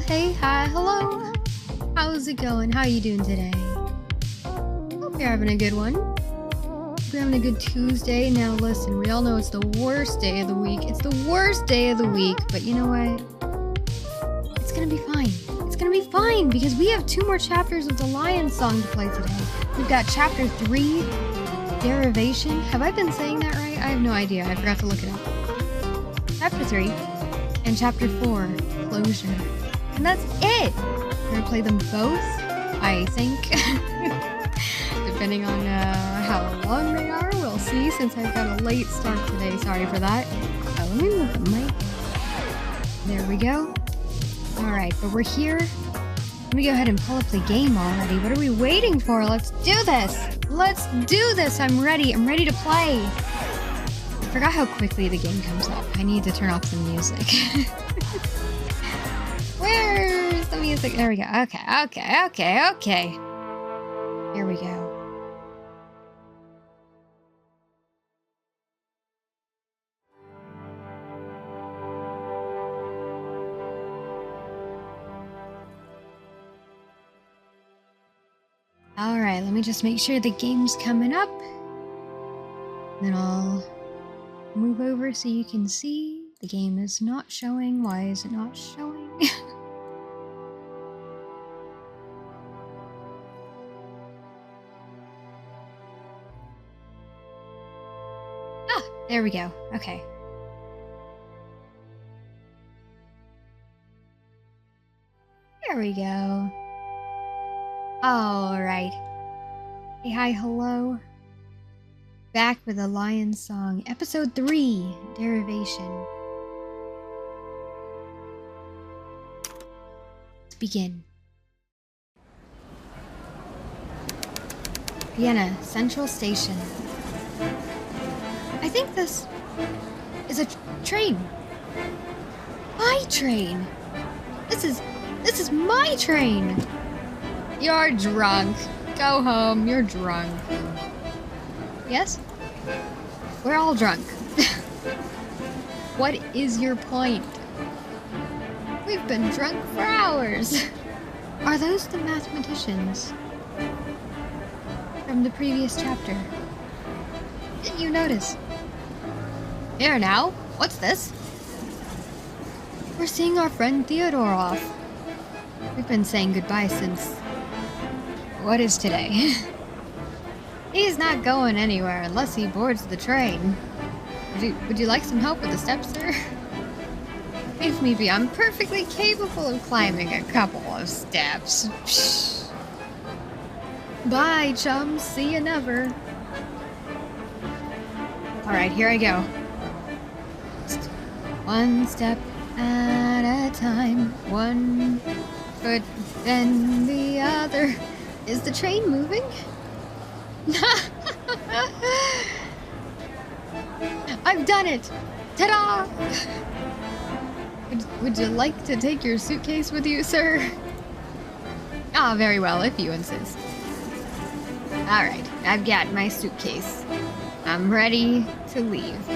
hey, hi, hello. How's it going? How are you doing today? Hope you're having a good one. Hope you're having a good Tuesday. Now listen, we all know it's the worst day of the week. It's the worst day of the week, but you know what? It's gonna be fine. It's gonna be fine because we have 2 more chapters of the Lion Song to play today. We've got chapter 3, Derivation. Have I been saying that right? I have no idea. I forgot to look it up. Chapter 3 and chapter 4, Closure. And that's it! We're gonna play them both, I think. Depending on how long they are, we'll see, since I've got a late start today. Sorry for that. Oh, let me move the mic. There we go. Alright, but we're here. Let me go ahead and pull up the game already. What are we waiting for? Let's do this! Let's do this! I'm ready. I'm ready to play. I forgot how quickly the game comes up. I need to turn off the music. Where's the music? There we go. Okay. Here we go. Alright, let me just make sure the game's coming up. Then I'll move over so you can see. The game is not showing. Why is it not showing? Ah, there we go. Okay. There we go. Alright. Hey, hi, hello. Back with a Lion Song, Episode 3, Derivation. Let's begin. Vienna, Central Station. I think this is a train. My train! This is my train! You're drunk. Go home, you're drunk. Yes? We're all drunk. What is your point? We've been drunk for hours. Are those the mathematicians from the previous chapter? Didn't you notice? Here now, what's this? We're seeing our friend Theodore off. We've been saying goodbye since... What is today? He's not going anywhere unless he boards the train. Would you like some help with the steps, sir? If me be, I'm perfectly capable of climbing a couple of steps. Psh. Bye, chums. See you never. Alright, here I go. Just 1 step at a time. 1 foot, then the other. Is the train moving? I've done it! Ta-da! Would you like to take your suitcase with you, sir? Ah, very well, if you insist. Alright, I've got my suitcase. I'm ready to leave.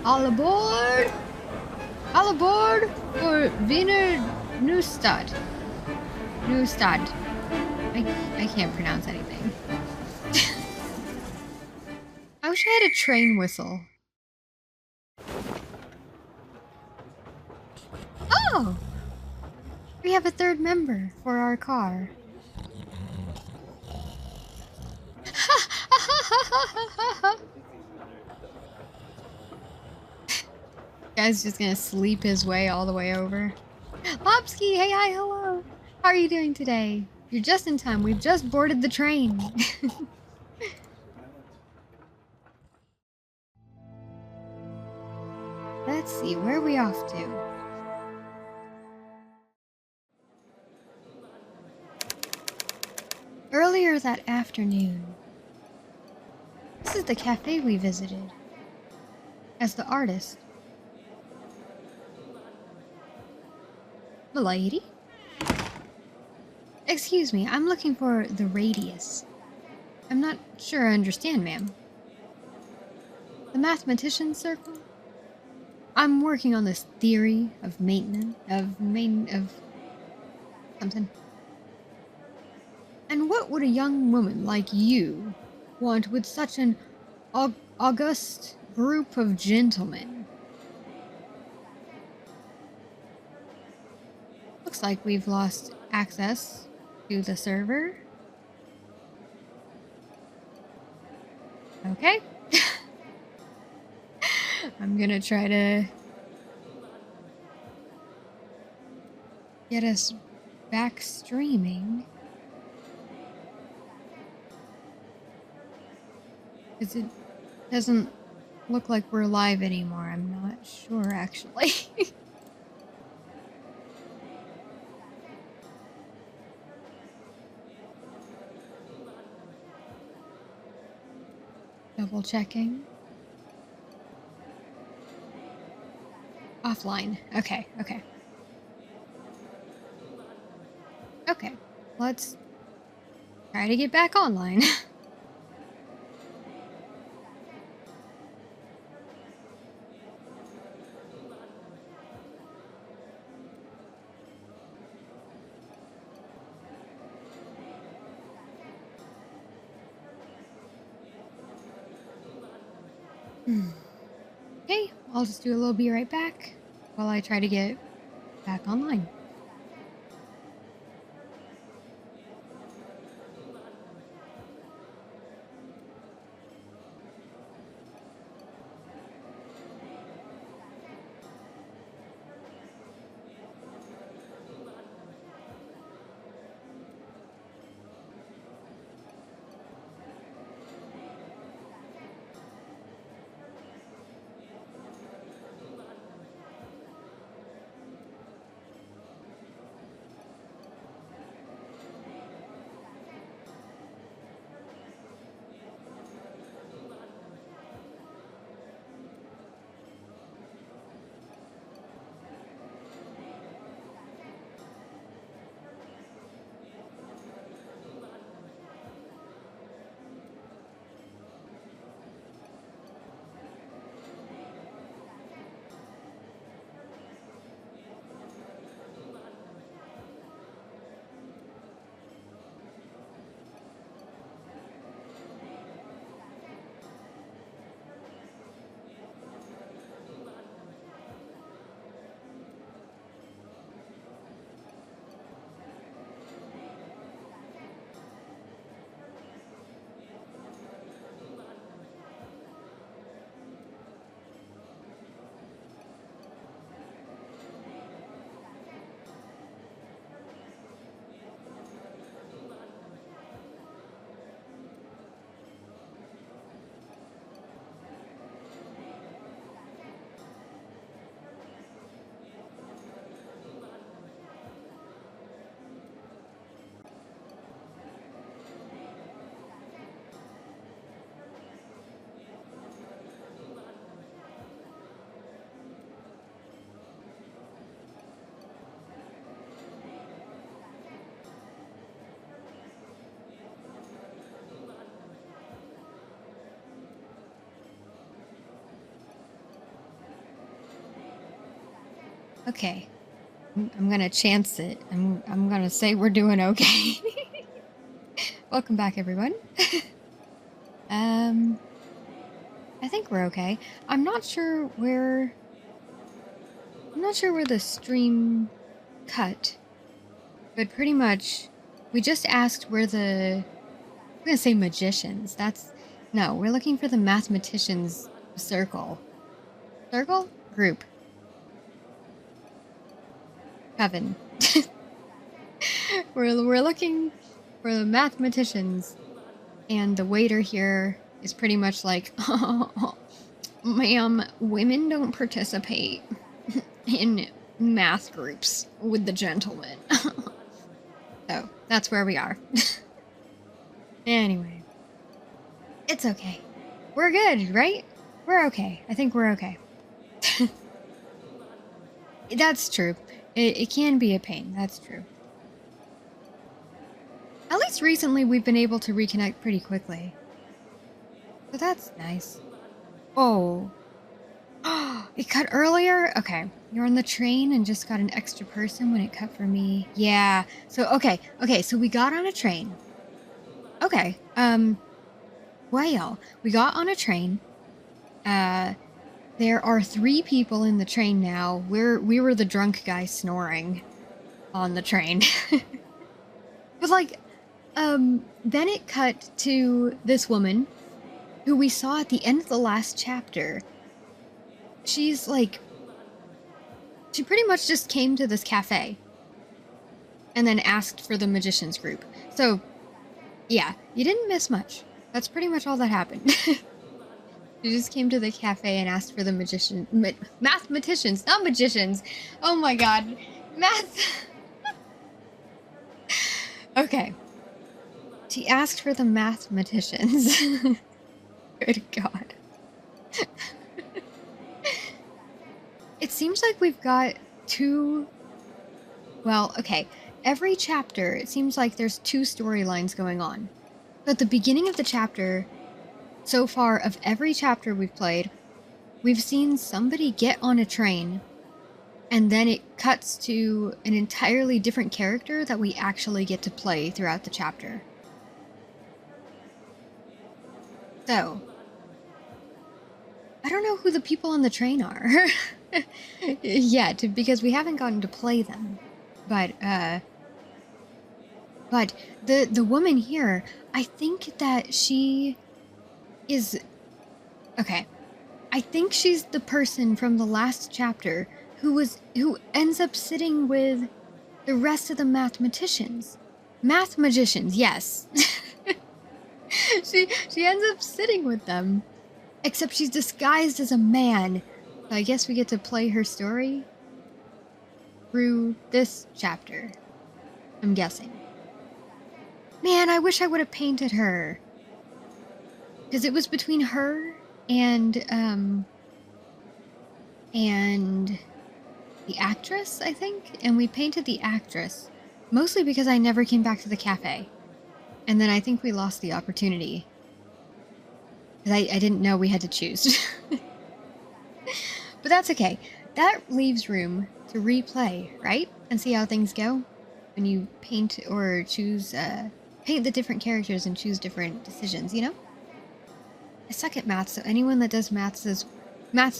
All aboard! All aboard for Wiener Neustadt. Neustadt. I can't pronounce anything. I wish I had a train whistle. Oh! We have a 3rd member for our car. Guy's just gonna sleep his way all the way over. Lopsky, hey, hi, hello. How are you doing today? You're just in time. We've just boarded the train. Let's see, where are we off to? Earlier that afternoon. This is the cafe we visited. As the artist. Milady? Excuse me, I'm looking for the radius. I'm not sure I understand, ma'am. The mathematician's circle? I'm working on this theory of maintenance, of something. And what would a young woman like you want with such an august group of gentlemen? Looks like we've lost access to the server. Okay. I'm gonna try to get us back streaming. Because it doesn't look like we're live anymore. I'm not sure, actually. Double checking. Offline. Okay, okay. Okay, let's try to get back online. Okay, I'll just do a little be right back while I try to get back online. Okay, I'm gonna chance it. I'm gonna say we're doing okay. Welcome back, everyone. I think we're okay. I'm not sure where the stream cut, but pretty much we just asked where I'm gonna say magicians. No, we're looking for the mathematicians circle. Circle? Group. Coven. We're looking for the mathematicians, and the waiter here is pretty much like, oh, ma'am, women don't participate in math groups with the gentlemen. So that's where we are. Anyway, it's okay. We're good, right? We're okay. I think we're okay. That's true. It can be a pain. That's true. At least recently we've been able to reconnect pretty quickly. So that's nice. Oh. It cut earlier? Okay. You're on the train and just got an extra person when it cut for me. Yeah. So, okay. So we got on a train. Okay. Well, we got on a train. There are 3 people in the train now. We were the drunk guy snoring on the train. But like, then it cut to this woman who we saw at the end of the last chapter. She's like, she pretty much just came to this cafe and then asked for the magician's group. So, yeah, you didn't miss much. That's pretty much all that happened. She just came to the cafe and asked for the mathematicians, not magicians. Oh my god. Math. Okay. She asked for the mathematicians. Good god. It seems like we've got 2... Well, okay. Every chapter, it seems like there's 2 storylines going on. But at the beginning of the chapter, so far of every chapter we've played, we've seen somebody get on a train, and then it cuts to an entirely different character that we actually get to play throughout the chapter. So, I don't know who the people on the train are yet, because we haven't gotten to play them. But the woman here, I think that she is... Okay. I think she's the person from the last chapter who ends up sitting with the rest of the mathematicians. Math magicians, yes. She ends up sitting with them. Except she's disguised as a man. So I guess we get to play her story through this chapter. I'm guessing. Man, I wish I would have painted her. Because it was between her and the actress, I think? And we painted the actress. Mostly because I never came back to the cafe. And then I think we lost the opportunity. Because I didn't know we had to choose. But that's okay. That leaves room to replay, right? And see how things go? When you paint or choose, paint the different characters and choose different decisions, you know? I suck at math, so anyone that does maths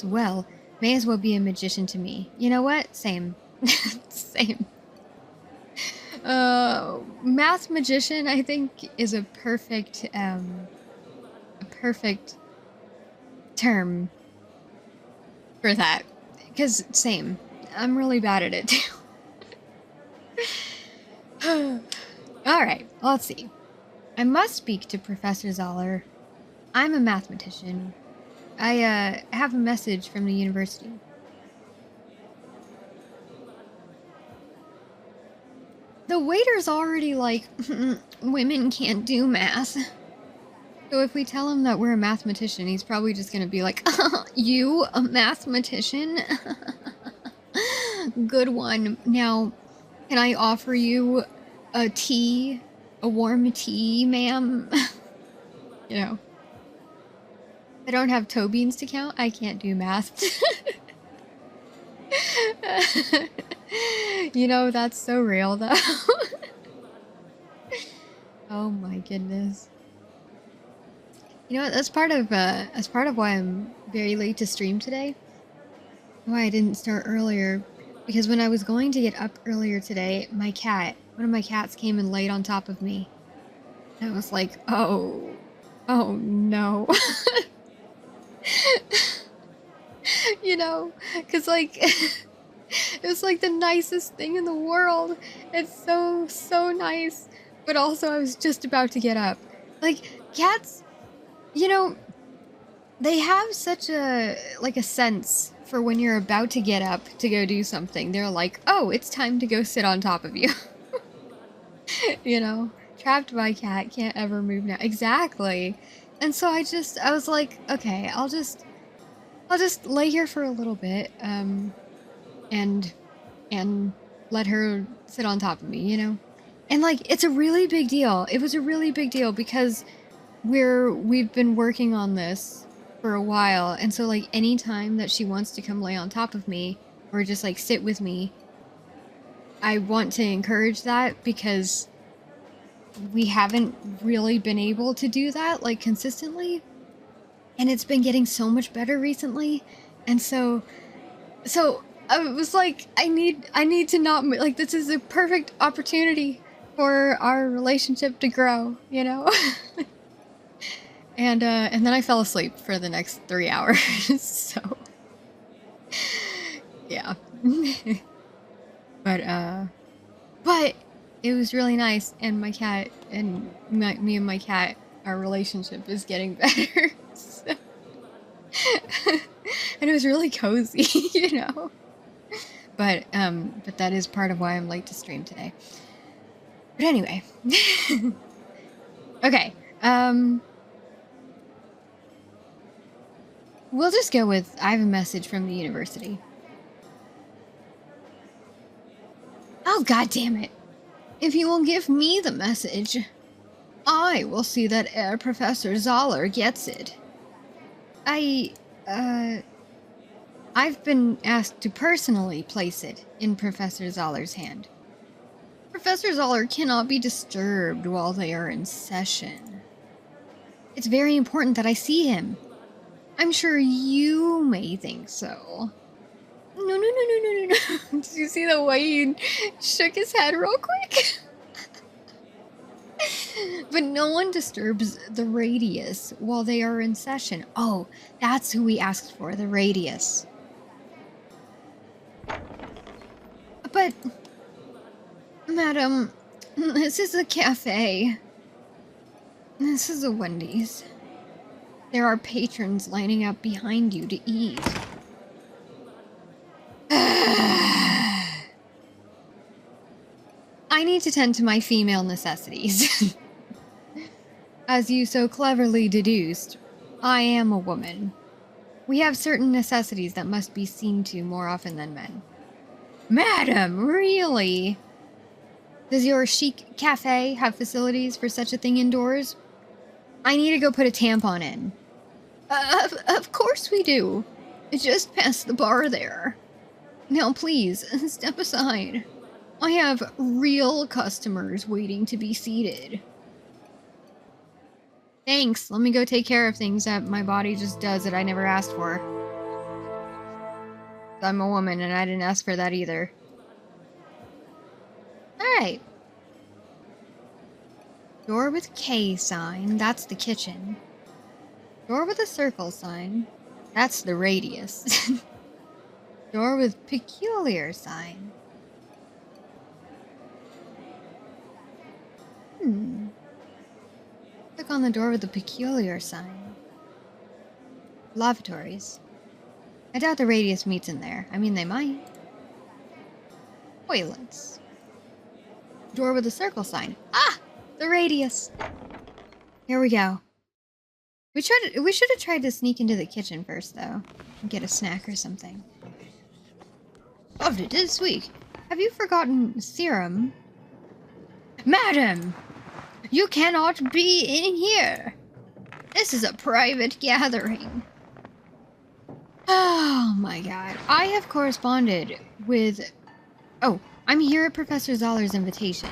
well may as well be a magician to me. You know what? Same. Same. Math magician, I think, is a perfect term for that. Because, same. I'm really bad at it, too. Alright, let's see. I must speak to Professor Zoller. I'm a mathematician. I have a message from the university. The waiter's already like, women can't do math. So if we tell him that we're a mathematician, he's probably just gonna be like, you, a mathematician? Good one. Now, can I offer you a tea? A warm tea, ma'am? You know. I don't have toe beans to count. I can't do math. You know, that's so real, though. Oh my goodness. You know what? That's part of why I'm very late to stream today. Why I didn't start earlier. Because when I was going to get up earlier today, one of my cats came and laid on top of me. And I was like, oh no. You know, because like, it was like the nicest thing in the world. It's so nice. But also I was just about to get up. Like, cats, you know, they have such a sense for when you're about to get up to go do something. They're like, oh, it's time to go sit on top of you. You know, trapped by cat, can't ever move now. Exactly. And so I was like, okay, I'll just lay here for a little bit, and let her sit on top of me, you know? And like, it's a really big deal. It was a really big deal because we've been working on this for a while. And so like anytime that she wants to come lay on top of me or just like sit with me, I want to encourage that because we haven't really been able to do that like consistently. And it's been getting so much better recently. And so I was like, I need to not, like, this is a perfect opportunity for our relationship to grow, you know? And then I fell asleep for the next 3 hours, so, yeah. But it was really nice, and my cat, and me and my cat, our relationship is getting better, so. And it was really cozy, you know? But that is part of why I'm late to stream today. But anyway. Okay, we'll just go with, I have a message from the university. Oh, god damn it. If you will give me the message, I will see that Professor Zoller gets it. I've been asked to personally place it in Professor Zoller's hand. Professor Zoller cannot be disturbed while they are in session. It's very important that I see him. I'm sure you may think so. No. Did you see the way he shook his head real quick? But no one disturbs the Radius while they are in session. Oh, that's who we asked for, the Radius. But, madam, this is a cafe. This is a Wendy's. There are patrons lining up behind you to eat. I need to tend to my female necessities. As you so cleverly deduced, I am a woman. We have certain necessities that must be seen to more often than men. Madam, really? Does your chic cafe have facilities for such a thing indoors? I need to go put a tampon in. Of course we do. Just past the bar there. Now please, step aside. I have real customers waiting to be seated. Thanks, let me go take care of things that my body just does that I never asked for. I'm a woman and I didn't ask for that either. Alright. Door with K sign, that's the kitchen. Door with a circle sign, that's the Radius. Door with peculiar sign. Click on the door with the peculiar sign. Lavatories. I doubt the Radius meets in there. I mean, they might. Toilets. Door with a circle sign. Ah! The Radius! Here we go. We should have tried to sneak into the kitchen first, though. And get a snack or something. Loved it this week. Have you forgotten serum? Madam! You cannot be in here! This is a private gathering. Oh my god. I have corresponded with... Oh, I'm here at Professor Zoller's invitation.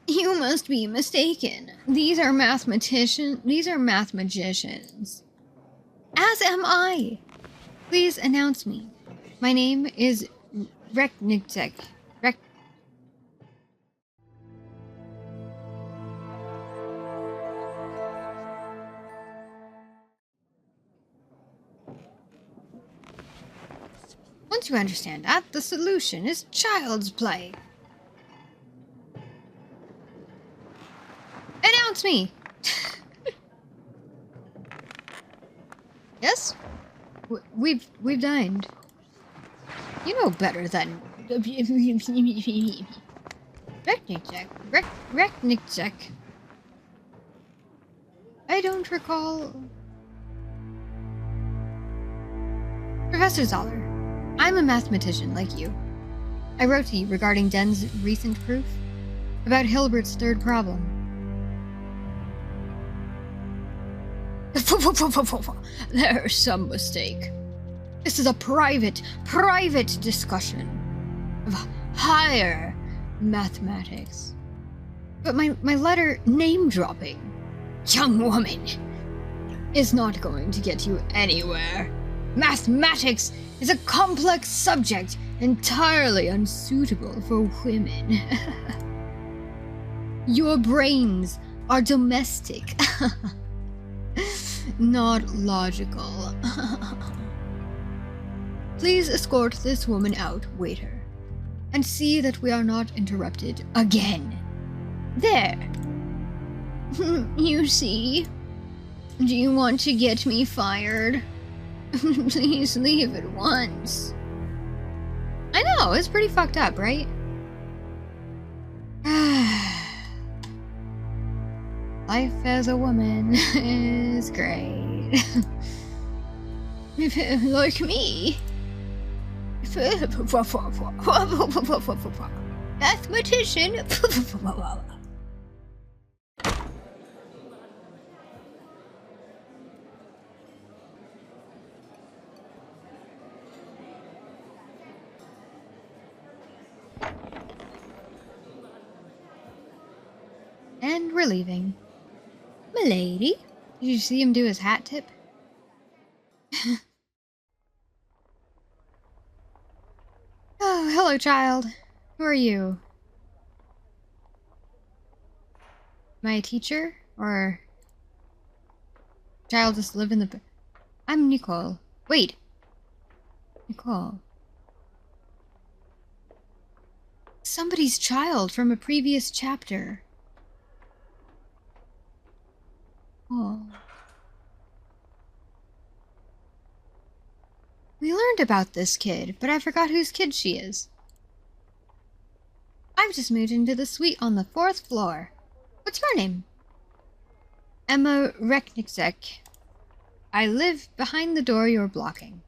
You must be mistaken. These are math magicians. As am I. Please announce me. My name is Reknigzek. Once you understand that, the solution is child's play. Announce me! Yes? We've dined. You know better than... Reknigzek. I don't recall... Professor Zoller, I'm a mathematician like you. I wrote to you regarding Den's recent proof about Hilbert's third problem. There's some mistake. This is a private discussion of higher mathematics. But my letter name-dropping, young woman, is not going to get you anywhere. Mathematics is a complex subject entirely unsuitable for women. Your brains are domestic, not logical. Please escort this woman out, waiter, and see that we are not interrupted again. There. You see? Do you want to get me fired? Please leave at once. I know, it's pretty fucked up, right? Life as a woman is great. Like me. Mathematician. And we're leaving. Milady, did you see him do his hat tip? Oh, hello, child. Who are you? Am I a teacher? Or... child just live in the... I'm Nicole. Wait. Nicole. Somebody's child from a previous chapter. Oh. We learned about this kid, but I forgot whose kid she is. I've just moved into the suite on the 4th floor. What's your name? Emma Rekniczek. I live behind the door you're blocking.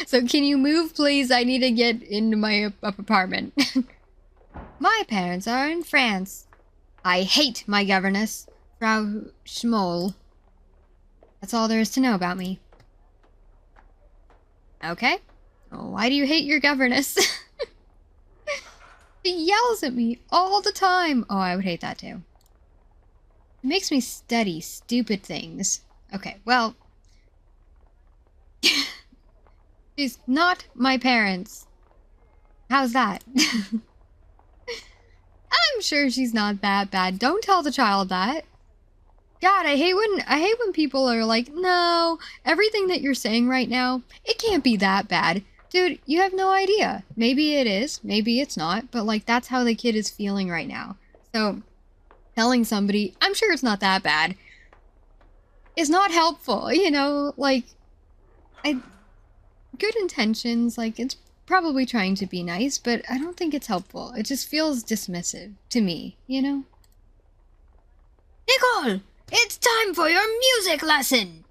So can you move, please? I need to get into my apartment. My parents are in France. I hate my governess, Frau Schmoll. That's all there is to know about me. Okay. Well, why do you hate your governess? She yells at me all the time. Oh, I would hate that too. It makes me study stupid things. Okay, well... she's not my parents. How's that? I'm sure she's not that bad. Don't tell the child that. God, I hate when people are like, no, everything that you're saying right now, it can't be that bad. Dude, you have no idea. Maybe it is, maybe it's not, but like that's how the kid is feeling right now. So, telling somebody, I'm sure it's not that bad, is not helpful, you know? Like, good intentions, like it's probably trying to be nice, but I don't think it's helpful. It just feels dismissive to me, you know? Nicole! It's time for your music lesson!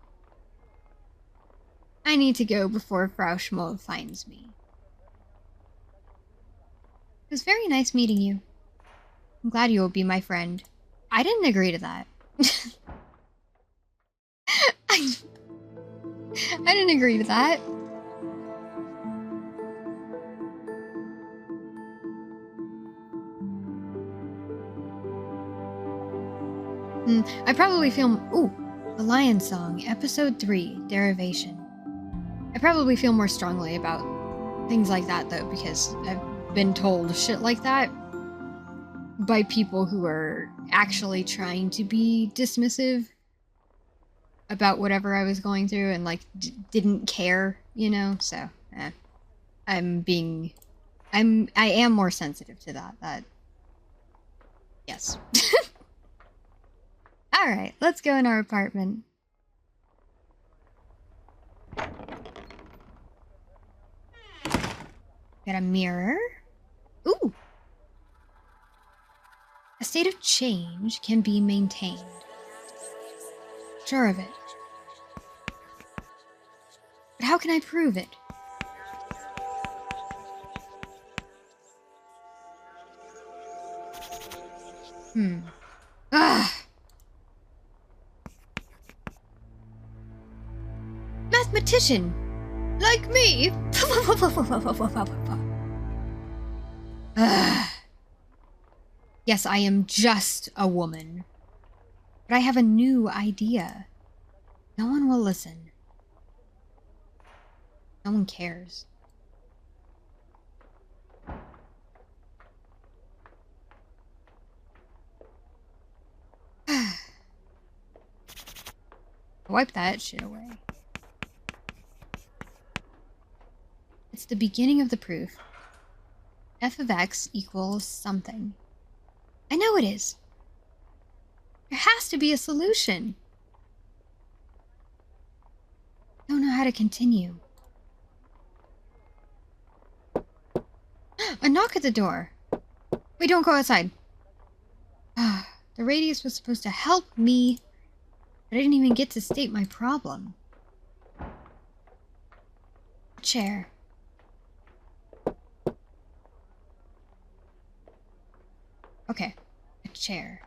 I need to go before Frau Schmoll finds me. It was very nice meeting you. I'm glad you will be my friend. I didn't agree to that. I didn't agree to that. I probably feel... Ooh, The Lion Song, Episode 3, Derivation. I probably feel more strongly about things like that, though, because I've been told shit like that by people who are actually trying to be dismissive about whatever I was going through and, like, didn't care, you know? So, I am more sensitive to that. Yes. Alright, let's go in our apartment. Got a mirror. Ooh! A state of change can be maintained. Sure of it. But how can I prove it? Ugh! competition. Like me. Yes, I am just a woman. But I have a new idea. No one will listen. No one cares. Wipe that shit away. It's the beginning of the proof. F of x equals something. I know it is. There has to be a solution. I don't know how to continue. A knock at the door. Wait, don't go outside. The radius was supposed to help me, but I didn't even get to state my problem. A chair. Okay, a chair.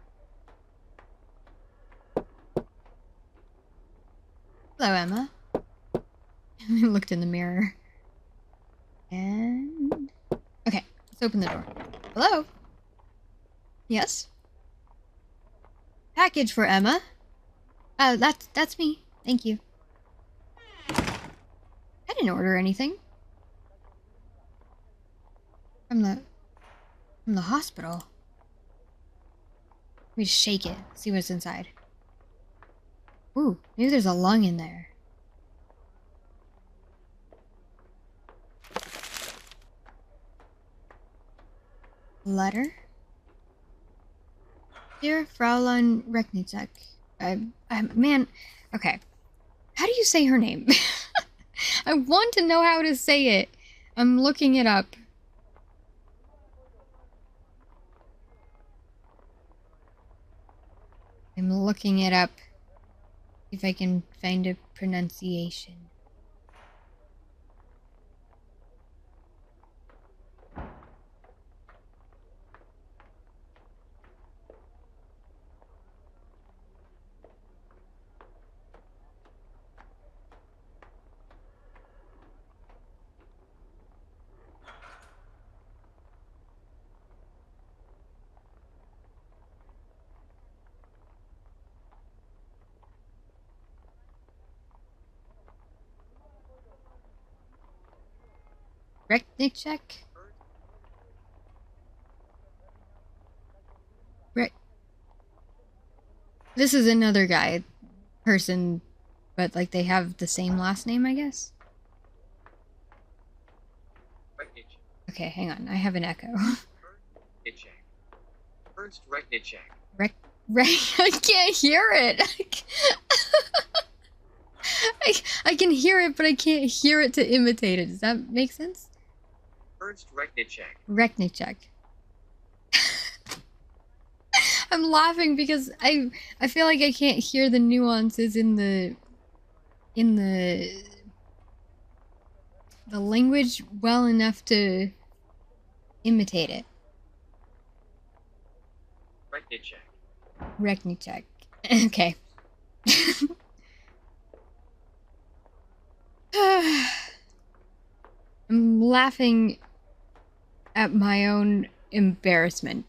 Hello, Emma. I looked in the mirror. And... okay, let's open the door. Hello? Yes? Package for Emma. That's me. Thank you. I didn't order anything. From the hospital. Let me just shake it, see what's inside. Ooh, maybe there's a lung in there. Letter? Dear Fraulein Recknitzek. Man, okay. How do you say her name? I want to know how to say it. I'm looking it up. I'm looking it up. If I can find a pronunciation. Recknitzek? This is another guy. Person. But, like, they have the same last name, I guess? Okay, hang on. I have an echo. Ernst Recknitzek. I can't hear it! I can hear it, but I can't hear it to imitate it. Does that make sense? Ernst Recknitzek. Recknitzek. I'm laughing because I feel like I can't hear the nuances in the language well enough to imitate it. Recknitzek. Okay. I'm laughing at my own embarrassment.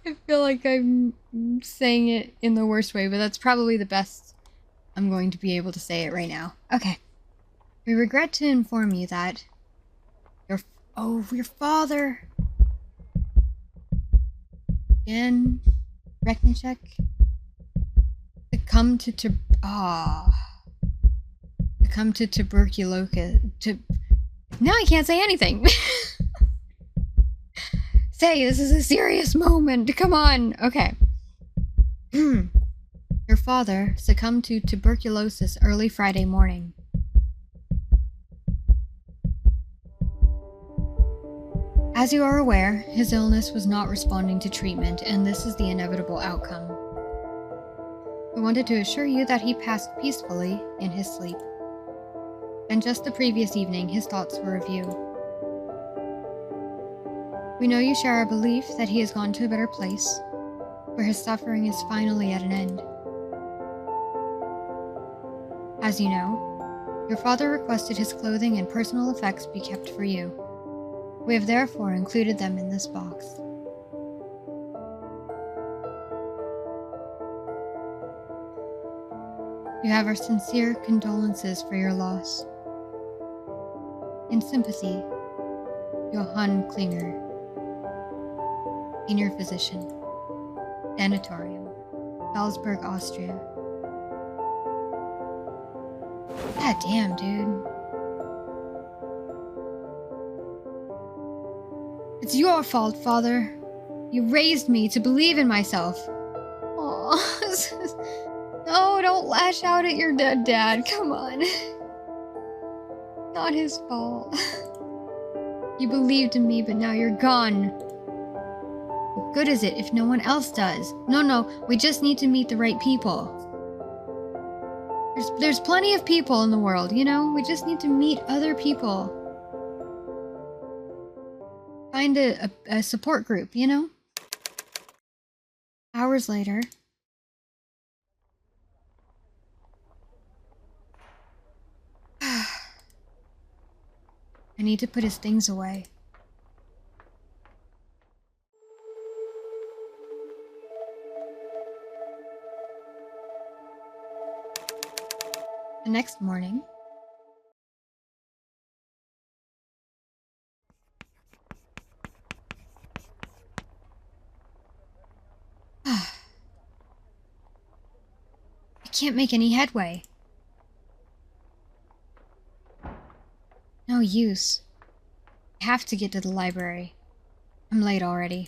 I feel like I'm saying it in the worst way, but that's probably the best I'm going to be able to say it right now. Okay. We regret to inform you that your father again, Recknitzek, succumbed to tuberculosis. Now I can't say anything. Say, this is a serious moment. Come on. Okay. Your father succumbed to tuberculosis early Friday morning. As you are aware, his illness was not responding to treatment, and this is the inevitable outcome. We wanted to assure you that he passed peacefully in his sleep. And just the previous evening, his thoughts were of you. We know you share our belief that he has gone to a better place, where his suffering is finally at an end. As you know, your father requested his clothing and personal effects be kept for you. We have therefore included them in this box. You have our sincere condolences for your loss. In sympathy, Johann Klinger, Senior Physician, Sanatorium, Salzburg, Austria. God damn, dude. It's your fault, Father. You raised me to believe in myself. Oh, no, don't lash out at your dead dad. Come on. Not his fault. You believed in me, but now you're gone. What good is it if no one else does? No, we just need to meet the right people. There's plenty of people in the world, you know? We just need to meet other people. Find a support group, you know? Hours later. I need to put his things away. The next morning, I can't make any headway. No use. I have to get to the library. I'm late already.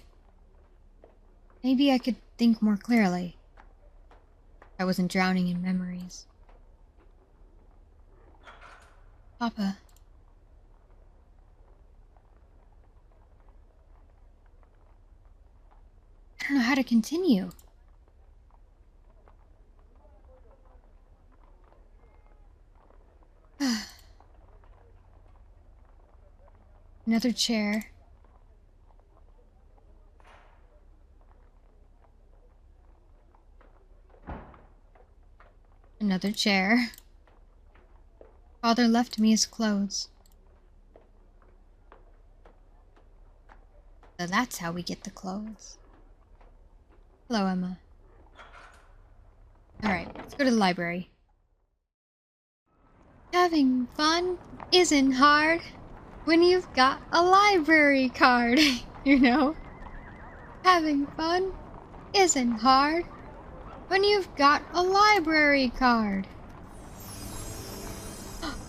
Maybe I could think more clearly. I wasn't drowning in memories. Papa. I don't know how to continue. Another chair. Another chair. Father left me his clothes. So that's how we get the clothes. Hello, Emma. Alright, let's go to the library. Having fun isn't hard when you've got a library card, you know? Having fun isn't hard when you've got a library card.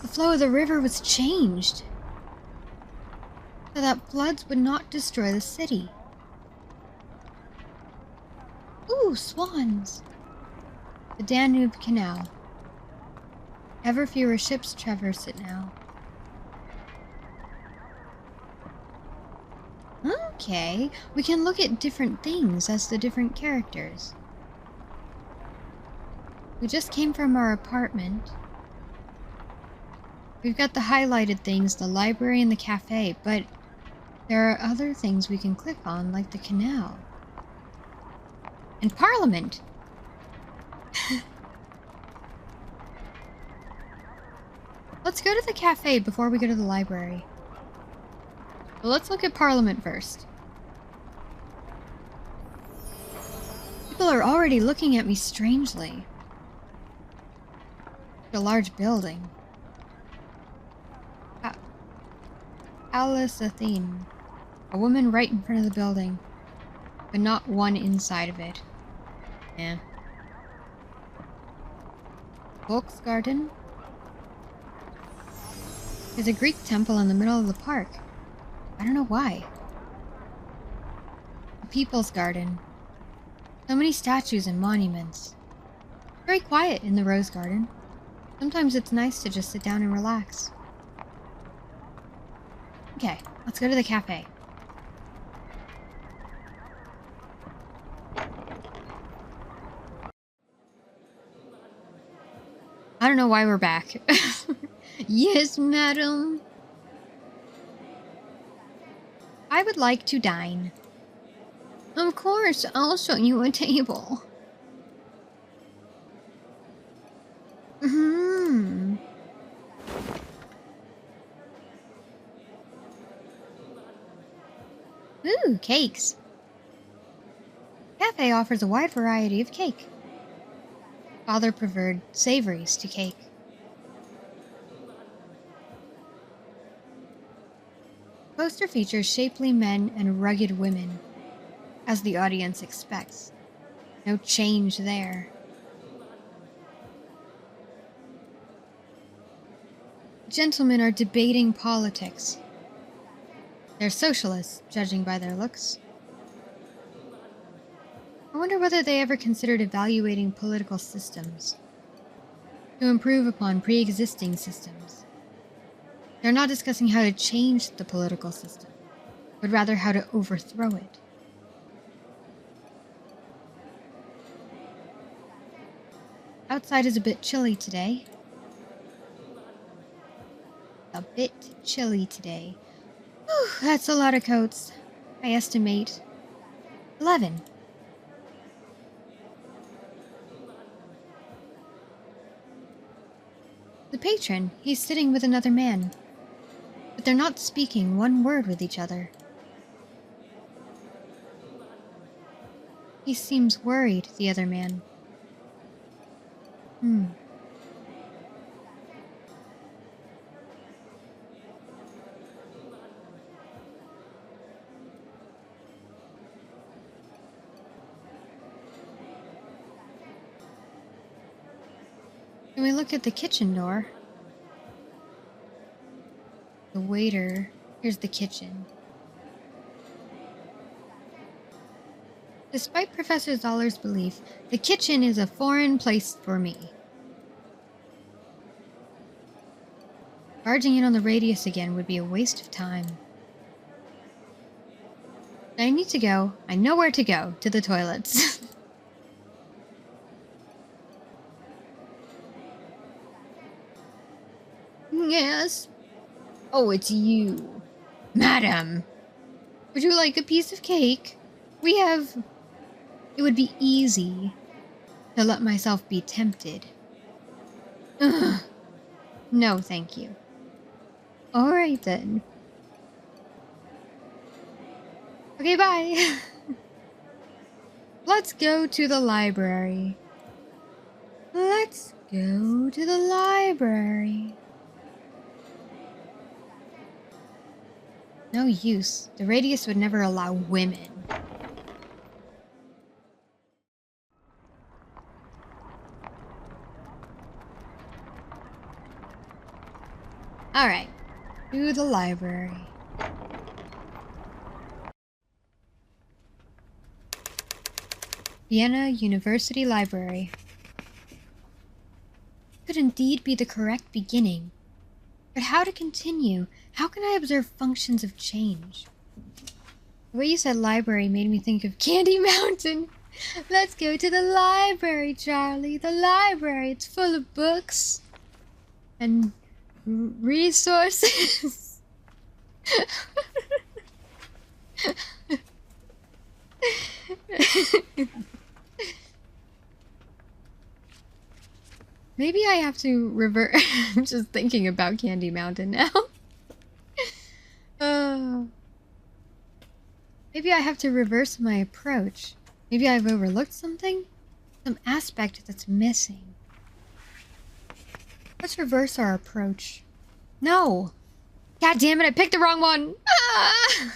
The flow of the river was changed so that floods would not destroy the city. Ooh, swans! The Danube Canal. Ever fewer ships traverse it now. Okay, we can look at different things as the different characters. We just came from our apartment. We've got the highlighted things, the library and the cafe, but there are other things we can click on, like the canal. And Parliament! Let's go to the cafe before we go to the library. Well, let's look at Parliament first. People are already looking at me strangely. A large building. Alice Athene. A woman right in front of the building, but not one inside of it. Yeah. Volksgarten. There's a Greek temple in the middle of the park. I don't know why. The People's Garden. So many statues and monuments. Very quiet in the Rose Garden. Sometimes it's nice to just sit down and relax. Okay, let's go to the cafe. I don't know why we're back. Yes, madam. I would like to dine. Of course, I'll show you a table. Hmm. Ooh, cakes. Cafe offers a wide variety of cake. Father preferred savories to cake. Poster features shapely men and rugged women, as the audience expects. No change there. Gentlemen are debating politics. They're socialists, judging by their looks. I wonder whether they ever considered evaluating political systems to improve upon pre-existing systems. They're not discussing how to change the political system, but rather how to overthrow it. Outside is a bit chilly today. Whew, that's a lot of coats. I estimate 11. The patron, he's sitting with another man, but they're not speaking one word with each other. He seems worried, the other man. Can we look at the kitchen door? The waiter. Here's the kitchen. Despite Professor Zoller's belief, the kitchen is a foreign place for me. Barging in on the radius again would be a waste of time. I need to go. I know where to go. To the toilets. Yes. Oh, it's you. Madam. Would you like a piece of cake? We have... It would be easy to let myself be tempted. Ugh. No, thank you. Alright then. Okay, bye. Let's go to the library. Let's go to the library. No use. The radius would never allow women. Alright. To the library. Vienna University Library. Could indeed be the correct beginning. But how to continue? How can I observe functions of change? The way you said library made me think of Candy Mountain. Let's go to the library, Charlie. The library. It's full of books and resources. Maybe I have to revert. I'm just thinking about Candy Mountain now. Maybe I have to reverse my approach. Maybe I've overlooked something? Some aspect that's missing. Let's reverse our approach. No! God damn it, I picked the wrong one! Ah!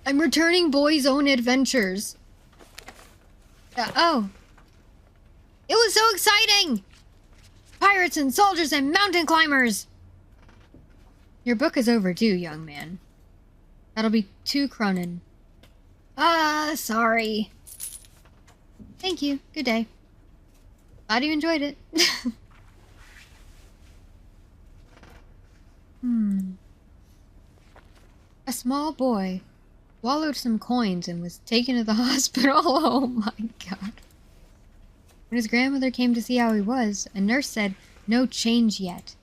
I'm returning Boy's Own Adventures. Oh. It was so exciting! Pirates and soldiers and mountain climbers! Your book is overdue, young man. That'll be 2 kronen. Sorry. Thank you. Good day. Glad you enjoyed it. A small boy swallowed some coins and was taken to the hospital. Oh my god. When his grandmother came to see how he was, a nurse said, "No change yet."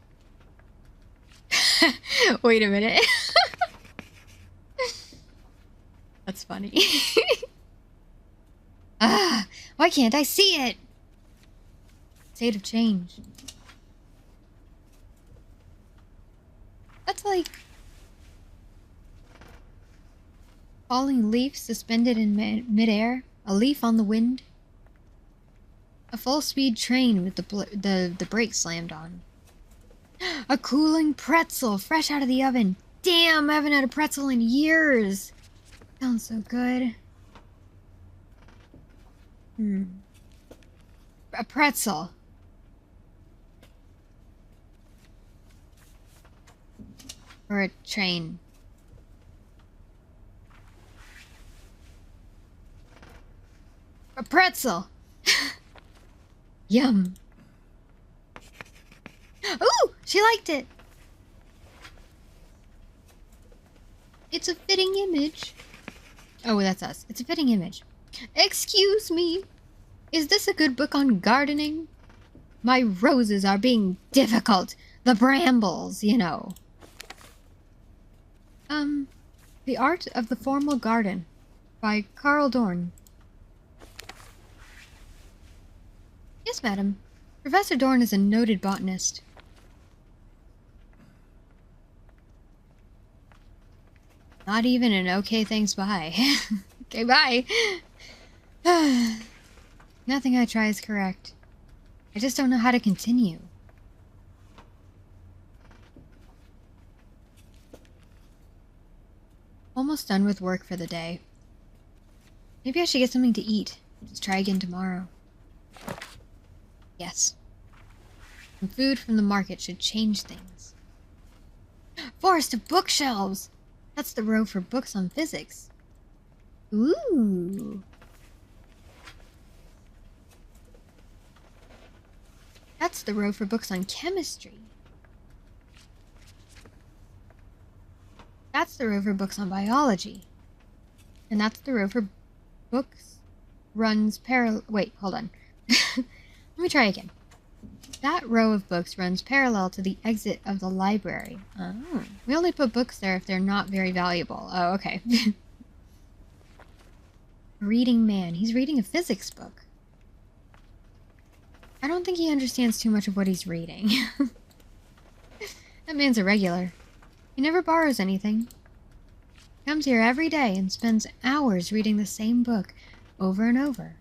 Wait a minute. That's funny. Why can't I see it? State of change. That's like falling leaf suspended in midair. A leaf on the wind. A full-speed train with the brakes slammed on. A cooling pretzel fresh out of the oven. Damn, I haven't had a pretzel in years. Sounds so good. A pretzel. Or a train. A pretzel. Yum. Ooh, she liked it. It's a fitting image. Oh, that's us. It's a fitting image. Excuse me. Is this a good book on gardening? My roses are being difficult. The brambles, you know. The Art of the Formal Garden by Carl Dorn. Yes, madam. Professor Dorn is a noted botanist. Not even an okay thanks bye. Okay, bye. Nothing I try is correct. I just don't know how to continue. Almost done with work for the day. Maybe I should get something to eat. Just try again tomorrow. Yes. Some food from the market should change things. Forest of bookshelves! That's the row for books on physics. Ooh. That's the row for books on chemistry. That's the row for books on biology. And that's the row for books runs parallel... Wait, hold on. Let me try again. That row of books runs parallel to the exit of the library. Oh. We only put books there if they're not very valuable. Oh, okay. Reading man. He's reading a physics book. I don't think he understands too much of what he's reading. That man's a regular. He never borrows anything. He comes here every day and spends hours reading the same book over and over.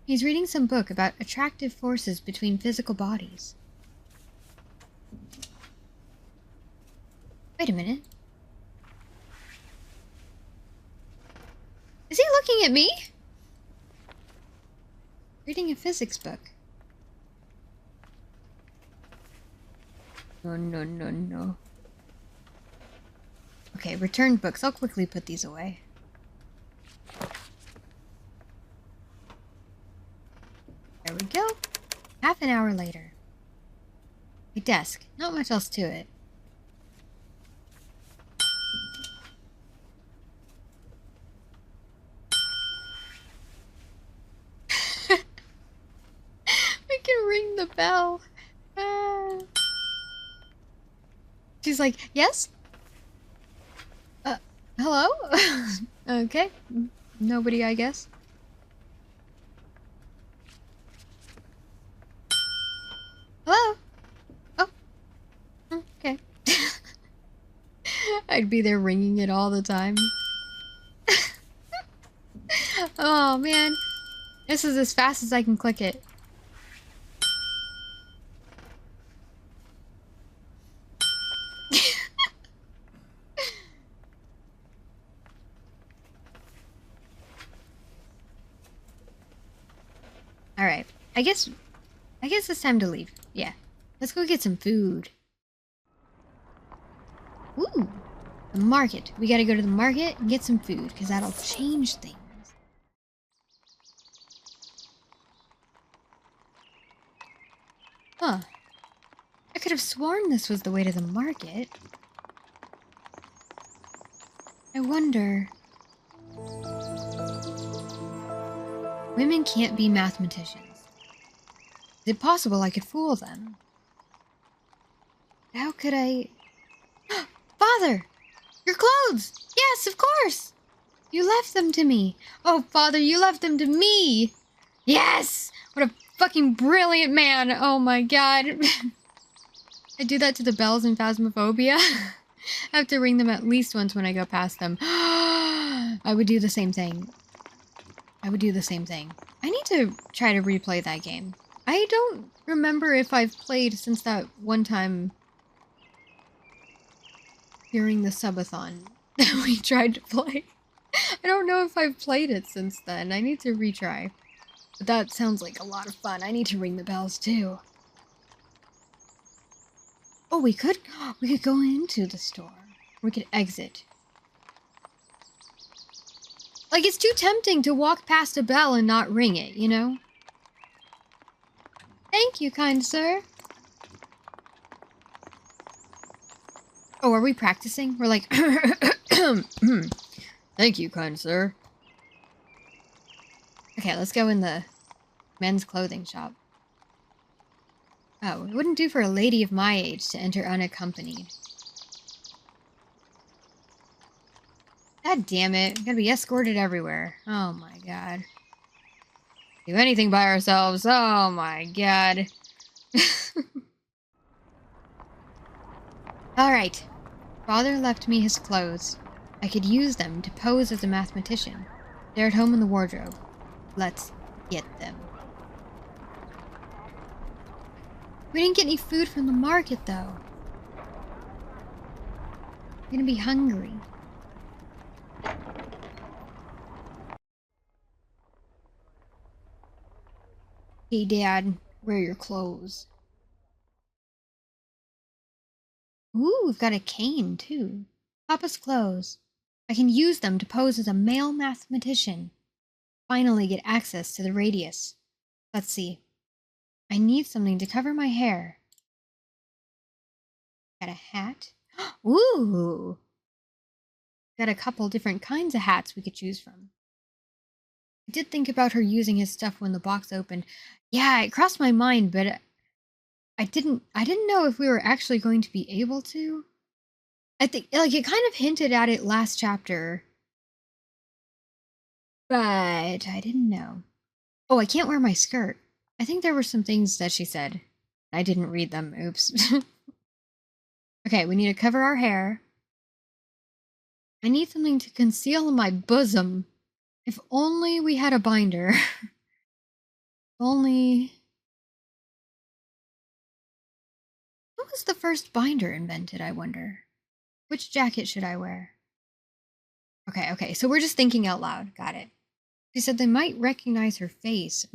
He's reading some book about attractive forces between physical bodies. Wait a minute. Is he looking at me? Reading a physics book. No, no, no, no. Okay, returned books. I'll quickly put these away. There we go. Half an hour later. My desk. Not much else to it. We can ring the bell. She's like, yes? Hello? Okay. Nobody, I guess. Hello? Oh. Okay. I'd be there ringing it all the time. Oh, man. This is as fast as I can click it. Alright. I guess it's time to leave. Yeah. Let's go get some food. Ooh. The market. We gotta go to the market and get some food, because that'll change things. Huh. I could have sworn this was the way to the market. I wonder... Women can't be mathematicians. Is it possible I could fool them? How could I... Father! Your clothes! Yes, of course! You left them to me. Oh, Father, you left them to me. Yes! What a fucking brilliant man. Oh my god. I do that to the bells in Phasmophobia. I have to ring them at least once when I go past them. I would do the same thing. I would do the same thing. I need to try to replay that game. I don't remember if I've played since that one time during the subathon that we tried to play. I don't know if I've played it since then. I need to retry. But that sounds like a lot of fun. I need to ring the bells too. Oh, we could go into the store. We could exit. Like, it's too tempting to walk past a bell and not ring it, you know? Thank you, kind sir. Oh, are we practicing? We're like, thank you, kind sir. Okay, let's go in the men's clothing shop. Oh, it wouldn't do for a lady of my age to enter unaccompanied. God damn it. We gotta be escorted everywhere. Oh my god. Do anything by ourselves. Oh my god. Alright. Father left me his clothes. I could use them to pose as a mathematician. They're at home in the wardrobe. Let's get them. We didn't get any food from the market, though. We're gonna be hungry. Hey, Dad, wear your clothes. Ooh, we've got a cane, too. Papa's clothes. I can use them to pose as a male mathematician. Finally get access to the radius. Let's see. I need something to cover my hair. Got a hat. Ooh! Got a couple different kinds of hats we could choose from. I did think about her using his stuff when the box opened. Yeah, it crossed my mind, but I didn't know if we were actually going to be able to. I think, like, it kind of hinted at it last chapter. But I didn't know. Oh, I can't wear my skirt. I think there were some things that she said. I didn't read them. Oops. Okay, we need to cover our hair. I need something to conceal my bosom. If only we had a binder. If only... What was the first binder invented, I wonder? Which jacket should I wear? Okay, so we're just thinking out loud. Got it. She said they might recognize her face.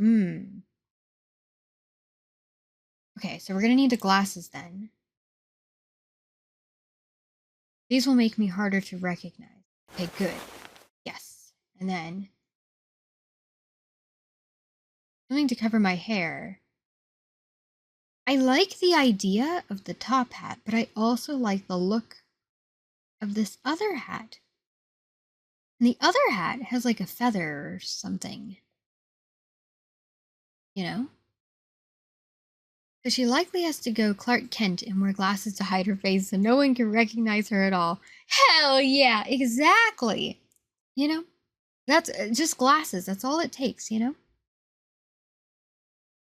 Okay, so we're gonna need the glasses then. These will make me harder to recognize. Okay, good. Yes. And then... something to cover my hair. I like the idea of the top hat, but I also like the look of this other hat. And the other hat has like a feather or something. You know? So she likely has to go Clark Kent and wear glasses to hide her face so no one can recognize her at all. Hell yeah, exactly. You know? That's just glasses. That's all it takes, you know?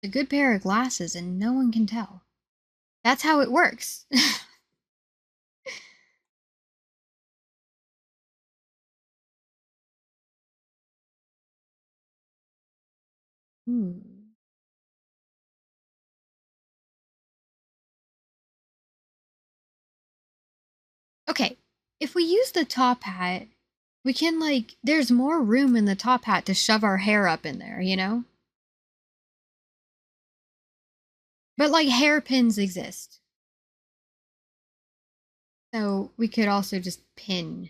A good pair of glasses and no one can tell. That's how it works. Okay, if we use the top hat, we can, like, there's more room in the top hat to shove our hair up in there, you know? But, like, hairpins exist. So we could also just pin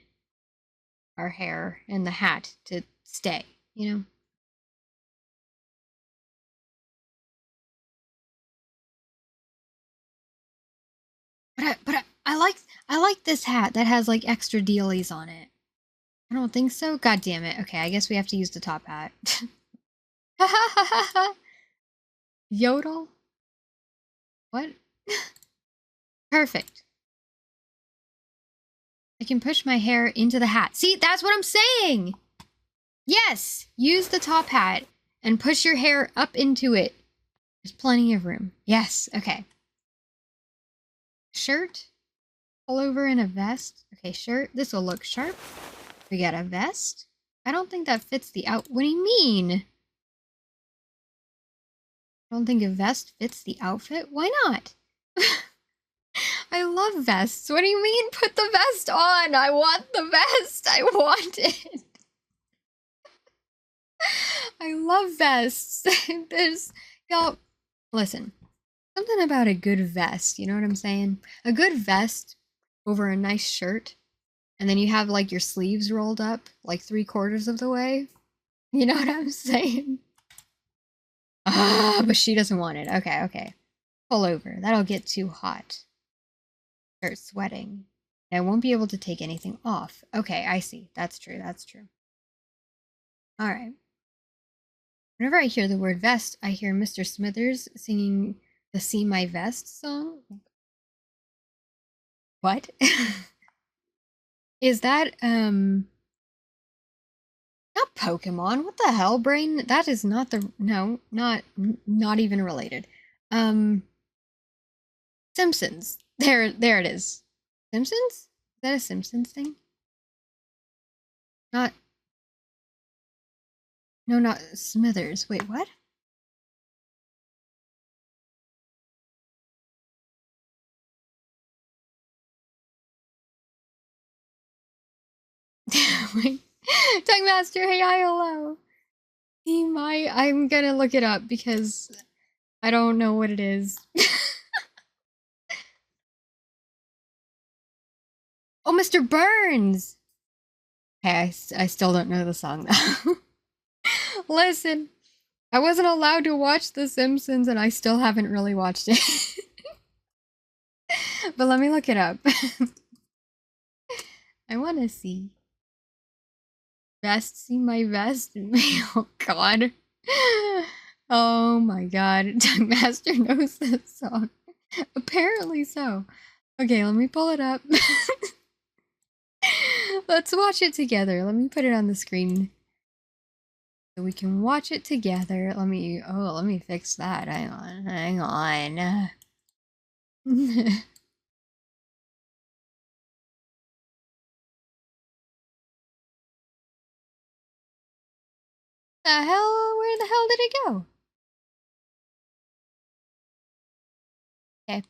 our hair in the hat to stay, you know? But I like this hat that has, like, extra dealies on it. I don't think so? God damn it. Okay, I guess we have to use the top hat. Yodel? What? Perfect. I can push my hair into the hat. See, that's what I'm saying! Yes! Use the top hat and push your hair up into it. There's plenty of room. Yes, okay. Shirt, pullover and a vest. Okay, shirt. This will look sharp. We got a vest. I don't think that fits the out. What do you mean? I don't think a vest fits the outfit. Why not? I love vests. What do you mean put the vest on? I want the vest. I want it. I love vests. There's, y'all, listen. Something about a good vest, you know what I'm saying? A good vest over a nice shirt, and then you have like your sleeves rolled up like 3/4 of the way. You know what I'm saying? Ah, but she doesn't want it. Okay, okay. Pull over. That'll get too hot. Start sweating. I won't be able to take anything off. Okay, I see. That's true. That's true. All right. Whenever I hear the word vest, I hear Mr. Smithers singing the See My Vest song. What? Is that, not Pokemon? What the hell, brain? That is not the, no, not even related. Simpsons. There it is. Simpsons? Is that a Simpsons thing? Not, no, not Smithers. Wait, what? Wait. Tongue Master, hey, hi, hello. I'm gonna look it up because I don't know what it is. Oh, Mr. Burns! Hey, I still don't know the song though. Listen, I wasn't allowed to watch The Simpsons and I still haven't really watched it. But let me look it up. I want to see. Vest, see my vest? Oh god. Oh my god. Tongue Master knows this song. Apparently so. Okay, let me pull it up. Let's watch it together. Let me put it on the screen so we can watch it together. Let me fix that. Hang on. The hell? Where the hell did it go? Okay.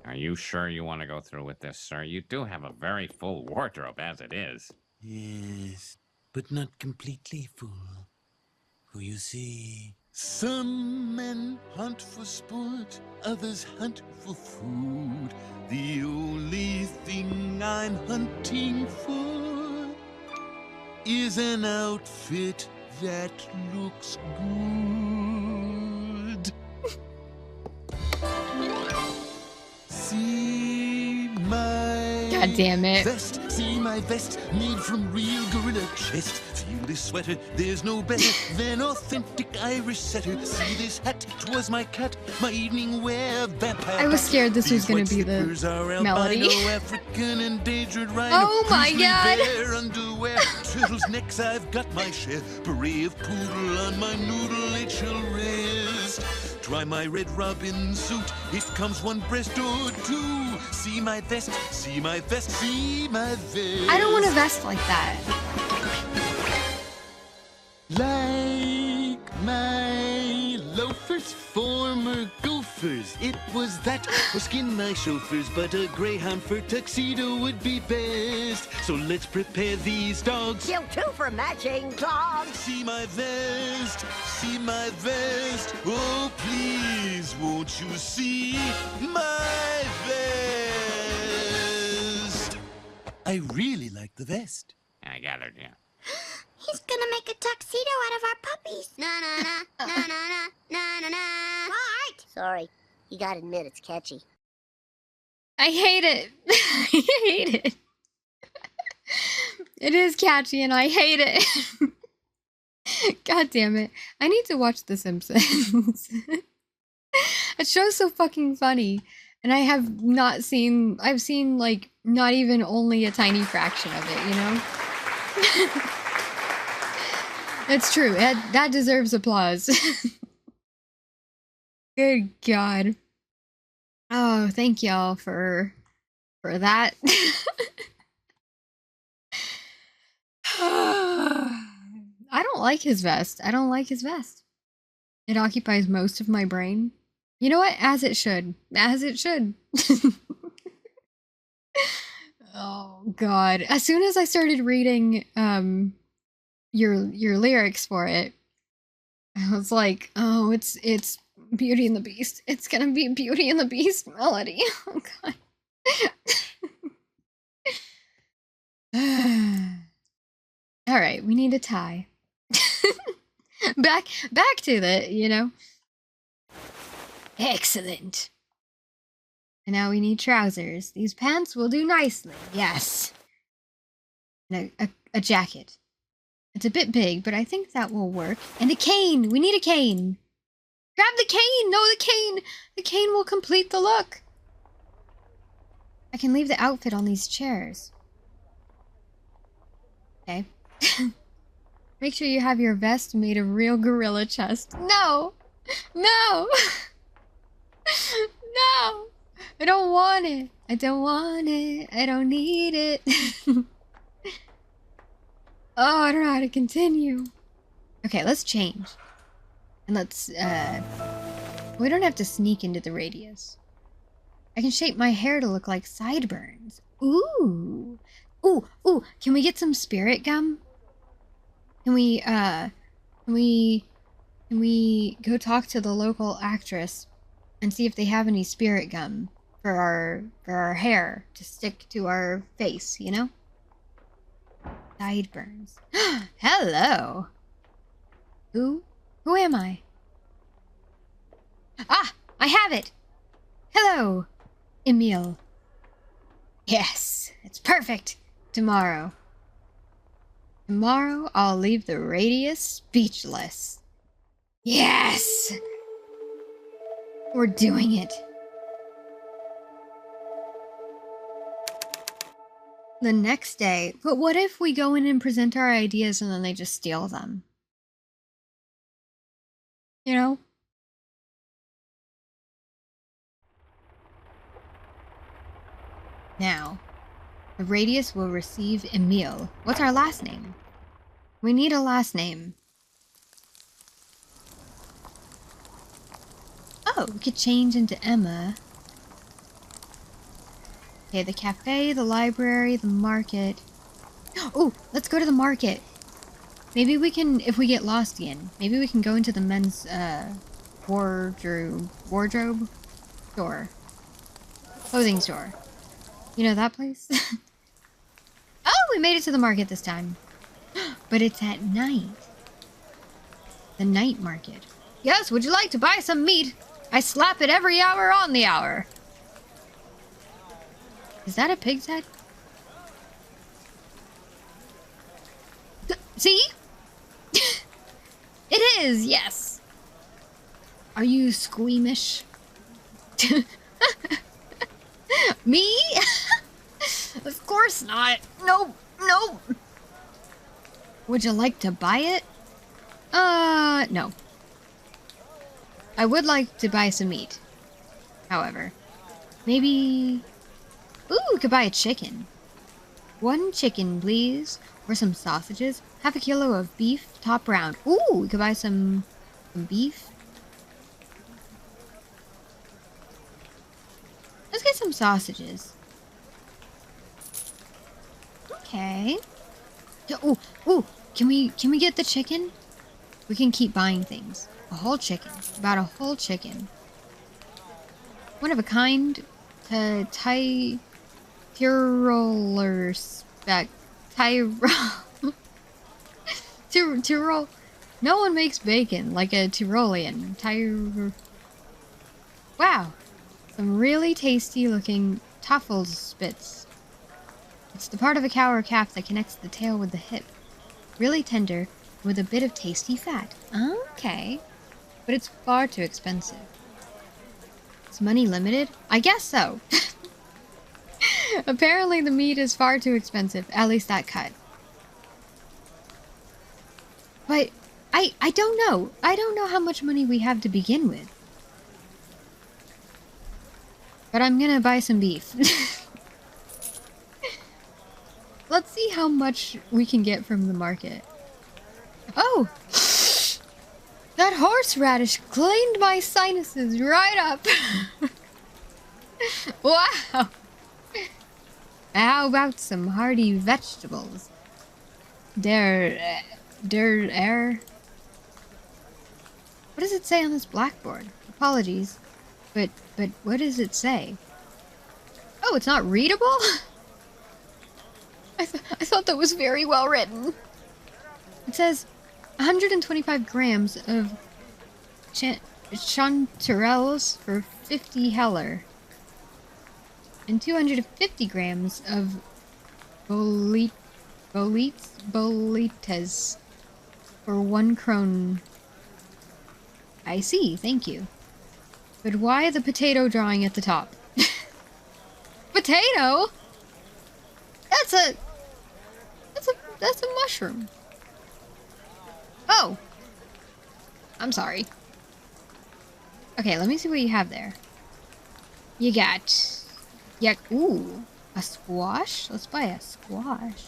Are you sure you want to go through with this, sir? You do have a very full wardrobe as it is. Yes, but not completely full. For you see, some men hunt for sport, others hunt for food. The only thing I'm hunting for is an outfit that looks good. See my God damn it. vest, see my vest, made from real gorilla chest. Feel this sweater, there's no better than authentic Irish setter. See this hat, 'twas my cat, my evening wear vampire. I was scared this was gonna be the melody. African endangered rhino. Oh my god! Bear underwear, turtles necks, I've got my share. Beret of poodle on my noodle HL wrist. Try my Red Robin suit, it comes one breast or two. See my vest, see my vest, see my vest. I don't want a vest like that. Like my loafers, former gophers. It was that, or skin my chauffeurs, but a greyhound fur tuxedo would be best. So let's prepare these dogs. Kill two for matching clogs. See my vest, see my vest. Oh, please, won't you see my vest? I really like the vest. I gathered, yeah. He's gonna make a tuxedo out of our puppies. Na na na na na na na na. What? Sorry, you gotta admit it's catchy. I hate it. I hate it. It is catchy and I hate it. God damn it. I need to watch The Simpsons. That show's so fucking funny. And I have not seen, I've seen like not even only a tiny fraction of it, you know? It's true. That deserves applause. Good God. Oh, thank y'all for that. I don't like his vest. I don't like his vest. It occupies most of my brain. You know what? As it should. As it should. Oh God. As soon as I started reading your lyrics for it, I was like, oh, it's Beauty and the Beast. It's gonna be Beauty and the Beast melody. Oh God. All right, we need a tie. back to the, you know. Excellent. And now we need trousers. These pants will do nicely. Yes. And a jacket. It's a bit big, but I think that will work. And a cane. We need a cane. Grab the cane. No, the cane. The cane will complete the look. I can leave the outfit on these chairs. Okay. Make sure you have your vest made of real gorilla chest. No! No! No! I don't want it. I don't want it. I don't need it. Oh, I don't know how to continue. Okay, let's change. And let's, we don't have to sneak into the radius. I can shape my hair to look like sideburns. Ooh. Ooh, ooh, can we get some spirit gum? Can we go talk to the local actress and see if they have any spirit gum for our hair to stick to our face, you know? Sideburns. Hello. Who am I? Ah, I have it. Hello, Emil. Yes, it's perfect. Tomorrow, I'll leave the radius speechless. Yes! We're doing it. The next day, but what if we go in and present our ideas and then they just steal them? You know? Now, the radius will receive Emil. What's our last name? We need a last name. Oh, we could change into Emma. Okay, the cafe, the library, the market. Oh, let's go to the market. Maybe we can, if we get lost again, maybe we can go into the men's wardrobe store. Clothing store. You know that place? Oh, we made it to the market this time. But it's at night. The night market. Yes, would you like to buy some meat? I slap it every hour on the hour. Is that a pig's head? See? It is, yes. Are you squeamish? Me? Of course not. Nope, nope. Would you like to buy it? No. I would like to buy some meat. However, maybe... Ooh, we could buy a chicken. 1 chicken, please. Or some sausages. Half a kilo of beef, top round. Ooh, we could buy some beef. Let's get some sausages. Okay. Ooh, ooh, can we get the chicken? We can keep buying things. A whole chicken. About a whole chicken. One of a kind. Tyroler spec. Tyrol. No one makes bacon like a Tyrolean. Wow. Some really tasty looking Taffelspitz. It's the part of a cow or calf that connects the tail with the hip. Really tender, with a bit of tasty fat. Okay. But it's far too expensive. Is money limited? I guess so. Apparently the meat is far too expensive. At least that cut. But I don't know. I don't know how much money we have to begin with. But I'm gonna buy some beef. Let's see how much we can get from the market. Oh! That horseradish cleaned my sinuses right up. Wow! How about some hearty vegetables? What does it say on this blackboard? Apologies. But what does it say? Oh, it's not readable? I thought that was very well written. It says 125 grams of chanterelles for 50 heller. And 250 grams of boletes for 1 krone. I see, thank you. But why the potato drawing at the top? Potato? That's a mushroom. Oh. I'm sorry. Okay, let me see what you have there. You got... Yeah, ooh. A squash? Let's buy a squash.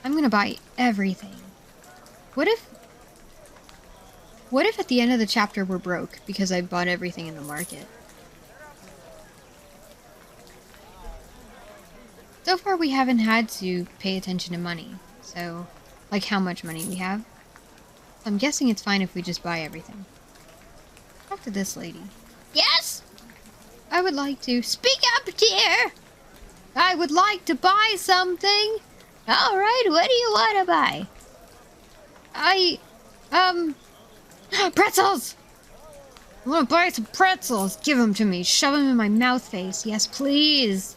I'm gonna buy everything. What if at the end of the chapter we're broke because I bought everything in the market? So far we haven't had to pay attention to money. So, like how much money we have. I'm guessing it's fine if we just buy everything. Talk to this lady. Yes? I would like to... Speak up, dear! I would like to buy something. Alright, what do you want to buy? Pretzels! I want to buy some pretzels. Give them to me. Shove them in my mouth face. Yes, please.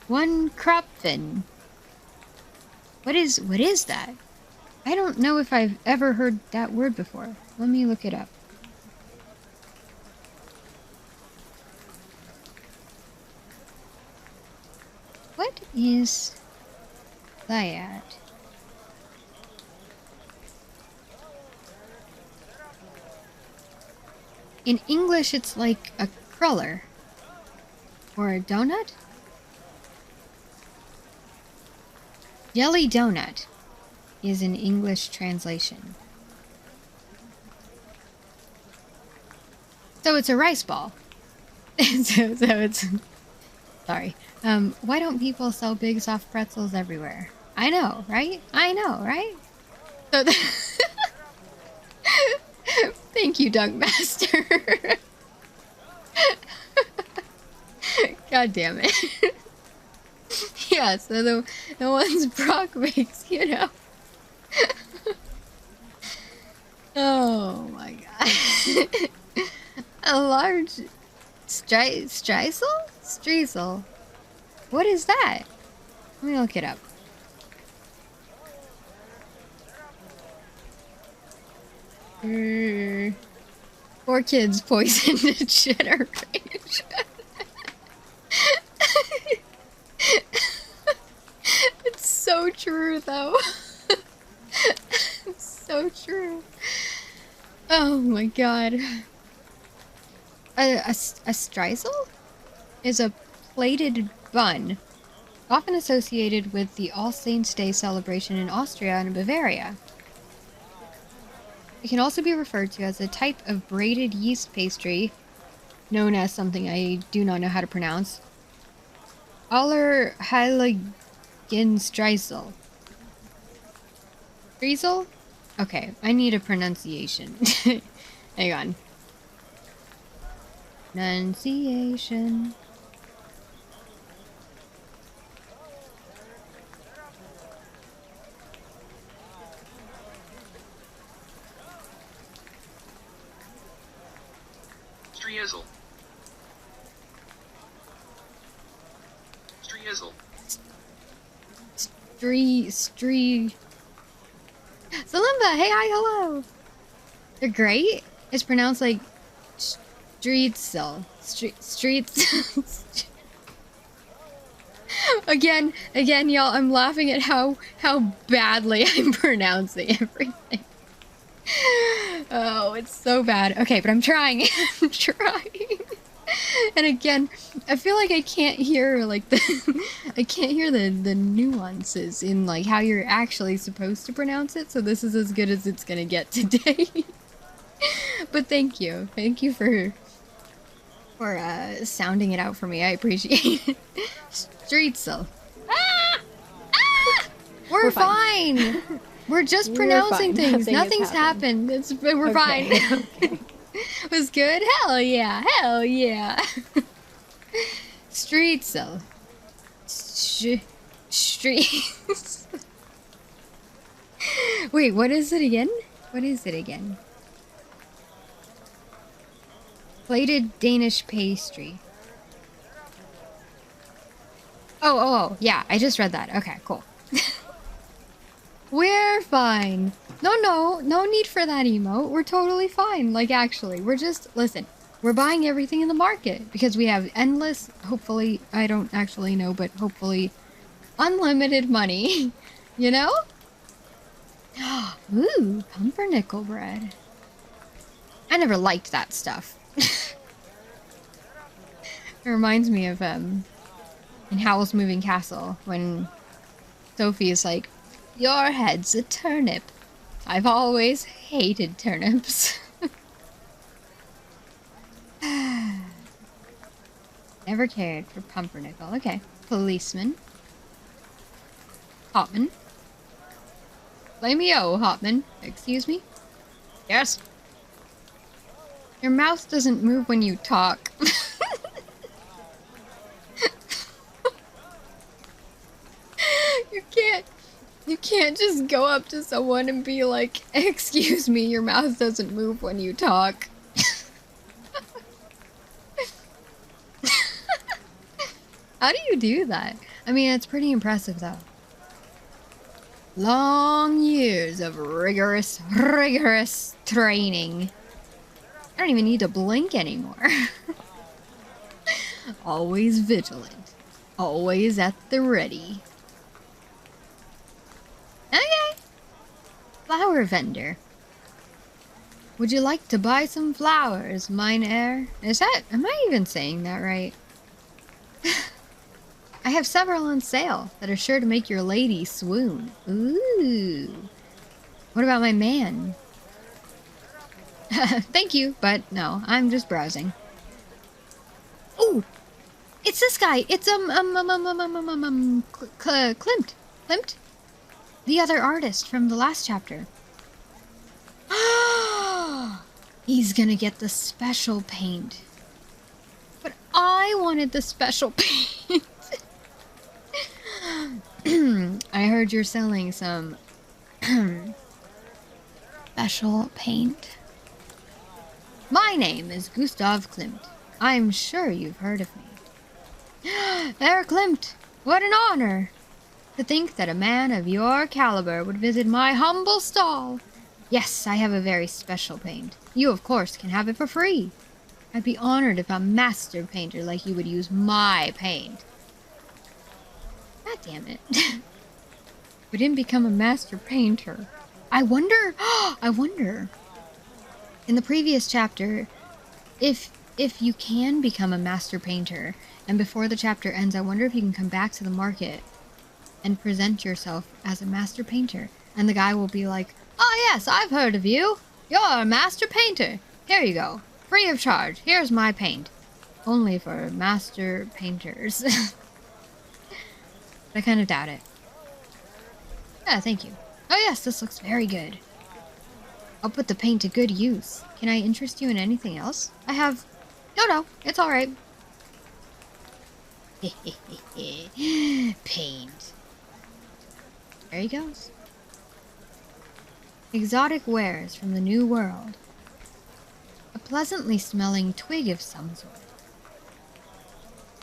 1 Krapfen. What is that? I don't know if I've ever heard that word before. Let me look it up. What is that? In English, it's like a cruller. Or a donut? Jelly donut is an English translation. So it's a rice ball. so it's... Sorry. Why don't people sell big soft pretzels everywhere? I know, right? I know, right? So thank you, Dunkmaster. God damn it. Yeah, so the ones Brock makes, you know. Oh my god. A large streisel? What is that? Let me look it up. Poor kids poisoned generation. It's so true, though. It's so true. Oh my god. A streisel is a plated bun, often associated with the All Saints' Day celebration in Austria and Bavaria. It can also be referred to as a type of braided yeast pastry, known as something I do not know how to pronounce. Allerheiligenstreisel. Streisel? Okay, I need a pronunciation. Hang on. Pronunciation. Streisel. Salimba, hey, hi, hello. They're great. It's pronounced like streetzel. Streets. Again, y'all, I'm laughing at how badly I'm pronouncing everything. Oh, it's so bad. Okay, but I'm trying. I'm trying. And again, I feel like I can't hear like the the nuances in like how you're actually supposed to pronounce it. So this is as good as it's gonna get today. But thank you for sounding it out for me. I appreciate it. Streetsel. Ah! Ah! We're fine. We're just pronouncing things. Nothing's happened. We're fine. Okay. Was good? Hell yeah. Hell yeah. Streetsel. Streets. Wait, what is it again? What is it again? Plated Danish pastry. Oh, yeah, I just read that. Okay, cool. We're fine. No need for that emote. We're totally fine. Like, actually, we're just, listen, we're buying everything in the market because we have endless, hopefully, I don't actually know, but hopefully unlimited money, you know? Ooh, pumpernickel bread. I never liked that stuff. It reminds me of, in Howl's Moving Castle, when Sophie is like, your head's a turnip. I've always hated turnips. Never cared for pumpernickel. Okay. Policeman. Hopman. Blamey-o, Hopman. Excuse me? Yes? Your mouth doesn't move when you talk. You can't just go up to someone and be like, excuse me, your mouth doesn't move when you talk. How do you do that? I mean, it's pretty impressive though. Long years of rigorous training. I don't even need to blink anymore. Always vigilant. Always at the ready. Okay. Flower vendor. Would you like to buy some flowers, mine heir? Am I even saying that right? I have several on sale that are sure to make your lady swoon. Ooh. What about my man? Thank you, but no, I'm just browsing. Ooh! It's this guy! It's, Klimt. Klimt? The other artist from the last chapter. He's gonna get the special paint. But I wanted the special paint. I heard you're selling some special paint. My name is Gustav Klimt. I'm sure you've heard of me. Herr Klimt, what an honor! To think that a man of your caliber would visit my humble stall. Yes, I have a very special paint. You, of course, can have it for free. I'd be honored if a master painter like you would use my paint. God damn it. We didn't become a master painter. I wonder, in the previous chapter, if you can become a master painter, and before the chapter ends, I wonder if you can come back to the market and present yourself as a master painter. And the guy will be like, oh yes, I've heard of you. You're a master painter. Here you go. Free of charge. Here's my paint. Only for master painters. I kind of doubt it. Yeah, thank you. Oh yes, this looks very good. I'll put the paint to good use. Can I interest you in anything else? I have... No, it's alright. Paint. There he goes. Exotic wares from the New World. A pleasantly smelling twig of some sort.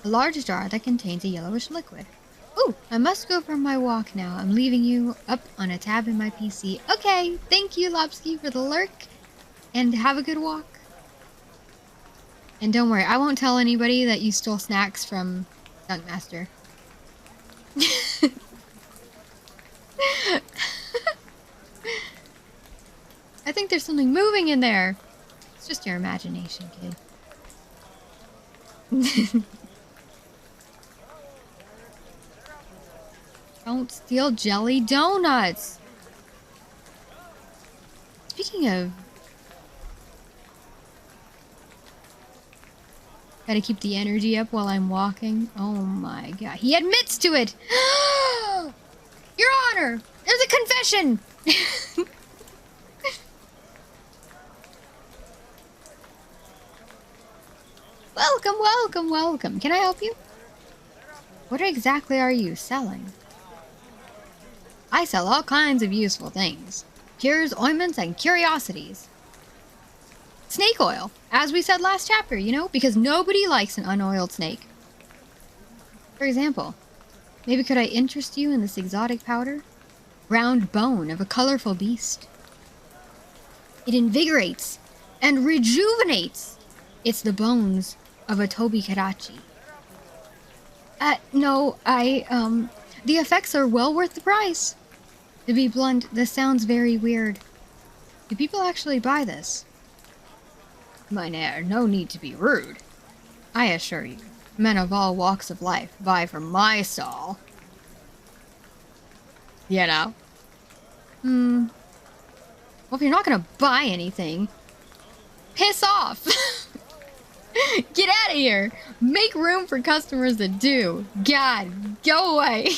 A large jar that contains a yellowish liquid. Ooh, I must go for my walk now. I'm leaving you up on a tab in my PC. Okay, thank you, Lopsky, for the lurk. And have a good walk. And don't worry, I won't tell anybody that you stole snacks from Dunkmaster. I think there's something moving in there. It's just your imagination, kid. Don't steal jelly donuts. Speaking of... Gotta keep the energy up while I'm walking. Oh my god. He admits to it! Your Honor! There's a confession! Welcome, welcome, welcome. Can I help you? What exactly are you selling? I sell all kinds of useful things. Cures, ointments, and curiosities. Snake oil, as we said last chapter, you know, because nobody likes an unoiled snake. For example, maybe could I interest you in this exotic powder? Round bone of a colorful beast. It invigorates and rejuvenates. It's the bones of a Tobi Karachi. No, the effects are well worth the price. To be blunt, this sounds very weird. Do people actually buy this? Mynheer, no need to be rude. I assure you, men of all walks of life buy from my stall. You know? Well, if you're not gonna buy anything, piss off! Get out of here! Make room for customers that do. God, go away!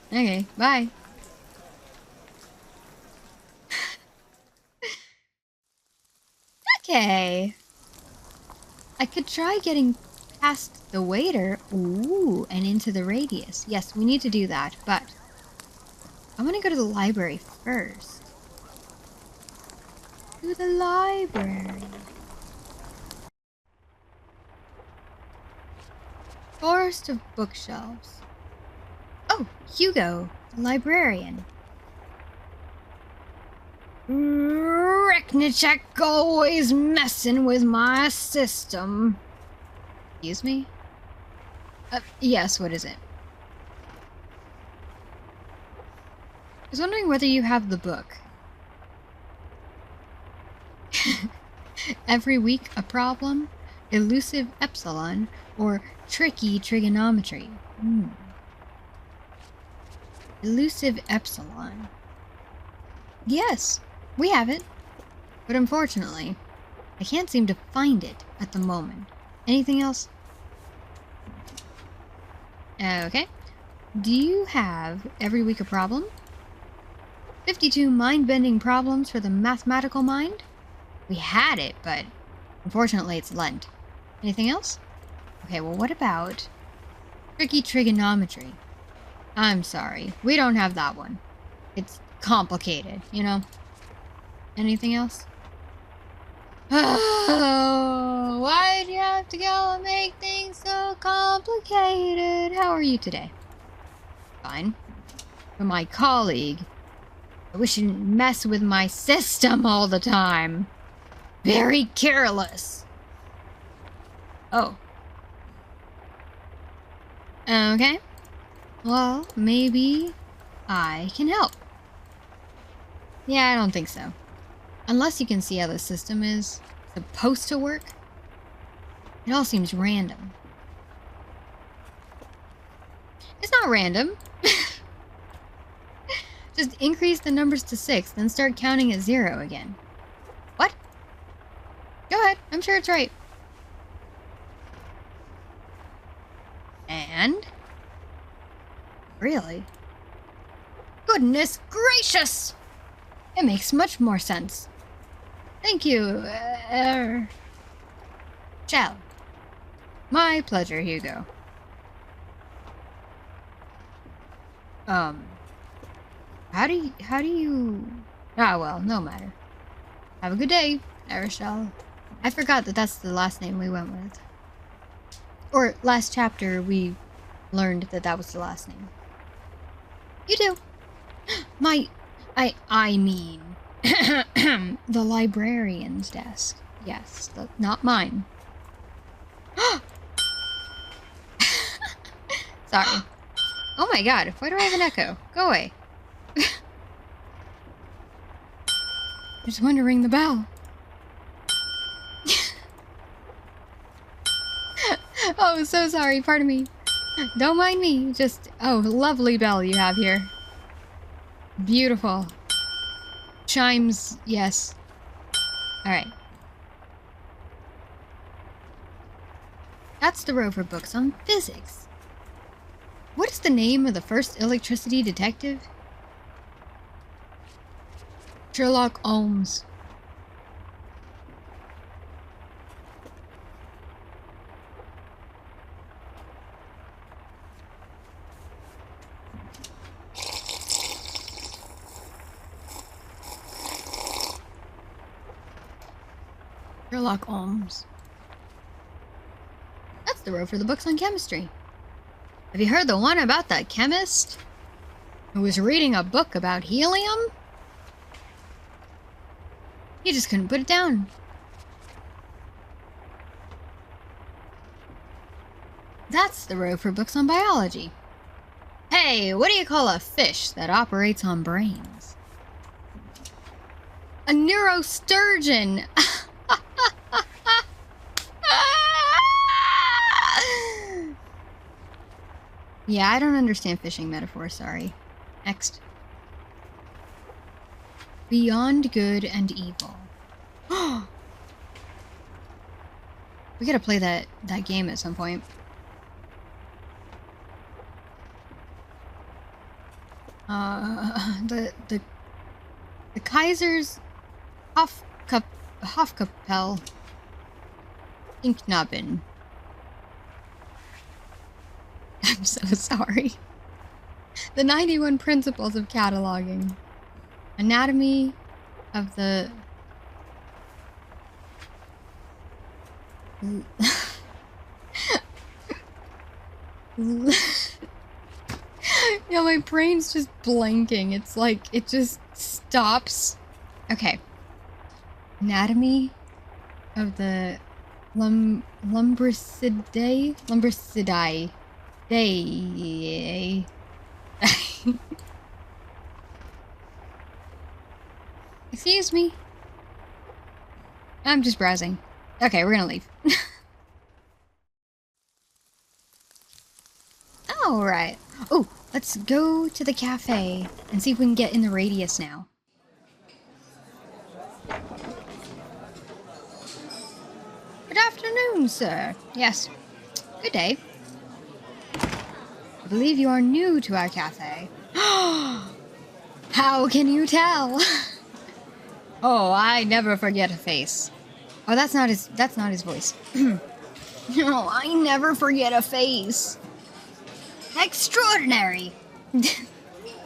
Okay, bye. Okay. I could try getting past the waiter. Ooh, and into the radius. Yes, we need to do that, but I'm gonna go to the library first. To the library. Forest of bookshelves. Oh, Hugo, the librarian. Reknicek always messing with my system. Excuse me? Yes, what is it? I was wondering whether you have the book. Every week a problem, elusive epsilon, or tricky trigonometry. Elusive epsilon. Yes, we have it. But unfortunately, I can't seem to find it at the moment. Anything else? Okay. Do you have every week a problem? 52 mind-bending problems for the mathematical mind? We had it, but unfortunately it's Lent. Anything else? Okay, well what about tricky trigonometry? I'm sorry, we don't have that one. It's complicated, you know? Anything else? Oh, why'd you have to go and make things so complicated? How are you today? Fine. For my colleague, I wish you didn't mess with my system all the time. Very careless. Oh. Okay. Well, maybe I can help. Yeah, I don't think so. Unless you can see how the system is supposed to work. It all seems random. It's not random. Just increase the numbers to 6, then start counting at 0 again. What? Go ahead, I'm sure it's right. And? Really? Goodness gracious! It makes much more sense. Thank you, Shall. My pleasure, Hugo. How do you... Ah, well, no matter. Have a good day, Arishal. I forgot that that's the last name we went with. Or, last chapter, we learned that that was the last name. You do. I mean, the librarian's desk. Yes, not mine. Sorry. Oh my god, why do I have an echo? Go away. just want to ring the bell. Oh, so sorry. Pardon me. Don't mind me. Just, oh, lovely bell you have here. Beautiful. Chimes, yes. Alright. That's the row for books on physics. What is the name of the first electricity detective? Sherlock Holmes. Sherlock Holmes. That's the row for the books on chemistry. Have you heard the one about that chemist who was reading a book about helium? He just couldn't put it down. That's the row for books on biology. Hey, what do you call a fish that operates on brains? A neurosturgeon! Yeah, I don't understand fishing metaphors, sorry. Next. Beyond good and evil. We gotta play that game at some point. The Kaiser's Hofkapelle Inknaben. I'm so sorry. The 91 Principles of Cataloging. Anatomy of the... Yeah, my brain's just blanking. It's like, it just stops. Okay. Anatomy of the Lumbricidae. Day. Excuse me. I'm just browsing. Okay, we're gonna leave. Alright. Oh, let's go to the cafe and see if we can get in the radius now. Good afternoon, sir. Yes. Good day. I believe you are new to our cafe. How can you tell? Oh, I never forget a face. Oh, that's not his voice. No, I never forget a face. Extraordinary.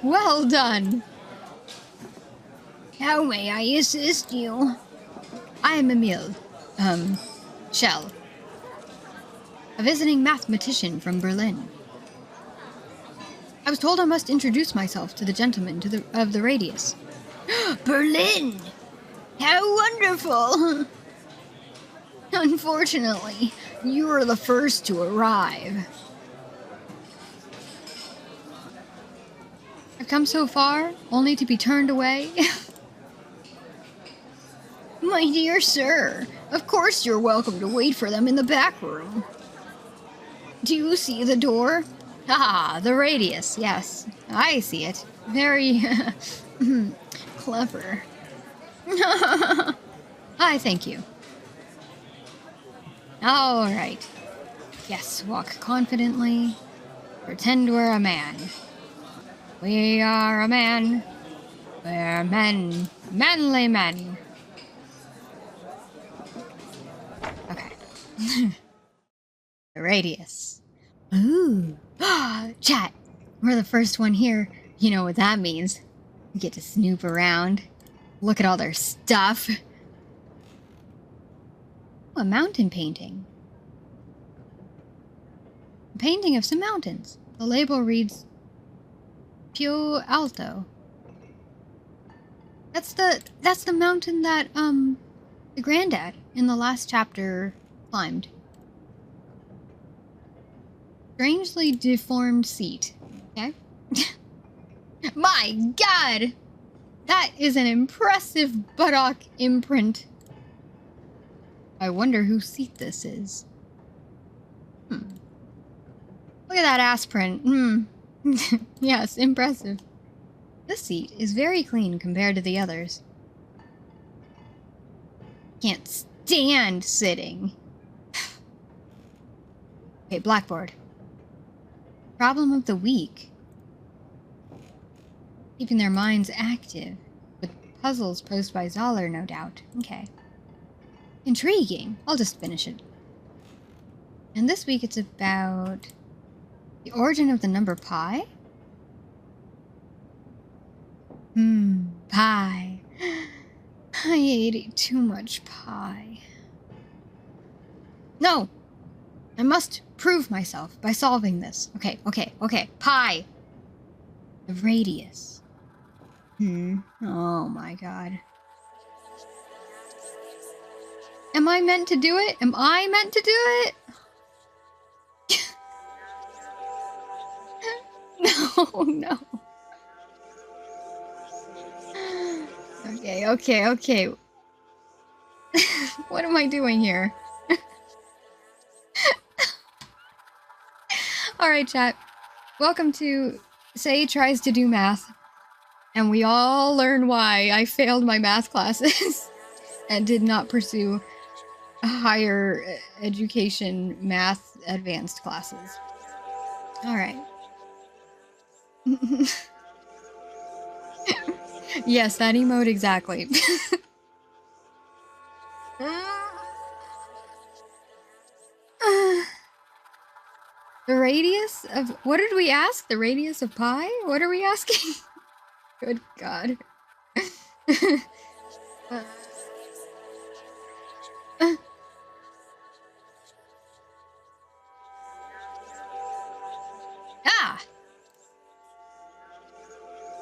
Well done. How may I assist you? I am Emil. Shell. A visiting mathematician from Berlin. I was told I must introduce myself to the gentleman of the radius. Berlin! How wonderful! Unfortunately, you were the first to arrive. I've come so far, only to be turned away. My dear sir, of course you're welcome to wait for them in the back room. Do you see the door? Ah, the radius, yes. I see it. Very clever. I thank you. All right. Yes, walk confidently. Pretend we're a man. We are a man. We're men. Manly men. Okay. The radius. Ooh. Chat. We're the first one here. You know what that means. We get to snoop around. Look at all their stuff. A mountain painting. A painting of some mountains. The label reads Pio Alto. That's the mountain that the granddad in the last chapter climbed. Strangely deformed seat. Okay. My God! That is an impressive buttock imprint. I wonder whose seat this is. Look at that ass print. Yes, impressive. This seat is very clean compared to the others. Can't stand sitting. Okay, blackboard. Problem of the week. Keeping their minds active. With puzzles posed by Zoller, no doubt. Okay. Intriguing. I'll just finish it. And this week it's about the origin of the number pi? Pie. I ate too much pie. No! I must prove myself by solving this. Okay. Pi. The radius. Oh my god. Am I meant to do it? Am I meant to do it? No. Okay. What am I doing here? Alright, chat. Welcome to Say Tries to Do Math. And we all learn why I failed my math classes and did not pursue higher education math advanced classes. Alright. Yes, that emote exactly. The radius of... What did we ask? The radius of pi? What are we asking? Good God.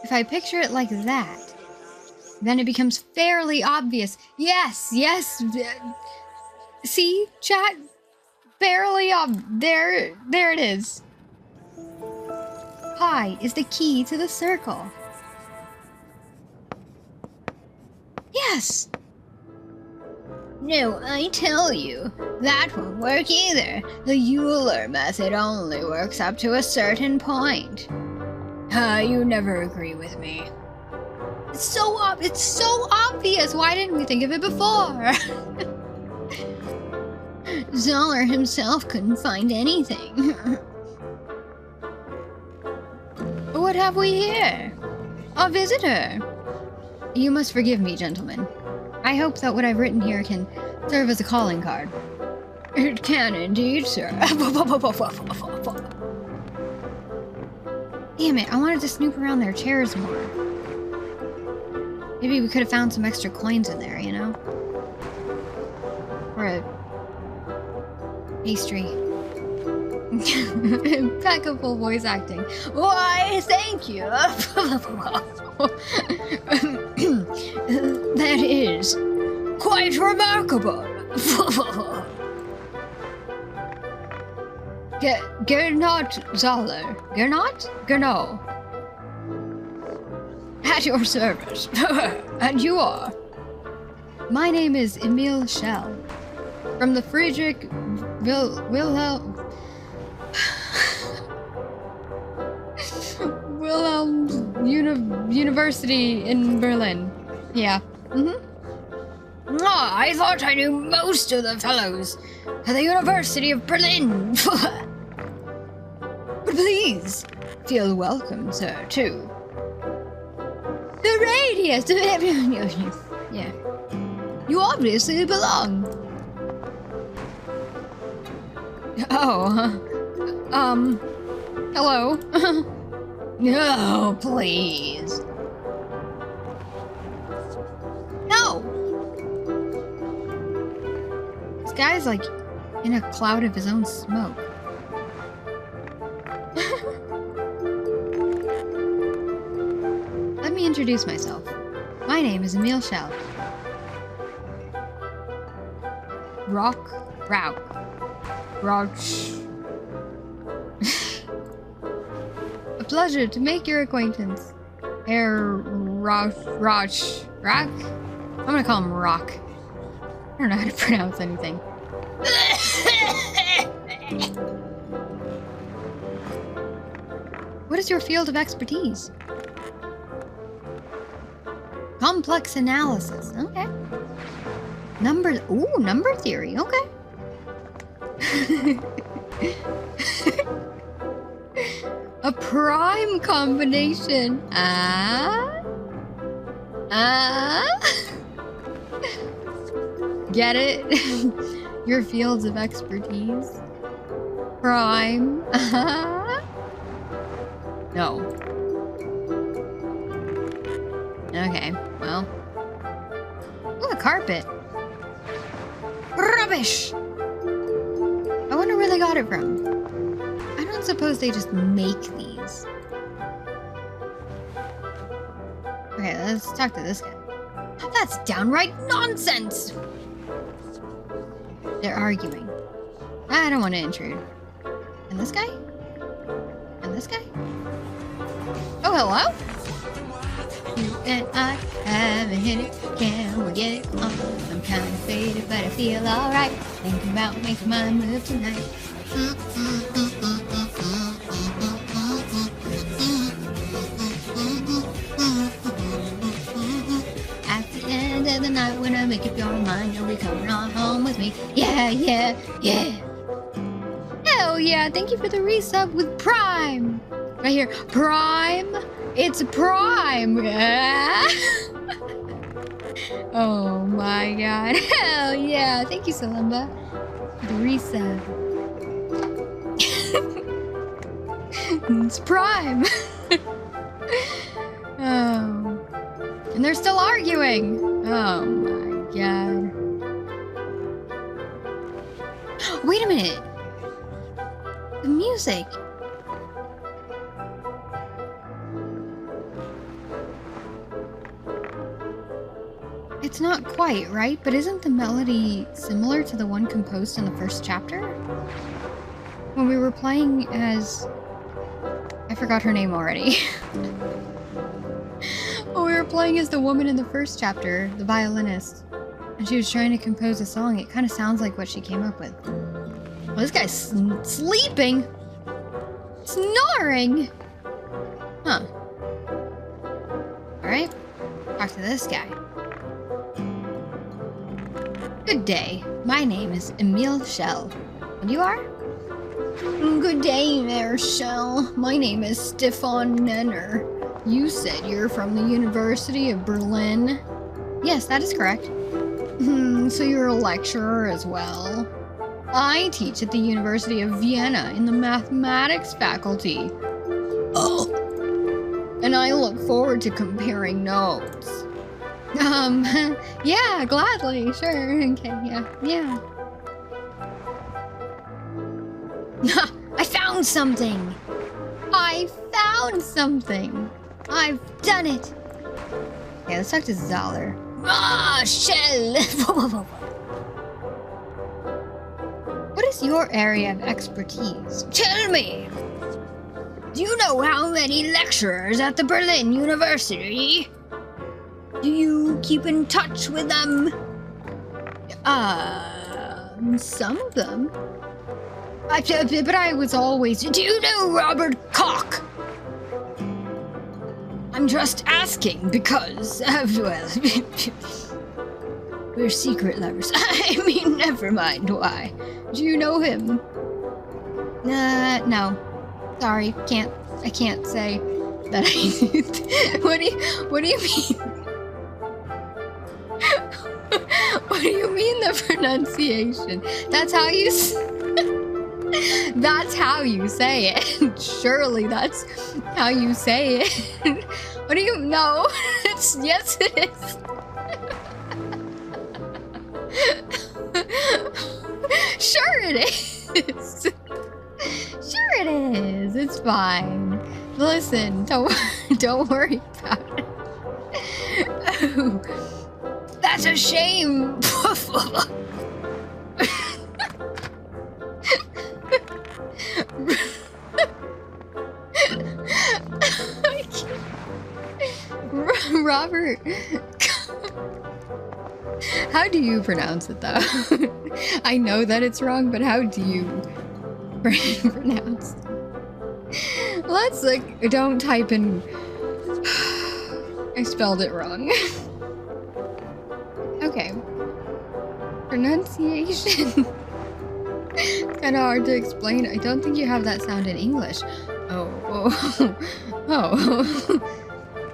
If I picture it like that, then it becomes fairly obvious. Yes. See, chat? Fairly there it is. Pi is the key to the circle. Yes! No, I tell you, that won't work either. The Euler method only works up to a certain point. You never agree with me. It's so obvious! Why didn't we think of it before? Zoller himself couldn't find anything. What have we here? A visitor. You must forgive me, gentlemen. I hope that what I've written here can serve as a calling card. It can indeed, sir. Damn it, I wanted to snoop around their chairs more. Maybe we could have found some extra coins in there, you know? Or a pastry. Impeccable voice acting. Why, thank you. That is quite remarkable. Gernot Zoller. Gernot? At your service. And you are? My name is Emil Schell. From the Friedrich Wilhelm University in Berlin. Yeah. I thought I knew most of the fellows at the University of Berlin. But please, feel welcome, sir, too. The radius! Yeah. You obviously belong. Oh, hello? No, please. No! This guy's like in a cloud of his own smoke. Let me introduce myself. My name is Emil Schell. Rauch. A pleasure to make your acquaintance, Herr Rock. I'm gonna call him Rock. I don't know how to pronounce anything. What is your field of expertise? Complex analysis. Okay. Number theory. Okay. A prime combination. Get it? Your fields of expertise. Prime. No. Okay, well. Ooh, a carpet. Rubbish! I wonder where they got it from. I don't suppose they just make these. Okay, let's talk to this guy. That's downright nonsense! They're arguing. I don't want to intrude. And this guy? And this guy? Oh, hello? You and I haven't hit it. Can we get it on? I'm kind of faded, but I feel alright. Thinking about making my move tonight. At the end of the night, when I make up your mind, you'll be coming on home with me. Yeah, yeah, yeah. Hell yeah, thank you for the resub with Prime. Right here, Prime. It's Prime. Yeah. Oh my god. Hell yeah. Thank you, Salimba. For the resub. It's Prime. Oh. And they're still arguing. Oh my god. Wait a minute. The music. It's not quite, right? But isn't the melody similar to the one composed in the first chapter? When we were playing as... I forgot her name already. When we were playing as the woman in the first chapter, the violinist, and she was trying to compose a song, it kind of sounds like what she came up with. Well, this guy's sleeping! Snoring! Huh. Alright. Talk to this guy. Good day. My name is Emile Schell. And you are? Good day there, Schell. My name is Stefan Nenner. You said you're from the University of Berlin? Yes, that is correct. So you're a lecturer as well? I teach at the University of Vienna in the mathematics faculty. Oh. And I look forward to comparing notes. Yeah, gladly, sure, okay, yeah. I found something! I found something! I've done it! Okay, let's talk to Zoller. Ah, Shell! What is your area of expertise? Tell me! Do you know how many lecturers at the Berlin University? Do you keep in touch with them? Some of them. But I was always... Do you know Robert Koch? I'm just asking because, well... we're secret lovers. I mean, never mind why. Do you know him? No. Sorry, I can't say that I... What do you mean? What do you mean the pronunciation? That's how you that's how you say it. Surely that's how you say it. What do you know? Yes it is. Sure it is. Sure it is. It's fine. Listen, don't worry about it. Oh. That's a shame! Robert. How do you pronounce it though? I know that it's wrong, but how do you pronounce it? Let's like, don't type in. I spelled it wrong. Okay. Pronunciation. It's kind of hard to explain. I don't think you have that sound in English. Oh.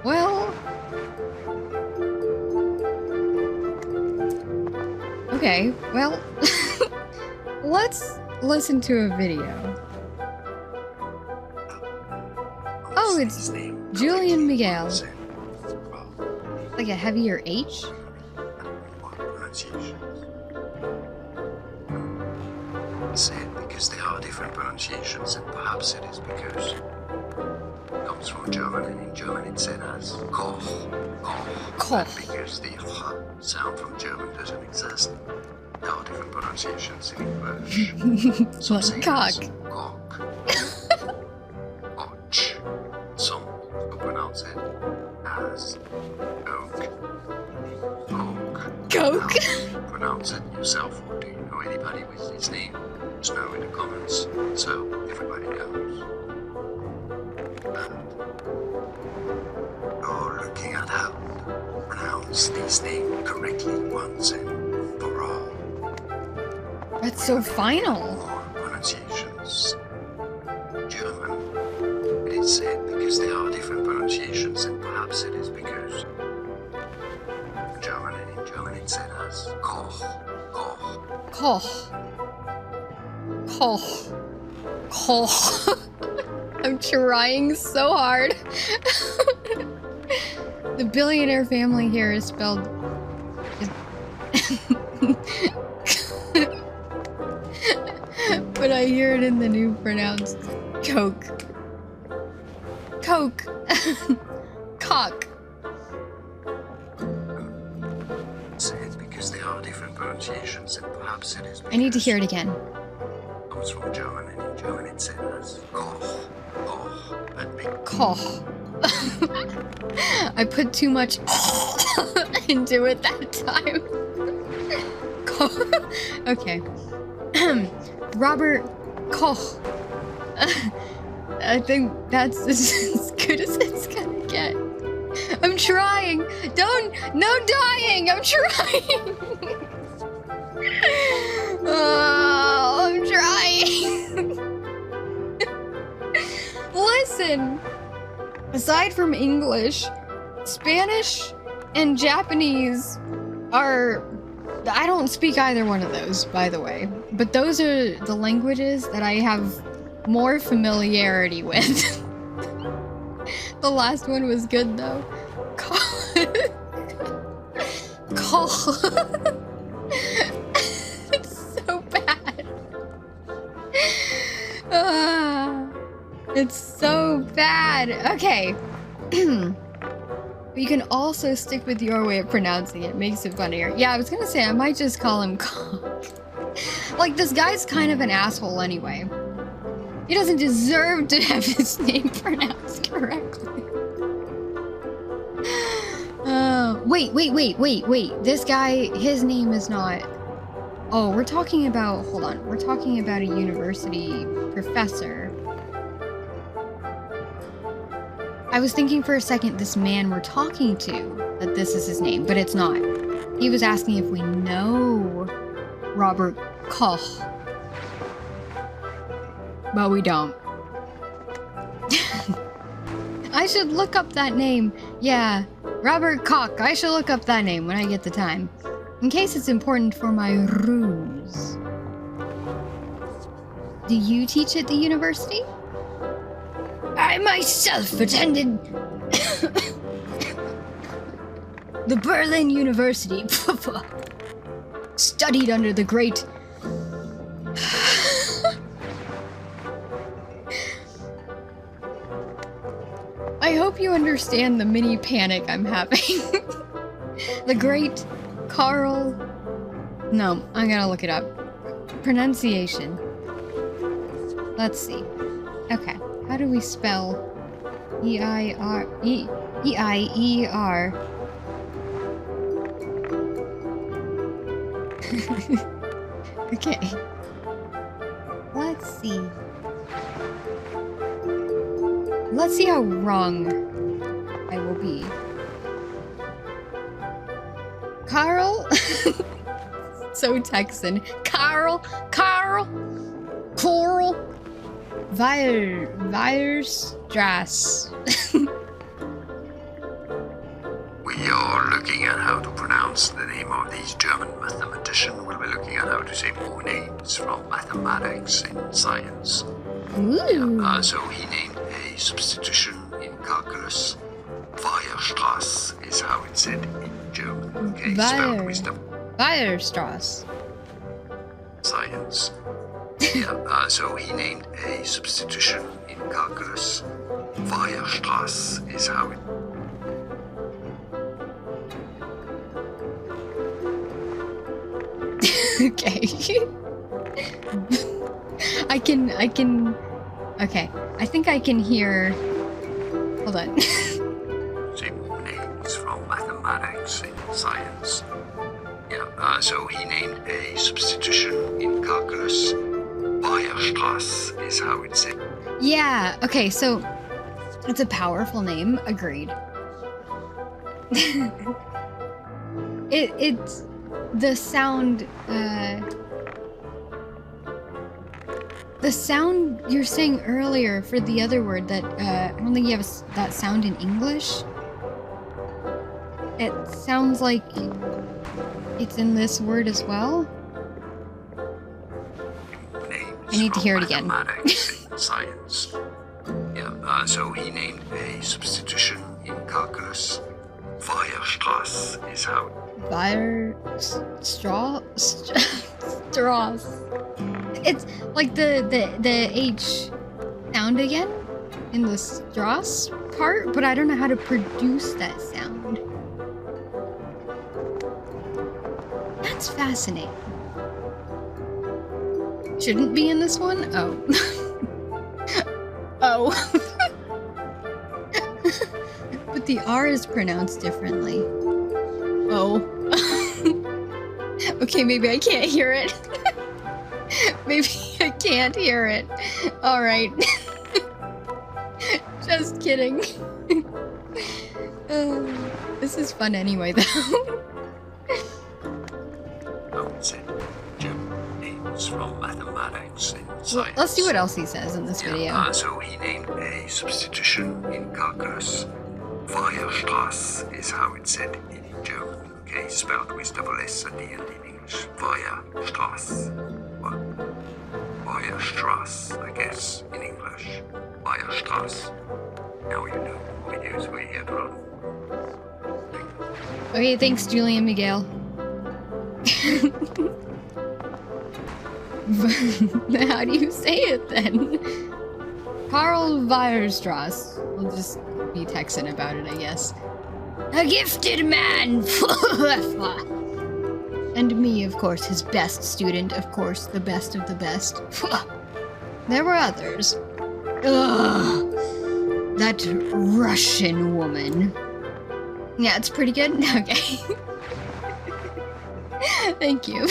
Well. Okay, well. Let's listen to a video. Oh, it's Julian Miguel. Like a heavier H? Said because there are different pronunciations, and perhaps it is because it comes from German, and in German it's said as Koch. Koch. And because the H sound from German doesn't exist, there are different pronunciations in English. Some say it Cock. as Cock. Och. Some will pronounce it as Oak. Coke. How you pronounce it yourself, or do you know anybody with its name? Let us know in the comments so everybody knows. And you're looking at how to pronounce these names correctly once and for all. That's so final. More pronunciations. German. It is said because there are different pronunciations, and perhaps it is because German, and in German it's said as Koch. Koch. I'm trying so hard. The billionaire family here is spelled. But I hear it in the new pronounced Coke. Coke. Cock. Said because there are different pronunciations, and perhaps it is because I need to hear it again. it comes from German, and in German it's said as Koch. That big Koch. I put too much into it that time. Koch. Okay. Robert Koch. I think that's as good as it's gonna get. I'm trying. No dying. I'm trying. Oh, I'm trying. Listen. Aside from English, Spanish and Japanese are. I don't speak either one of those, by the way. But those are the languages that I have more familiarity with. The last one was good though. It's so bad. It's so bad. Okay. You can also stick with your way of pronouncing it. Makes it funnier. Yeah, I was gonna say I might just call him Cock. Like, this guy's kind of an asshole anyway. He doesn't deserve to have his name pronounced correctly. Wait. This guy, his name is not... Oh, we're talking about... Hold on. We're talking about a university professor. I was thinking for a second this man we're talking to, that this is his name, but it's not. He was asking if we know Robert Koch. But we don't. I should look up that name. Yeah, Robert Koch. I should look up that name when I get the time. In case it's important for my ruse. Do you teach at the university? I myself attended the Berlin University. Studied under the great... I hope you understand the mini panic I'm having. The great Carl... No, I'm gonna look it up. Pronunciation. Let's see. Okay, how do we spell E-I-E-R? Okay. Let's see. Let's see how wrong I will be. Carl? So Texan. Carl? Coral? Weierstrass. We are looking at how to pronounce the name of these German mathematicians. We'll be looking at how to say more names from mathematics and science. Ooh. So he named a substitution in calculus. Weierstrass is how it's said in German. Okay, spelled with the Weierstrass. science. So he named a substitution in calculus. Weierstrass is how it. Okay. Okay. I think I can hear. Hold on. Say more names from mathematics and science. So he named a substitution in calculus. Weierstrass is how it's said. Yeah, okay, so it's a powerful name, agreed. It's the sound you're saying earlier for the other word that I don't think you have that sound in English. It sounds like it's in this word as well. I need to hear it again. Mathematics and science. So he named a substitution in calculus. Weierstrass is how. Straws. It's like the H sound again in the Strauss part, but I don't know how to produce that sound. That's fascinating. Shouldn't be in this one? Oh. Oh. But the R is pronounced differently. Oh. Okay, maybe I can't hear it. Maybe I can't hear it. Alright. Just kidding. This is fun anyway, though. Names from mathematics and science. Let's see what else he says in this video. So he named a substitution in calculus. Weierstrass is how it's said in German. Okay, spelled with double S at the end in English. Weierstrass. Well, Weierstrass, I guess, in English. Weierstrass. Now you know what videos we're here to run. Okay, thanks, Julian Miguel. How do you say it then? Karl Weierstrass. We'll just be Texan about it, I guess. A gifted man! And me, of course, his best student, of course, the best of the best. There were others. Ugh, that Russian woman. Yeah, it's pretty good? Okay. Thank you.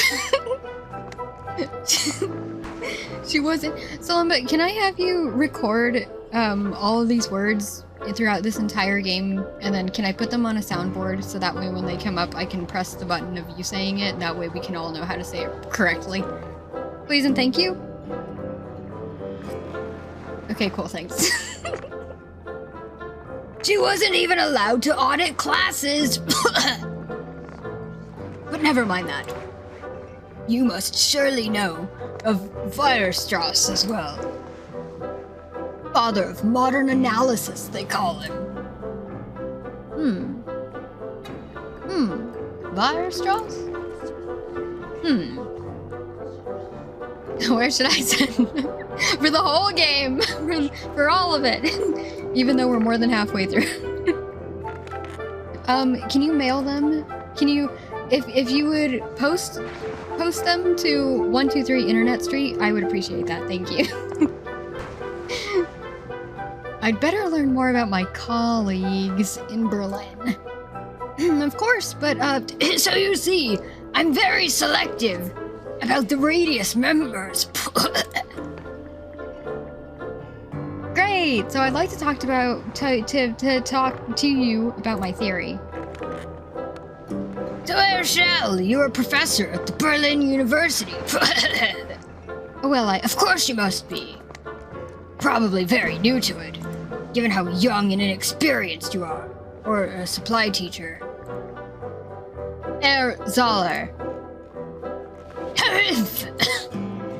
She wasn't. Solomon, can I have you record all of these words throughout this entire game, and then can I put them on a soundboard so that way when they come up I can press the button of you saying it, and that way we can all know how to say it correctly. Please and thank you. Okay, cool, thanks. She wasn't even allowed to audit classes! But never mind that. You must surely know of Weierstrass as well. Father of modern analysis, they call him. Weierstrass? Where should I send? For the whole game! For all of it! Even though we're more than halfway through. Can you mail them? Can you... If you would post them to 123 Internet Street, I would appreciate that. Thank you. I'd better learn more about my colleagues in Berlin. Of course, but so you see, I'm very selective about the Radius members. Great. So I'd like to talk talk to you about my theory. So, Herschel, you're a professor at the Berlin University. Well, of course you must be. Probably very new to it, given how young and inexperienced you are. Or a supply teacher. Herr Zoller.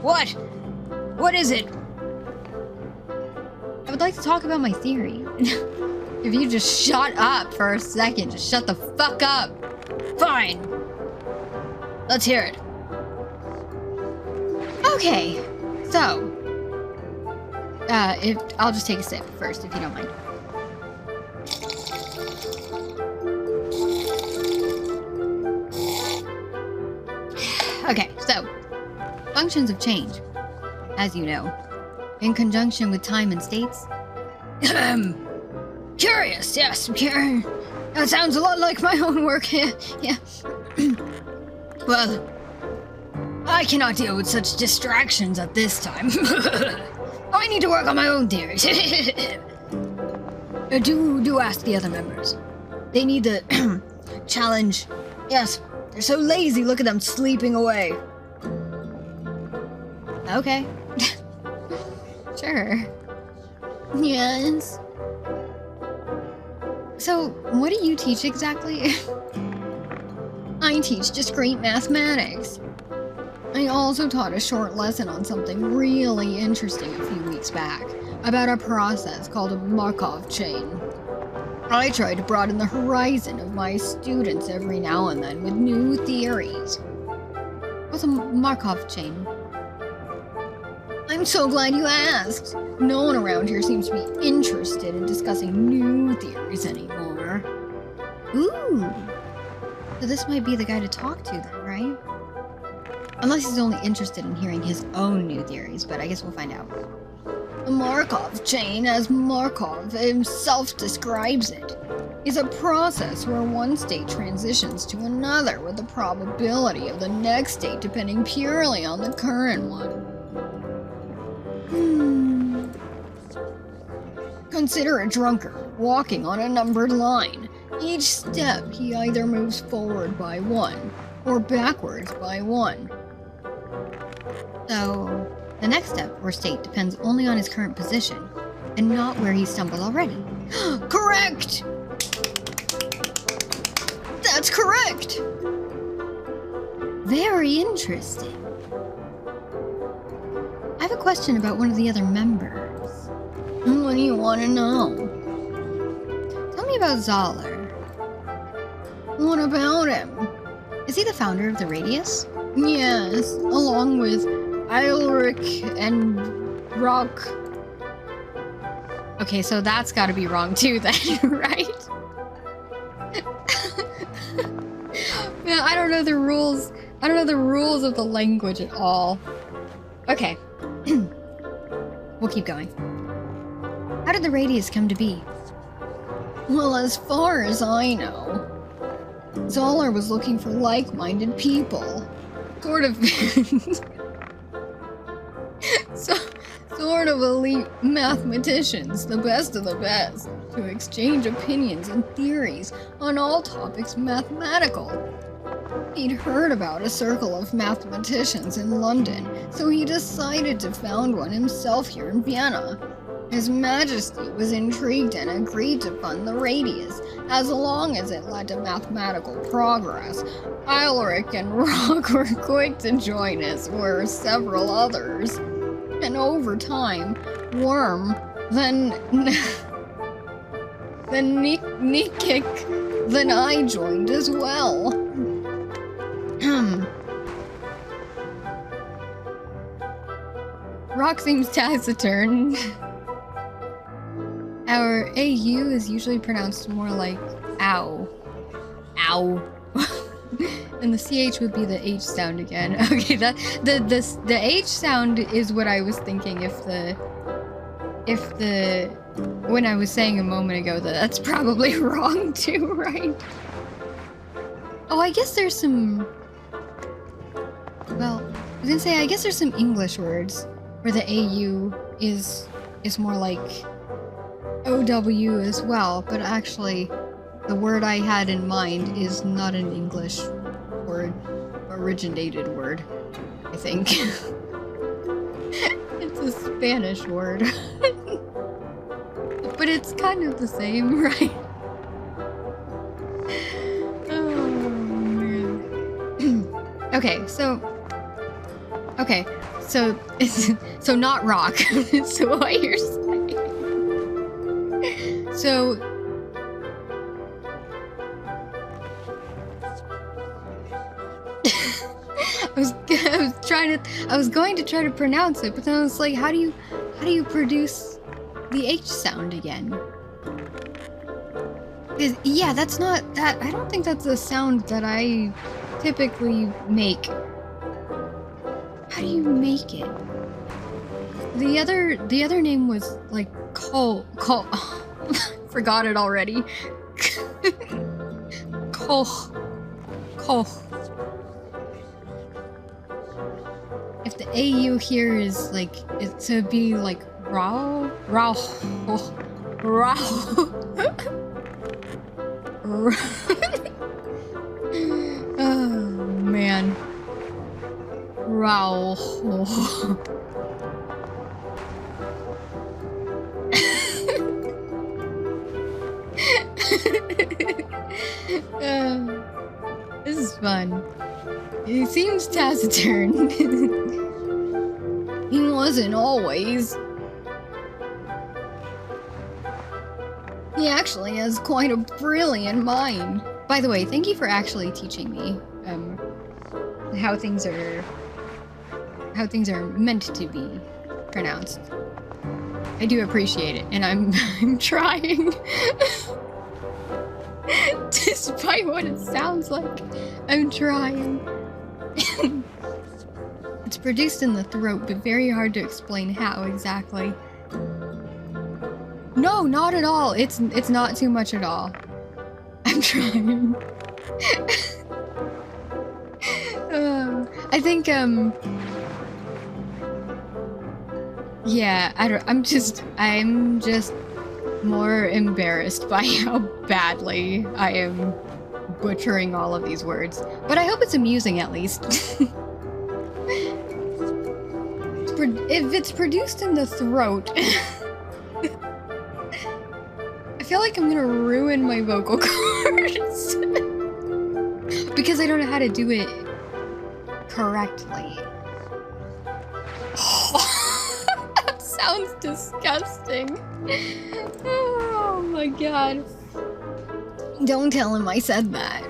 What? What is it? I would like to talk about my theory. If you just shut up for a second, just shut the fuck up. Fine. Let's hear it. Okay, so I'll just take a sip first, if you don't mind. Okay, so functions of change, as you know, in conjunction with time and states. Curious, yes. That sounds a lot like my own work. Yeah. Well, I cannot deal with such distractions at this time. I need to work on my own theories. Do ask the other members. They need the challenge. Yes, they're so lazy. Look at them sleeping away. Okay. Sure. Yes. So, what do you teach exactly? I teach discrete mathematics. I also taught a short lesson on something really interesting a few weeks back, about a process called a Markov chain. I try to broaden the horizon of my students every now and then with new theories. What's a Markov chain? I'm so glad you asked. No one around here seems to be interested in discussing new theories anymore. Ooh. So this might be the guy to talk to then, right? Unless he's only interested in hearing his own new theories, but I guess we'll find out. The Markov chain, as Markov himself describes it, is a process where one state transitions to another with the probability of the next state depending purely on the current one. Consider a drunkard walking on a numbered line. Each step he either moves forward by 1 or backwards by 1. So, the next step or state depends only on his current position and not where he stumbled already. Correct! That's correct! Very interesting. I have a question about one of the other members. What do you want to know? Tell me about Zoller. What about him? Is he the founder of the Radius? Yes, along with Ulrich and Rock. Okay, so that's gotta be wrong too then, right? Man, I don't know the rules. I don't know the rules of the language at all. Okay. We'll keep going. How did the Radius come to be? Well, as far as I know, Zoller was looking for like-minded people. Sort of sort of elite mathematicians, the best of the best, to exchange opinions and theories on all topics mathematical. He'd heard about a circle of mathematicians in London, so he decided to found one himself here in Vienna. His Majesty was intrigued and agreed to fund the Radius, as long as it led to mathematical progress. Ulrich and Rock were quick to join, as were several others. And over time, Worm, then Nikik, then I joined as well. Rock seems taciturn. Our AU is usually pronounced more like ow. Ow. And the CH would be the H sound again. Okay, the H sound is what I was thinking when I was saying a moment ago that's probably wrong too, right? Oh, I guess there's some Well, I was gonna say, I guess there's some English words where the AU is more like OW as well, but actually the word I had in mind is not an English word, originated word, I think. It's a Spanish word. But it's kind of the same, right? Oh, man. Okay, so it's so not rock. So what you're saying. So I was going to try to pronounce it, but then I was like, how do you produce the H sound again? 'Cause, yeah, that's not that. I don't think that's a sound that I typically make. How do you make it? The other name was like Cole. Forgot it already. Cole. If the AU here is like, it's to be like Rao. Oh man. Rao. This is fun. He seems taciturn. He wasn't always. He actually has quite a brilliant mind. By the way, thank you for actually teaching me how things are meant to be pronounced. I do appreciate it, and I'm trying. Despite what it sounds like, I'm trying. It's produced in the throat, but very hard to explain how exactly. No, not at all. It's not too much at all. I'm trying. I think yeah, I'm just more embarrassed by how badly I am butchering all of these words. But I hope it's amusing at least. If it's produced in the throat, I feel like I'm gonna ruin my vocal cords. Because I don't know how to do it correctly. That sounds disgusting. Oh my god. Don't tell him I said that.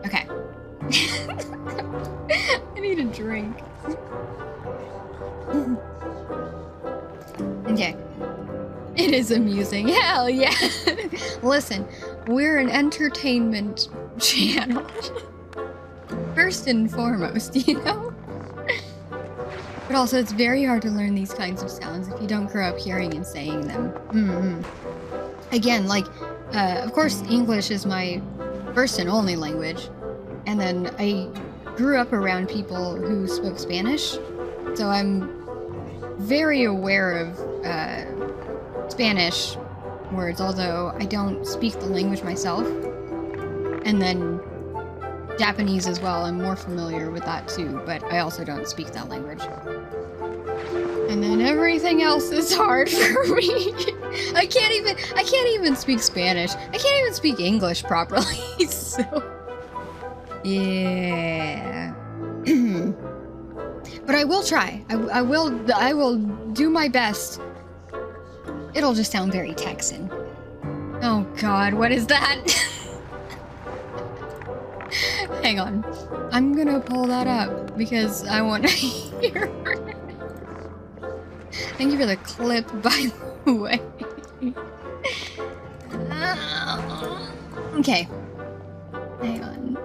Okay. I need a drink. Okay. It is amusing. Hell yeah. Listen, we're an entertainment channel. First and foremost, you know? But also, it's very hard to learn these kinds of sounds if you don't grow up hearing and saying them. Again, like, of course, English is my first and only language. And then I grew up around people who spoke Spanish. So I'm very aware of Spanish words, although I don't speak the language myself. And then Japanese as well, I'm more familiar with that too, but I also don't speak that language. And then everything else is hard for me. I can't even speak Spanish. I can't even speak English properly, so yeah. But I will try. I will do my best. It'll just sound very Texan. Oh god, what is that? Hang on. I'm gonna pull that up because I want to hear it. Thank you for the clip, by the way. Okay. Hang on.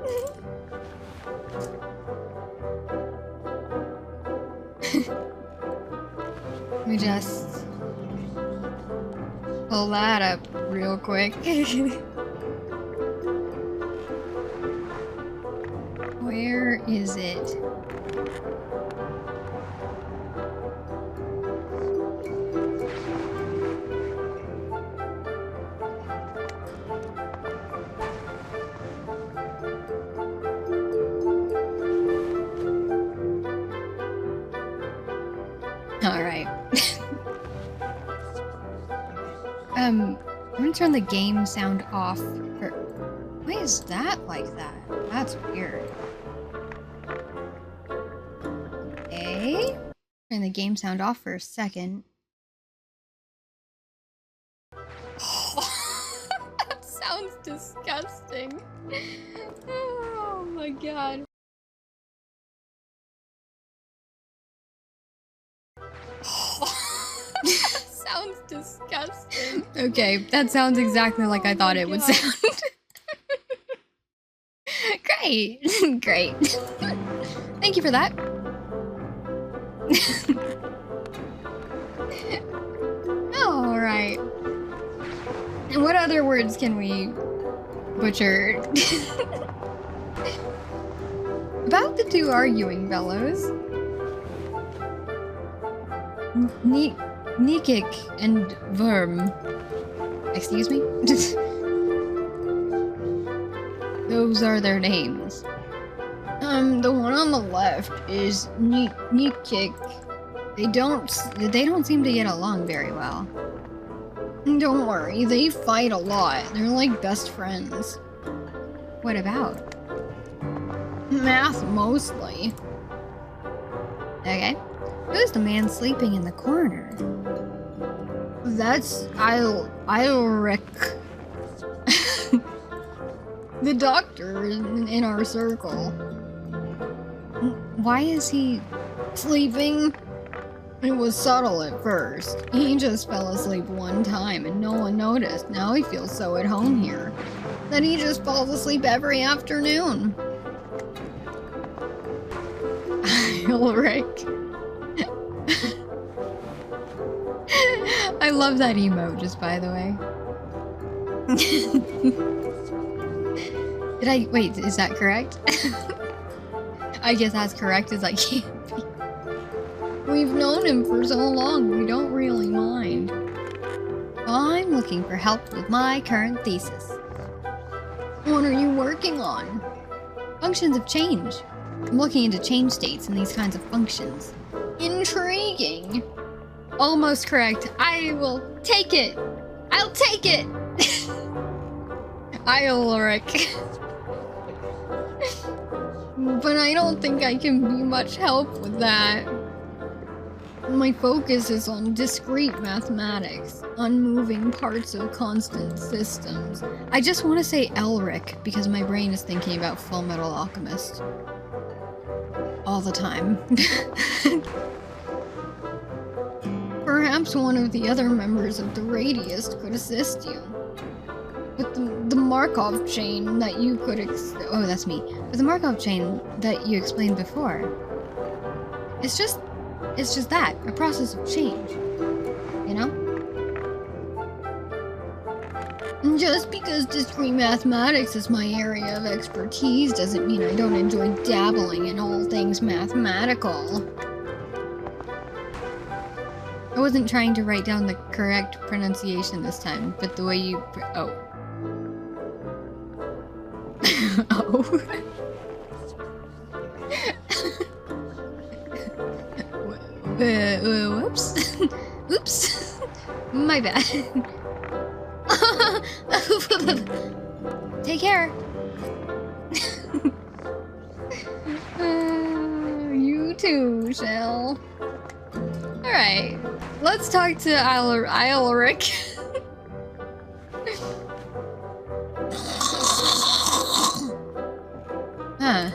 Let me just pull that up real quick. Where is it? Alright. I'm gonna turn the game sound off for... Why is that like that? That's weird. Okay. Turn the game sound off for a second. That sounds disgusting. Oh my god. That sounds disgusting. Okay, that sounds exactly like I thought it would sound. Great. Great. Thank you for that. Alright. And what other words can we butcher? About the two arguing fellows. Nikik and Worm. Excuse me? Those are their names. The one on the left is Nikik. They don't seem to get along very well. Don't worry, they fight a lot. They're like best friends. What about? Math mostly. Okay. Who's the man sleeping in the corner? That's Ilric. The doctor in our circle. Why is he sleeping? It was subtle at first. He just fell asleep one time and no one noticed. Now he feels so at home here. Then he just falls asleep every afternoon. Ilric. I love that emote, just by the way. Wait, is that correct? I guess as correct as I can be. We've known him for so long, we don't really mind. I'm looking for help with my current thesis. What are you working on? Functions of change. I'm looking into change states and these kinds of functions. Intriguing. Almost correct. I will take it. I'll take it. Ilric. But I don't think I can be much help with that. My focus is on discrete mathematics, unmoving parts of constant systems. I just want to say Elric because my brain is thinking about Full Metal Alchemist. All the time. Perhaps one of the other members of the Radius could assist you. With the Markov chain that you could oh, that's me. With the Markov chain that you explained before. It's just that, a process of change. You know? And just because discrete mathematics is my area of expertise doesn't mean I don't enjoy dabbling in all things mathematical. I wasn't trying to write down the correct pronunciation this time, but the way you oh. Oh. Whoops. Oops. My bad. Take care. You too, Shell. Alright. Let's talk to Ilric. Huh.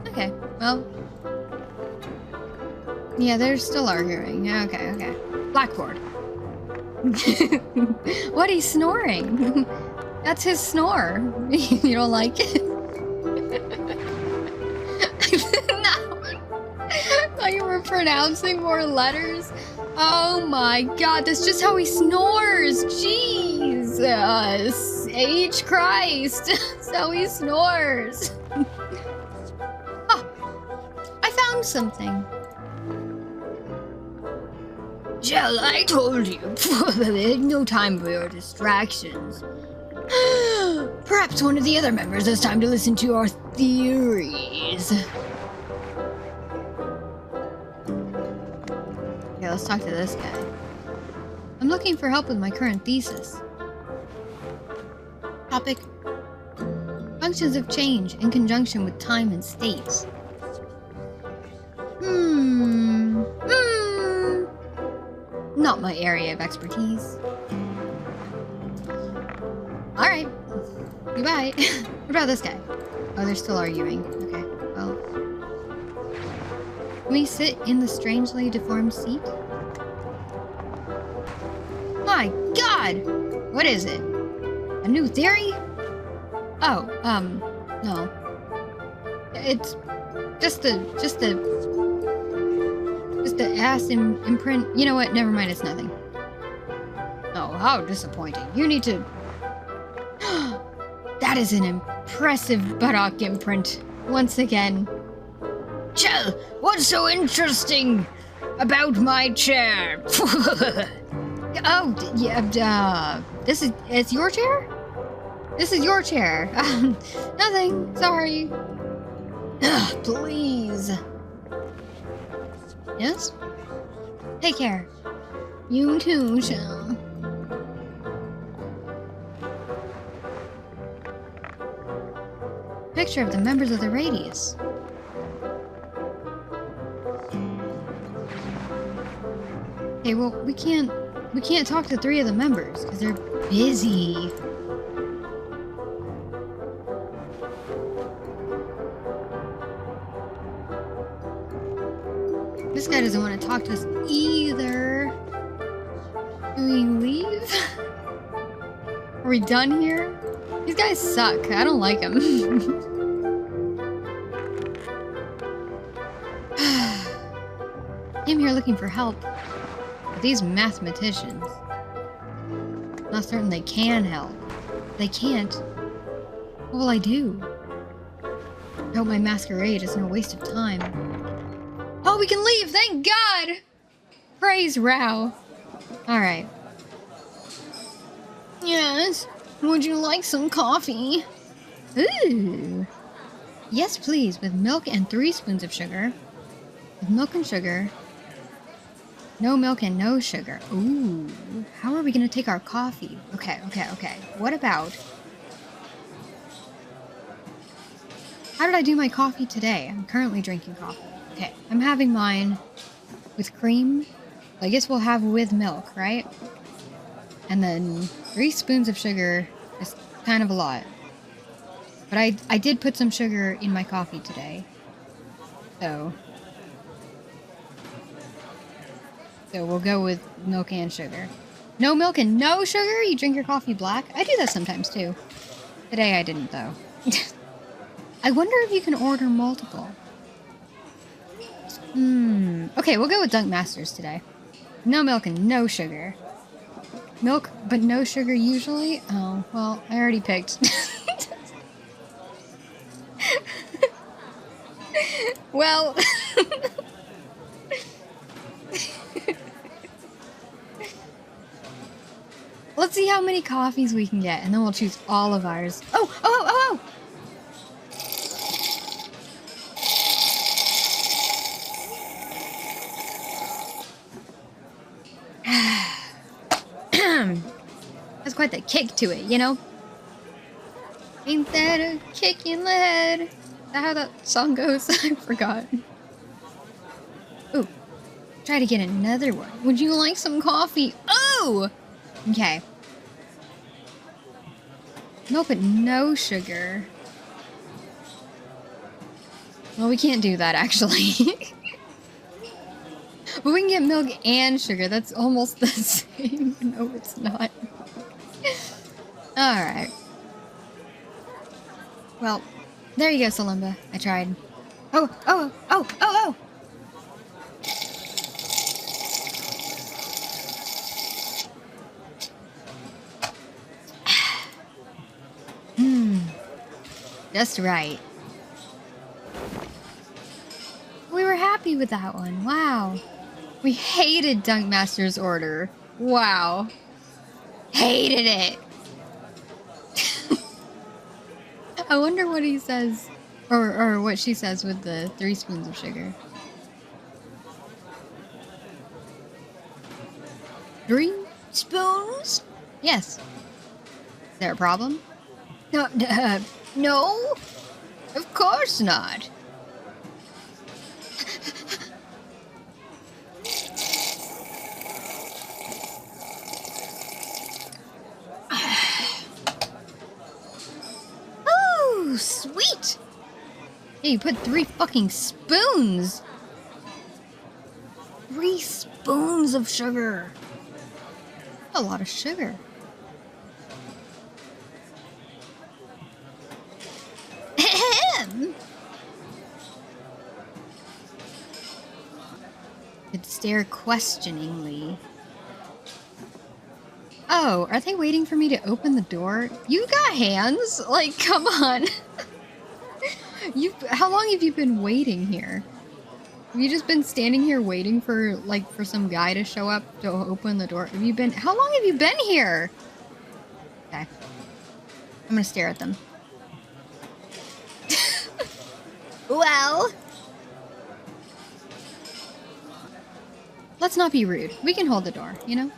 Okay, well. Yeah, they're still arguing. Okay. Blackboard. What? He's snoring. That's his snore. You don't like it? No. I thought you were pronouncing more letters. Oh my god, that's just how he snores. Jesus. age Christ! So he snores! Oh, I found something. Jill, I told you. There's no time for your distractions. Perhaps one of the other members has time to listen to our theories. Okay, let's talk to this guy. I'm looking for help with my current thesis. Topic: functions of change in conjunction with time and states. Not my area of expertise. Alright. Goodbye. What about this guy? Oh, they're still arguing. Okay, well. Can we sit in the strangely deformed seat? My god! What is it? A new theory? Oh, no. It's just the ass imprint. You know what? Never mind, it's nothing. Oh, how disappointing. You need to... That is an impressive buttock imprint. Once again. Jill, what's so interesting about my chair? Oh, yeah, it's your chair? This is your chair. Nothing, sorry. Ugh, please. Yes? Take care. You too, Jill. Picture of the members of the Radius. Okay, well, we can't talk to 3 of the members because they're busy. This guy doesn't want to talk to us either. Do we leave? Are we done here? These guys suck. I don't like them. I'm here looking for help. But these mathematicians. I'm not certain they can help. If they can't, what will I do? I hope my masquerade isn't a waste of time. Oh, we can leave! Thank God! Praise Rao. Alright. Yes? Would you like some coffee? Ooh. Yes, please, with milk and 3 spoons of sugar. With milk and sugar. No milk and no sugar. Ooh. How are we gonna take our coffee? Okay. What about... How did I do my coffee today? I'm currently drinking coffee. Okay, I'm having mine with cream. I guess we'll have with milk, right? And then 3 spoons of sugar is kind of a lot. But I did put some sugar in my coffee today. So we'll go with milk and sugar. No milk and no sugar? You drink your coffee black? I do that sometimes too. Today I didn't though. I wonder if you can order multiple. Okay, we'll go with Dunk Masters today. No milk and no sugar. Milk, but no sugar usually? Oh, well, I already picked. Well... Let's see how many coffees we can get, and then we'll choose all of ours. Oh! That's quite the kick to it, you know? Ain't that a kick in the head? Is that how that song goes? I forgot. Ooh. Try to get another one. Would you like some coffee? Oh! Okay. Milk but no sugar. Well, we can't do that, actually. But we can get milk and sugar. That's almost the same. No, it's not. Alright. Well, there you go, Salimba. I tried. Oh! Just right. We were happy with that one. Wow. We hated Dunkmaster's order. Wow. Hated it. I wonder what he says, or what she says with the 3 spoons of sugar. 3 spoons? Yes. Is there a problem? No, no, of course not. Oh, sweet. Hey, you put 3 fucking spoons. 3 spoons of sugar. A lot of sugar. Could stare questioningly. Oh, are they waiting for me to open the door? You got hands? Like, come on. How long have you been waiting here? Have you just been standing here waiting for, like, for some guy to show up to open the door? How long have you been here? Okay. I'm gonna stare at them. Well. Let's not be rude. We can hold the door, you know?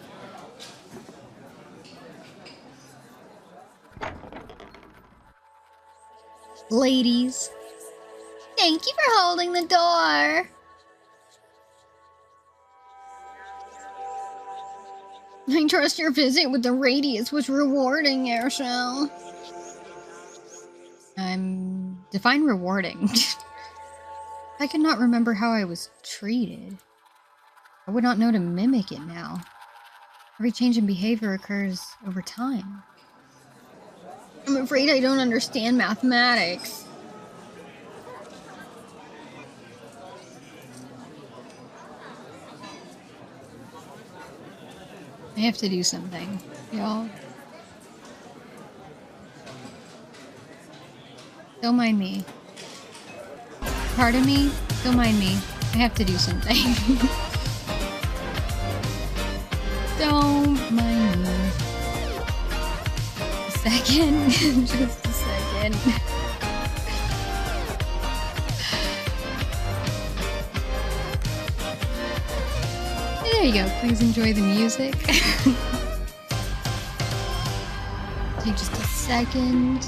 Ladies, thank you for holding the door. I trust your visit with the radius was rewarding, Airshell. Define rewarding. I could not remember how I was treated. I would not know to mimic it now. Every change in behavior occurs over time. I'm afraid I don't understand mathematics. I have to do something, y'all. Don't mind me. Pardon me? Don't mind me. I have to do something. Don't mind me. A second. Just a second. There you go. Please enjoy the music. Take just a second.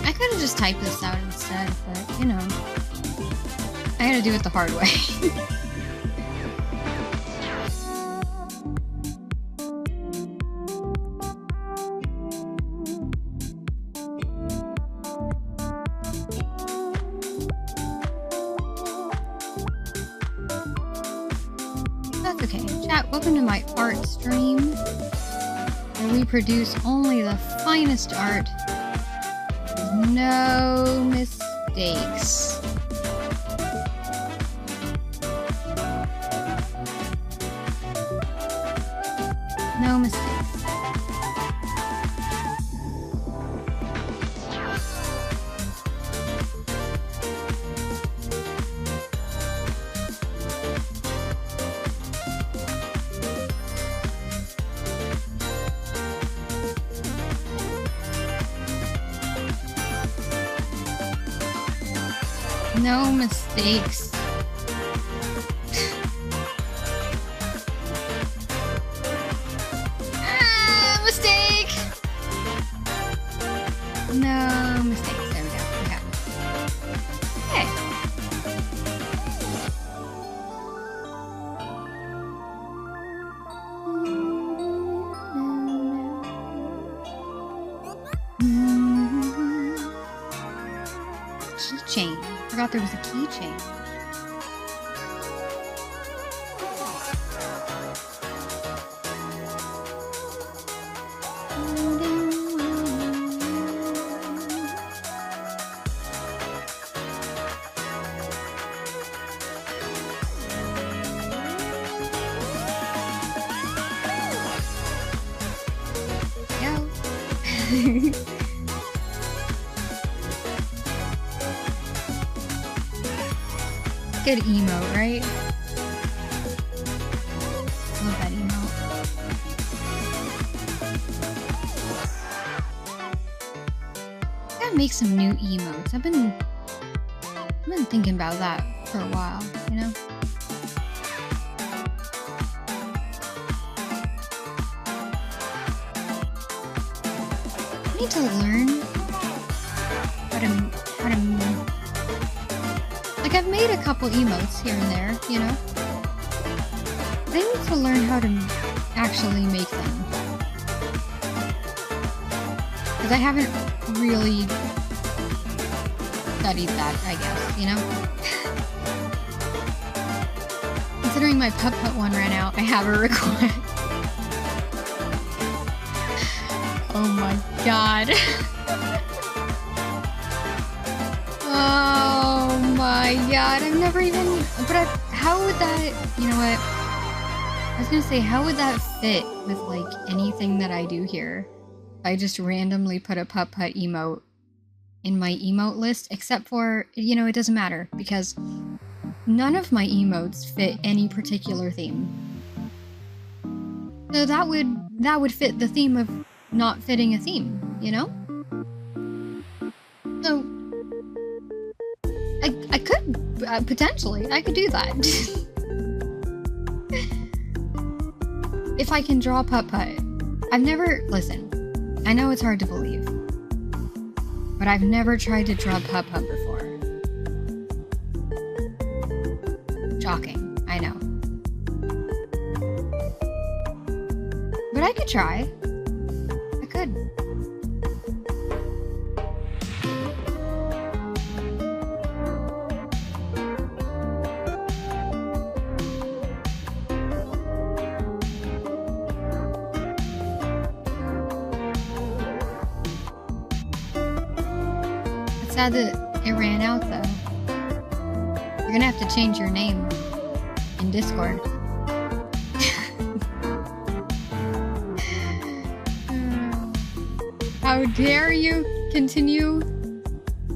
I could have just typed this out instead, but you know, I had to do it the hard way. That's okay. Chat, welcome to my art stream, where we produce only the finest art. No mistakes. No mistakes. No mistakes. Ah, mistake! No mistakes. There we go. Okay. Okay. Keychain. Forgot there was a keychain. Yo. Good emote, right? Love that emote. Gotta make some new emotes. I've been thinking about that for a while, you know? I need to learn how to like, I've made a couple emotes here and there, you know? But I need to learn how to actually make them. Because I haven't really studied that, I guess, you know? Considering my putt-putt one ran out, I have a request. Oh my god. Oh my god, I've never even... But how would that... You know what? I was gonna say, how would that fit with, like, anything that I do here? I just randomly put a putt-putt emote in my emote list, except for, you know, it doesn't matter, because none of my emotes fit any particular theme. So that would fit the theme of not fitting a theme, you know? So... I could, potentially, I could do that. If I can draw putt-putt. I've never, listen, I know it's hard to believe, but I've never tried to draw putt-putt before. Shocking, I know. But I could try. I could. Sad that it ran out, though. You're gonna have to change your name in Discord. How dare you continue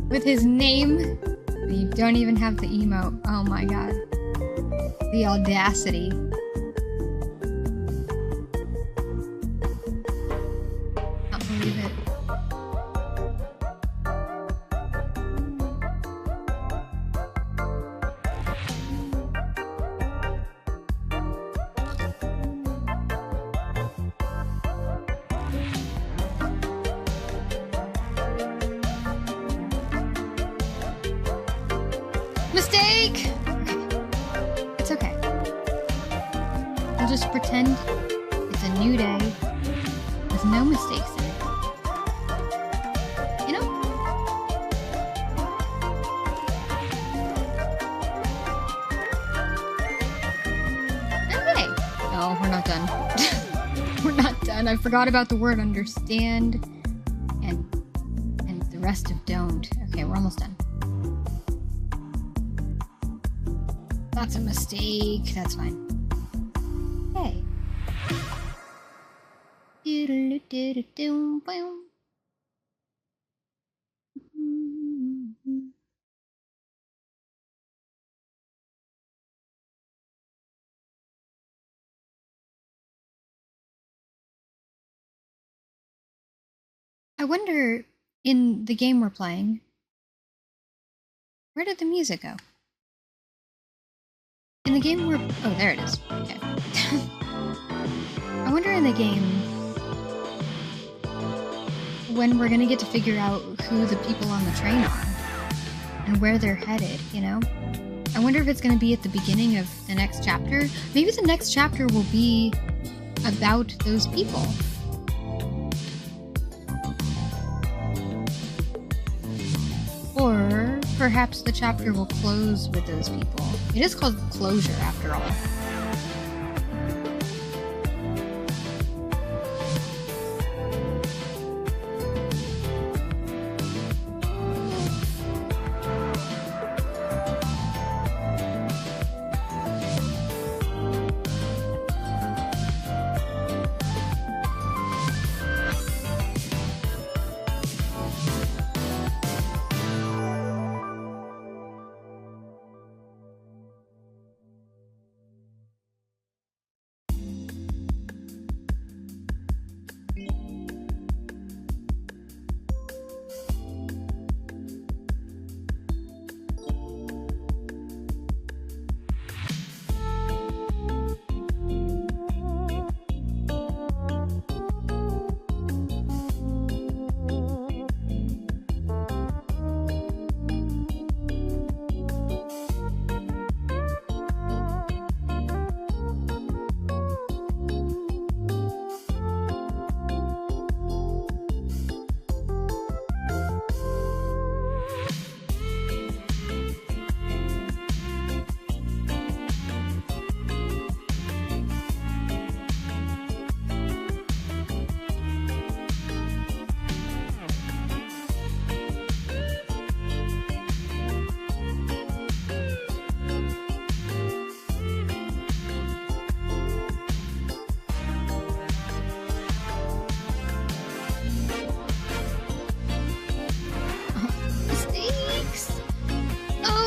with his name? You don't even have the emote. Oh my god. The audacity. Can't believe it. Mistake! It's okay. We'll just pretend it's a new day with no mistakes in it. You know? And yay! No, we're not done. We're not done. I forgot about the word understand and the rest of don't. Okay, we're almost done. That's a mistake. That's fine. Hey. I wonder, in the game we're playing, where did the music go? In the game we're... Oh, there it is. Okay. I wonder in the game when we're gonna get to figure out who the people on the train are and where they're headed, you know? I wonder if it's gonna be at the beginning of the next chapter. Maybe the next chapter will be about those people. Or perhaps the chapter will close with those people. It is called closure, after all.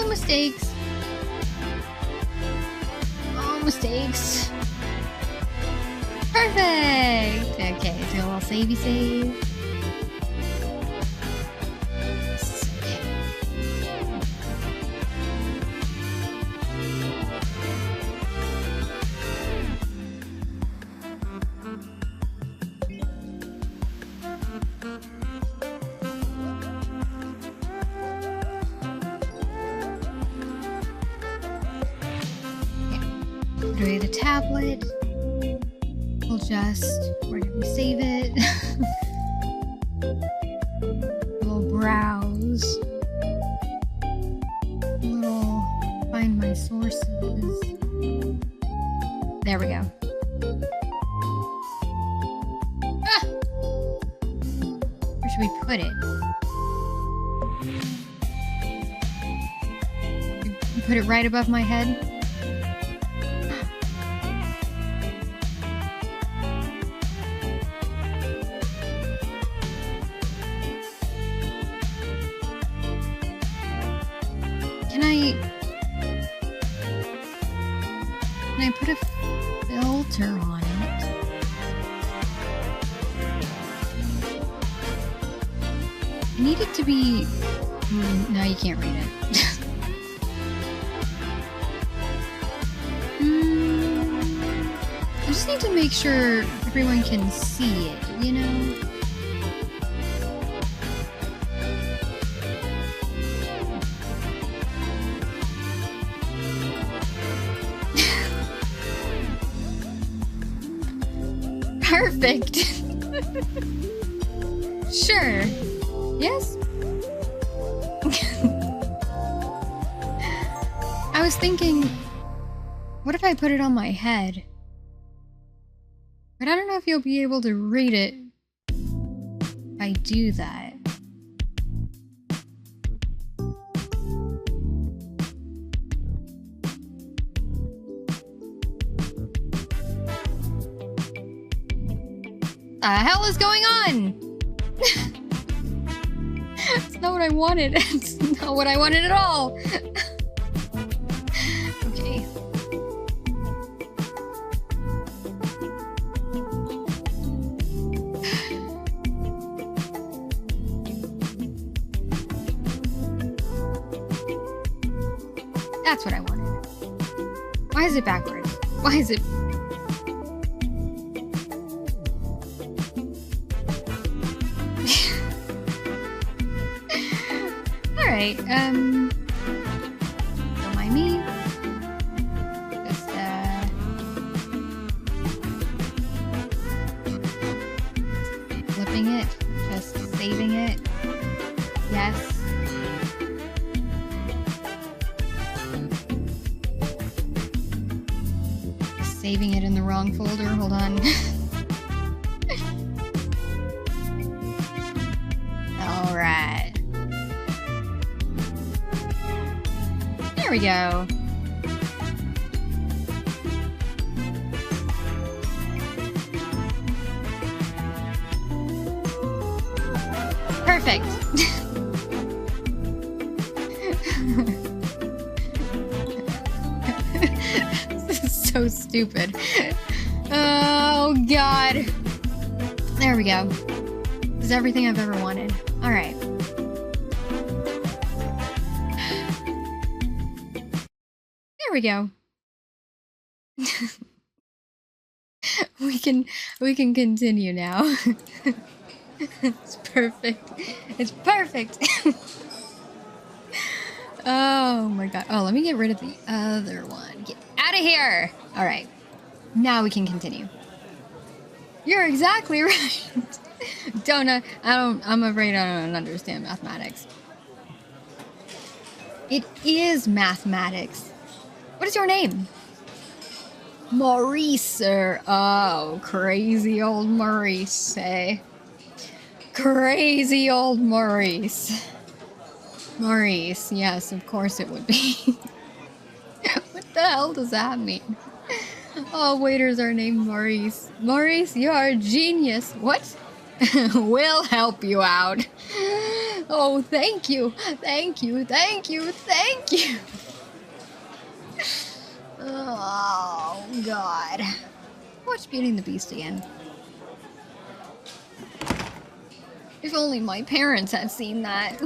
Mistakes. Oh, mistakes. Perfect! Okay, do a little savey save. Put away the tablet. We'll just... Where did we save it? We'll browse. We'll find my sources. There we go. Ah! Where should we put it? Put it right above my head? Can I put a filter on it? I need it to be... No, you can't read it. I just need to make sure everyone can see it, you know? perfect. Sure. Yes? I was thinking, what if I put it on my head? But I don't know if you'll be able to read it if I do that. The hell is going on? It's not what I wanted. It's not what I wanted at all. Okay. That's what I wanted. Why is it backwards? Why is it... Alright, don't mind me. Just, flipping it. Just saving it. Yes. Saving it in the wrong folder. Hold on. Alright. There we go. Perfect. This is so stupid. Oh god. There we go. This is everything I've ever wanted. Alright. There we go. We can continue now. It's perfect. It's perfect. Oh my god. Oh, let me get rid of the other one. Get out of here. All right. Now we can continue. You're exactly right. I'm afraid I don't understand mathematics. It is mathematics. What is your name? Maurice, sir. Oh, crazy old Maurice, eh? Crazy old Maurice. Maurice, yes, of course it would be. What the hell does that mean? All waiters are named Maurice. Maurice, you are a genius. What? We'll help you out. Oh, thank you. Thank you. Thank you. Thank you. Oh, God. Watch Beauty and the Beast again. If only my parents had seen that.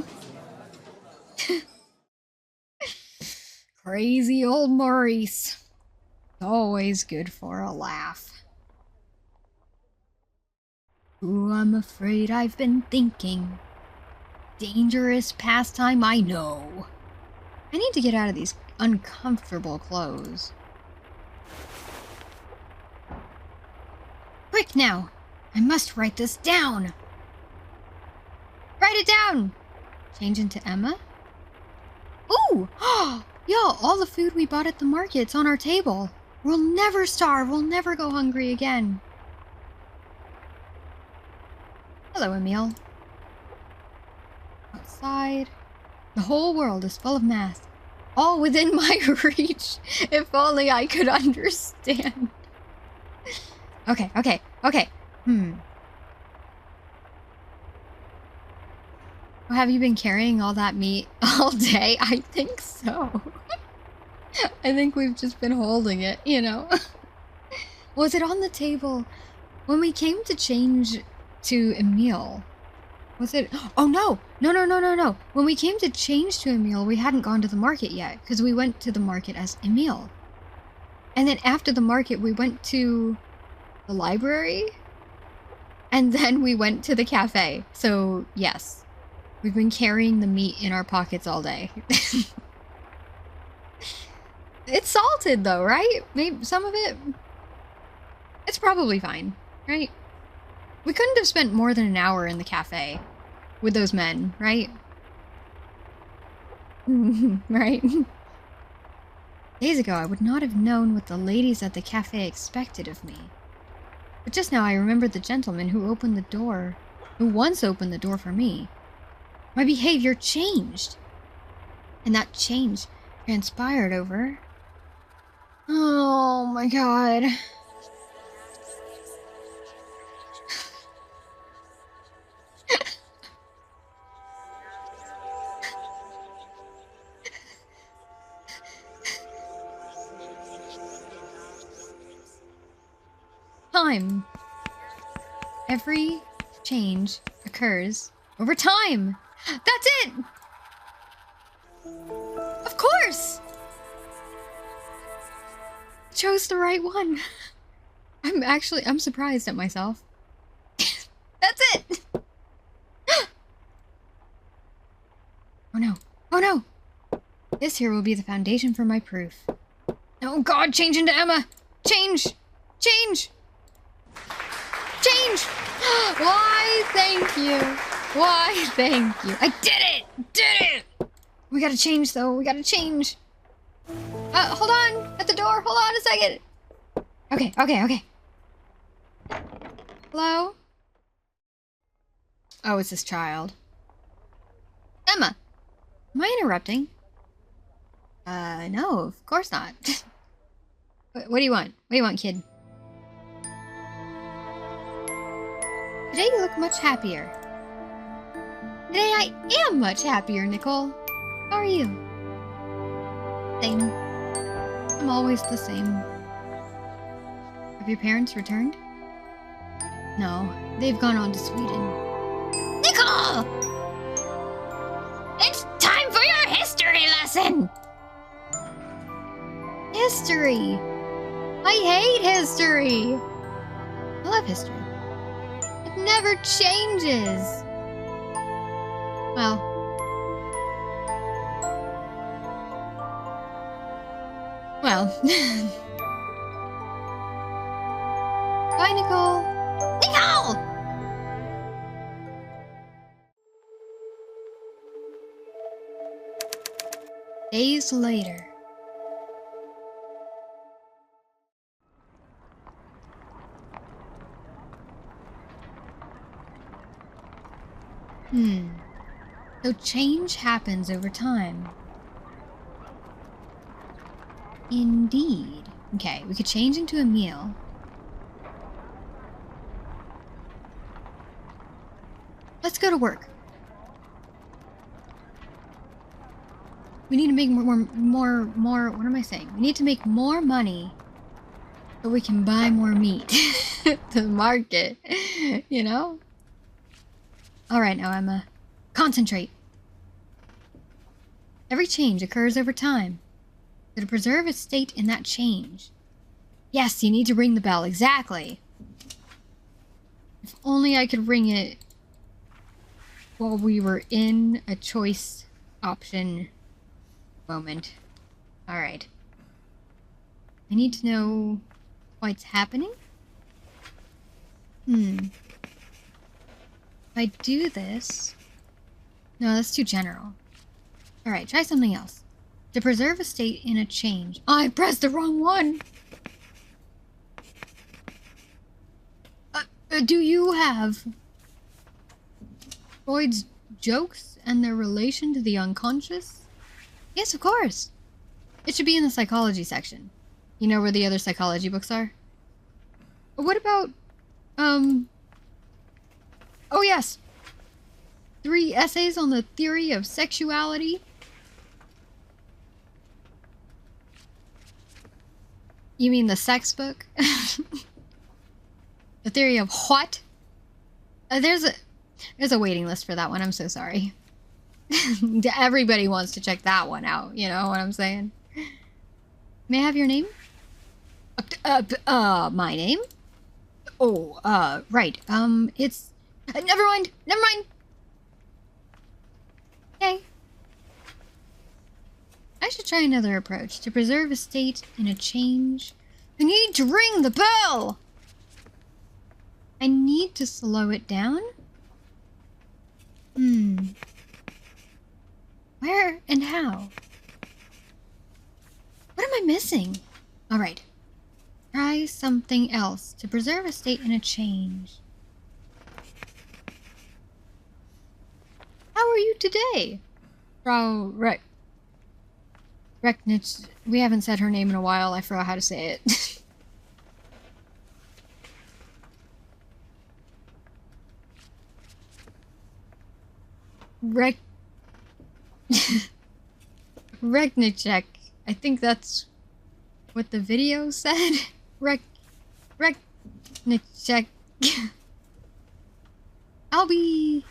Crazy old Maurice. Always good for a laugh. Ooh, I'm afraid I've been thinking. Dangerous pastime, I know. I need to get out of these uncomfortable clothes. Quick now! I must write this down! Write it down! Change into Emma? Ooh! Yo, all the food we bought at the market's on our table. We'll never starve. We'll never go hungry again. Hello, Emil. Outside. The whole world is full of math. All within my reach. If only I could understand. Okay. Well, have you been carrying all that meat all day? I think so. I think we've just been holding it, you know? Was it on the table when we came to change to Emil? Was it? Oh, no. No. When we came to change to Emil, we hadn't gone to the market yet because we went to the market as Emil. And then after the market, we went to the library. And then we went to the cafe. So, yes. We've been carrying the meat in our pockets all day. It's salted though, right? Maybe some of it. It's probably fine, right? We couldn't have spent more than an hour in the cafe with those men, right? Right? Days ago, I would not have known what the ladies at the cafe expected of me. But just now I remembered the gentleman who once opened the door for me. My behavior changed. And that change transpired over... Oh my god. Time. Every change occurs over time. That's it! Of course! Chose the right one. I'm surprised at myself. That's it! Oh no. Oh no! This here will be the foundation for my proof. Oh god, change into Emma! Change! Change! Change! Why, thank you. Why, thank you. I did it! Did it! We gotta change, though. We gotta change. Hold on. At the door. Hold on a second. Okay, okay, okay. Hello? Oh, it's this child. Emma! Am I interrupting? No, of course not. What do you want? What do you want, kid? Today you look much happier. Today I am much happier, Nicole. How are you? Same. I'm always the same. Have your parents returned? No, they've gone on to Sweden. Nicole! It's time for your history lesson! History! I hate history! I love history. It never changes! Well... Bye, Nicole! Nicole! Days later. So change happens over time. Indeed. Okay, we could change into a meal. Let's go to work. We need to make more, what am I saying? We need to make more money so we can buy more meat to the market, you know? Alright now, Emma. Concentrate. Every change occurs over time. So to preserve a state in that change. Yes, you need to ring the bell, exactly. If only I could ring it while we were in a choice option moment. Alright. I need to know what's happening. If I do this... No, that's too general. Alright, try something else. To preserve a state in a change. Oh, I pressed the wrong one! Do you have Freud's jokes and their relation to the unconscious? Yes, of course. It should be in the psychology section. You know where the other psychology books are? What about, oh yes! 3 essays on the theory of sexuality. You mean the sex book? The theory of what? There's a waiting list for that one. I'm so sorry. Everybody wants to check that one out. You know what I'm saying? May I have your name? My name? Oh, right. It's... never mind! Never mind! Okay. I should try another approach. To preserve a state in a change, I need to ring the bell! I need to slow it down? Where and how? What am I missing? Alright. Try something else to preserve a state and a change. How are you today? Frau Recknitz. We haven't said her name in a while. I forgot how to say it. Recknichek. I think that's what the video said. Recknichek. Albie.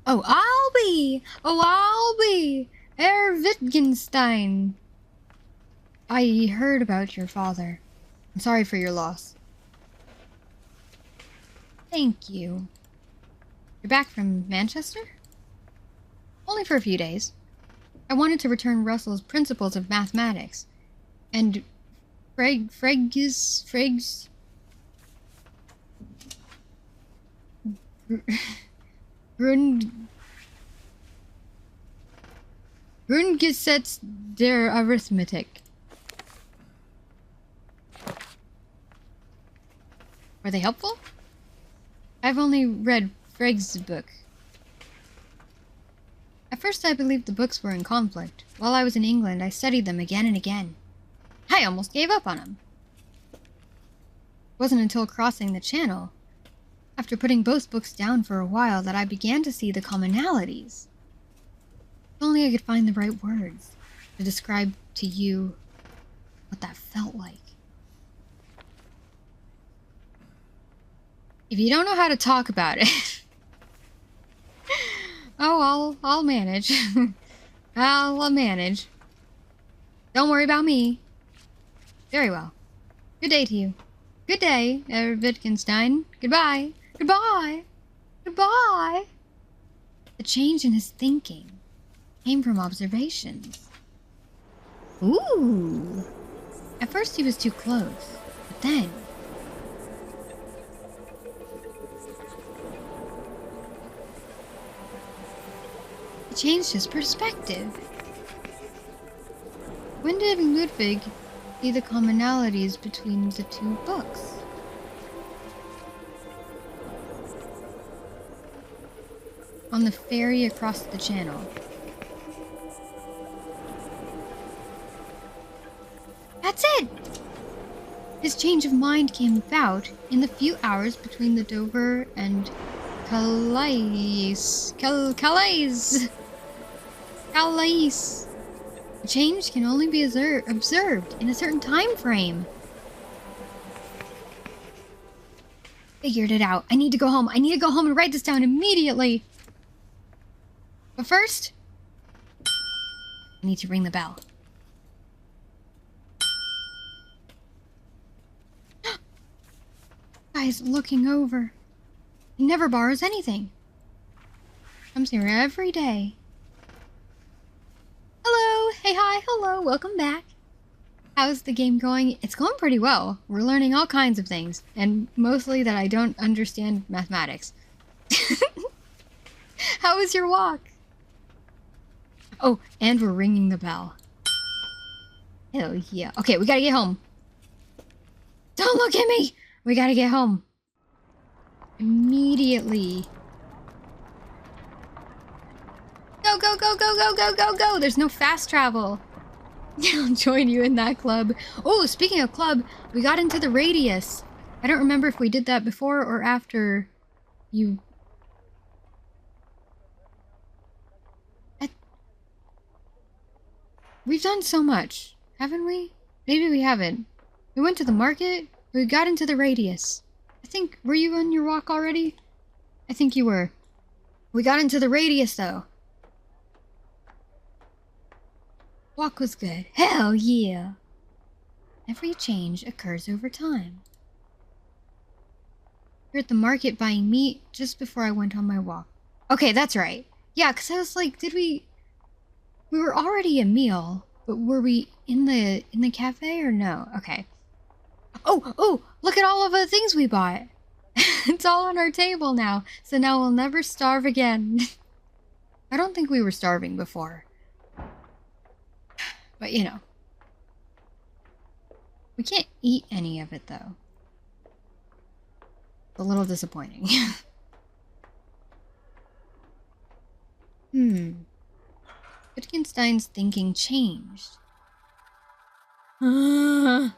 Oh, Albie! Oh, Albie! Herr Wittgenstein. I heard about your father. I'm sorry for your loss. Thank you. You're back from Manchester? Only for a few days. I wanted to return Russell's Principles of Mathematics. And Freg's Grundgesetz der Arithmetik. Were they helpful? I've only read Freg's book. At first I believed the books were in conflict. While I was in England, I studied them again and again. I almost gave up on them. It wasn't until crossing the Channel, after putting both books down for a while, that I began to see the commonalities. If only I could find the right words to describe to you what that felt like. If you don't know how to talk about it, oh, I'll manage. I'll manage. Don't worry about me. Very well. Good day to you. Good day, Herr Wittgenstein. Goodbye. Goodbye. Goodbye. The change in his thinking came from observations. Ooh. At first he was too close, but then... he changed his perspective. When did Ludwig see the commonalities between the two books? On the ferry across the Channel. That's it! His change of mind came about in the few hours between the Dover and Calais. A change can only be observed in a certain time frame. Figured it out. I need to go home. I need to go home and write this down immediately. But first, I need to ring the bell. Guy's looking over. He never borrows anything. Comes here every day. Hello! Hey, hi, hello, welcome back. How's the game going? It's going pretty well. We're learning all kinds of things, and mostly that I don't understand mathematics. How was your walk? Oh, and we're ringing the bell. Hell yeah. Okay, we gotta get home. Don't look at me! We gotta get home. Immediately. Go, go, go, go, go, go, go, go! There's no fast travel. I'll join you in that club. Oh, speaking of club, we got into the radius. I don't remember if we did that before or after you... We've done so much, haven't we? Maybe we haven't. We went to the market, we got into the radius. I think, were you on your walk already? I think you were. We got into the radius, though. Walk was good. Hell yeah! Every change occurs over time. We're at the market buying meat just before I went on my walk. Okay, that's right. Yeah, because I was like, did we... We were already a meal, but were we in the cafe or no? Okay. Oh, look at all of the things we bought. It's all on our table now. So now we'll never starve again. I don't think we were starving before. But you know. We can't eat any of it though. It's a little disappointing. Wittgenstein's thinking changed. We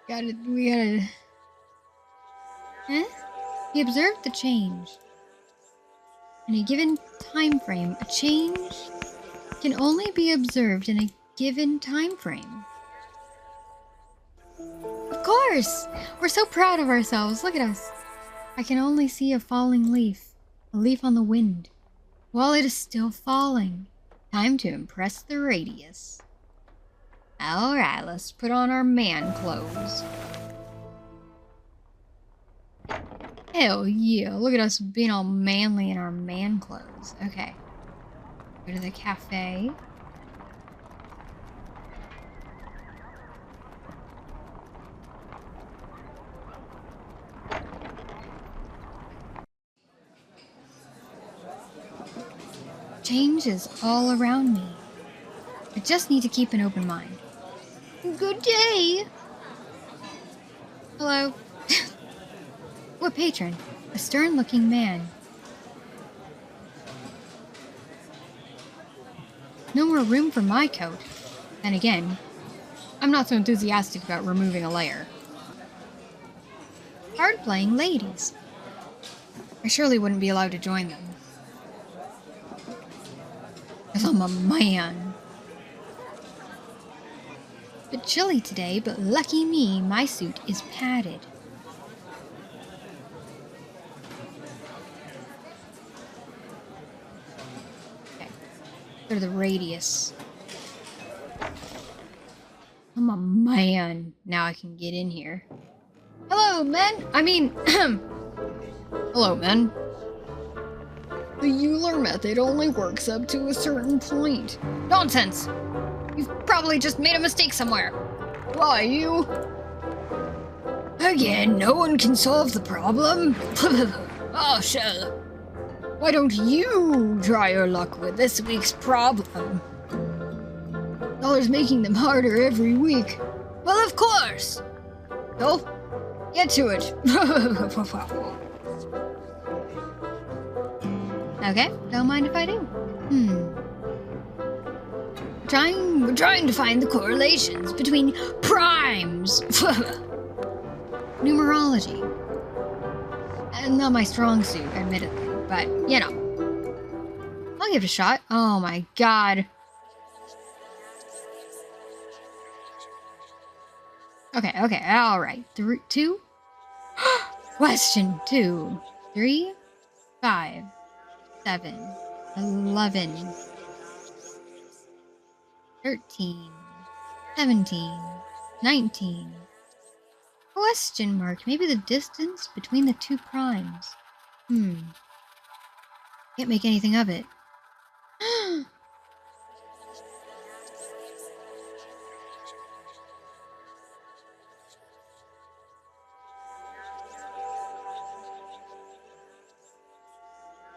gotta... Huh? He observed the change. In a given time frame, a change can only be observed in a given time frame. Of course! We're so proud of ourselves. Look at us. I can only see a falling leaf. A leaf on the wind. While it is still falling. Time to impress the radius. Alright, let's put on our man clothes. Hell yeah, look at us being all manly in our man clothes. Okay. Go to the cafe. Change is all around me. I just need to keep an open mind. Good day! Hello. What patron? A stern-looking man. No more room for my coat. And again, I'm not so enthusiastic about removing a layer. Hard-playing ladies. I surely wouldn't be allowed to join them. Because I'm a man. Bit chilly today, but lucky me, my suit is padded. Okay. Go to the radius. I'm a man. Now I can get in here. Hello, men! Hello, men. The Euler method only works up to a certain point. Nonsense! You've probably just made a mistake somewhere. Why, you? Again, no one can solve the problem. Oh, shell. Why don't you try your luck with this week's problem? Dollar's making them harder every week. Well, of course. So, get to it. Okay, don't mind if I do. We're trying to find the correlations between primes. Numerology. And not my strong suit, admittedly, but, you know. I'll give it a shot. Oh my god. Okay, alright. 2. Question 2. 3, 5, 7, 11, 13, 17, 19. Question mark. Maybe the distance between the 2 primes. Can't make anything of it.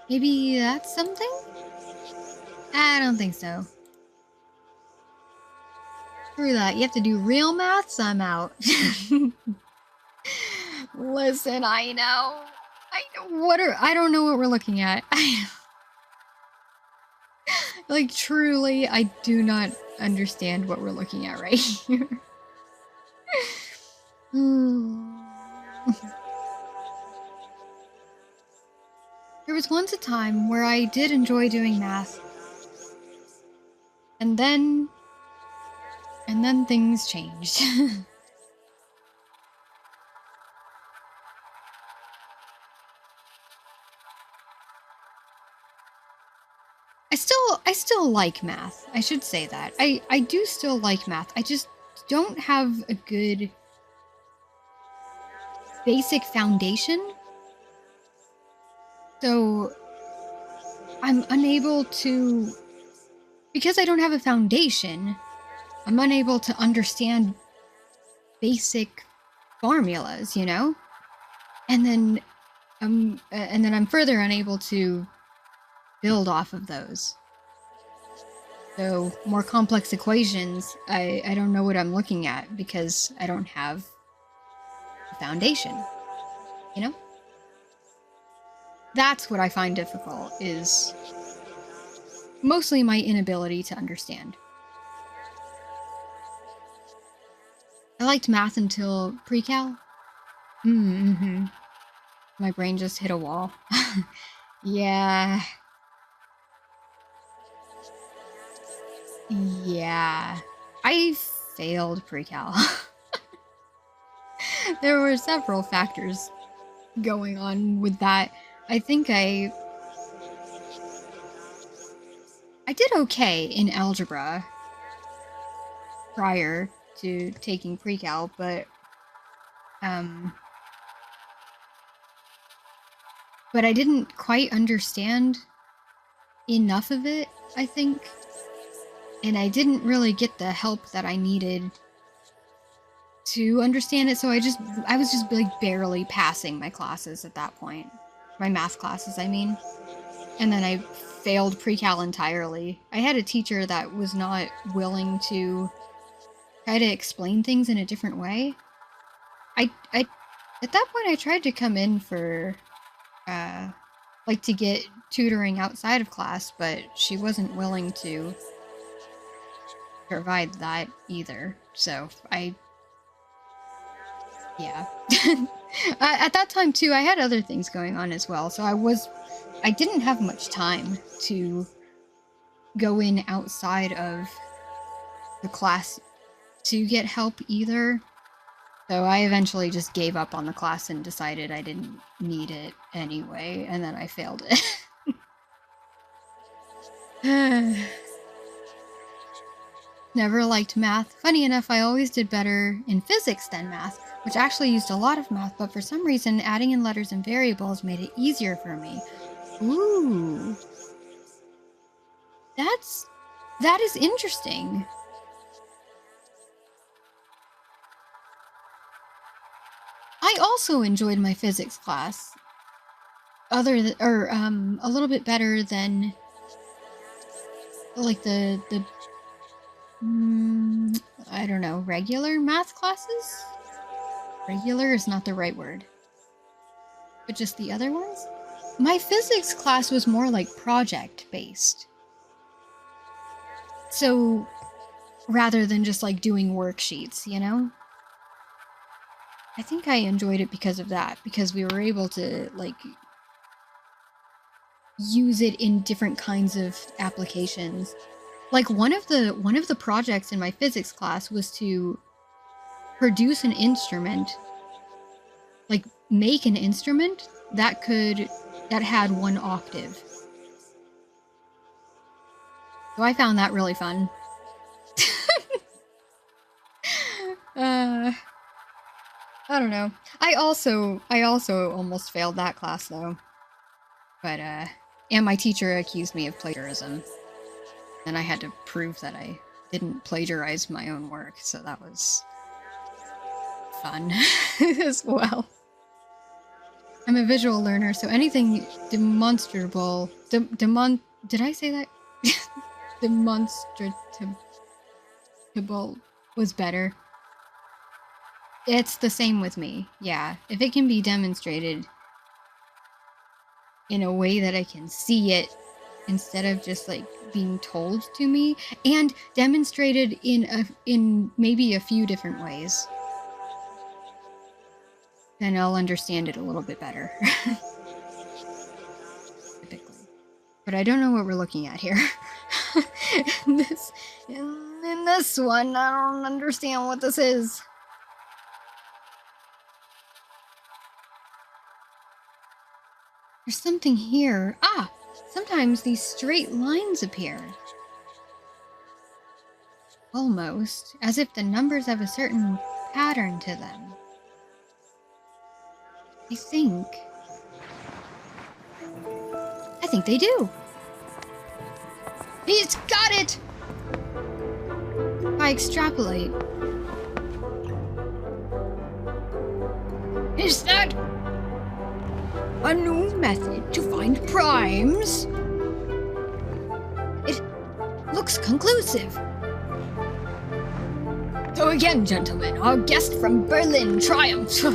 Maybe that's something? I don't think so. Screw that. You have to do real maths? I'm out. Listen, I know. I don't know what we're looking at. Like, truly, I do not understand what we're looking at right here. There was once a time where I did enjoy doing math. And then things changed. I still like math. I should say that. I do still like math. I just don't have a good basic foundation. So I'm unable to, because I don't have a foundation, I'm unable to understand basic formulas, you know? And then I'm further unable to build off of those. So more complex equations, I don't know what I'm looking at because I don't have a foundation, you know? That's what I find difficult, is mostly my inability to understand. I liked math until pre-cal. Mm-hmm. My brain just hit a wall. Yeah. Yeah. I failed pre-cal. There were several factors going on with that. I think I did okay in algebra prior to taking pre-cal, but I didn't quite understand enough of it, I think. And I didn't really get the help that I needed to understand it, so I was just like barely passing my classes at that point. My math classes, I mean. And then I failed pre-cal entirely. I had a teacher that was not willing to try to explain things in a different way. At that point I tried to come in for like to get tutoring outside of class, but she wasn't willing to provide that either. So yeah. At that time too, I had other things going on as well, so I didn't have much time to go in outside of the class to get help either. So I eventually just gave up on the class and decided I didn't need it anyway, and then I failed it. Never liked math. Funny enough, I always did better in physics than math, which actually used a lot of math, but for some reason adding in letters and variables made it easier for me. Ooh. That is interesting. I also enjoyed my physics class. A little bit better than like the I don't know, regular math classes? Regular is not the right word. But just the other ones? My physics class was more like project-based. So, rather than just like doing worksheets, you know? I think I enjoyed it because of that, because we were able to like use it in different kinds of applications. Like one of the projects in my physics class was to produce an instrument, like make an instrument that had 1 octave. So I found that really fun. I don't know. I also almost failed that class though. But and my teacher accused me of plagiarism. And I had to prove that I didn't plagiarize my own work, so that was fun as well. I'm a visual learner, so anything demonstrable... did I say that? Demonstrable was better. It's the same with me, yeah. If it can be demonstrated in a way that I can see it, instead of just like being told to me, and demonstrated in maybe a few different ways, then I'll understand it a little bit better. Typically. But I don't know what we're looking at here. in this one, I don't understand what this is. There's something here. Ah! Sometimes these straight lines appear. Almost as if the numbers have a certain pattern to them. I think they do. He's got it! I extrapolate. Is that a new method to find primes? It looks conclusive. So again, gentlemen, our guest from Berlin triumphs. The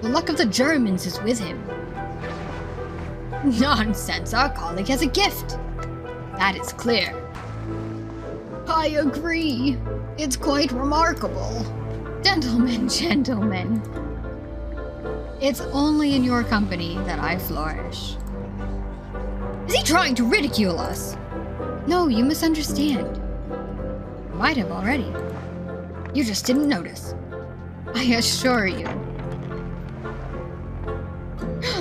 luck of the Germans is with him. Nonsense, our colleague has a gift. That is clear. I agree. It's quite remarkable. Gentlemen, gentlemen. It's only in your company that I flourish. Is he trying to ridicule us? No, you misunderstand. Might have already. You just didn't notice. I assure you.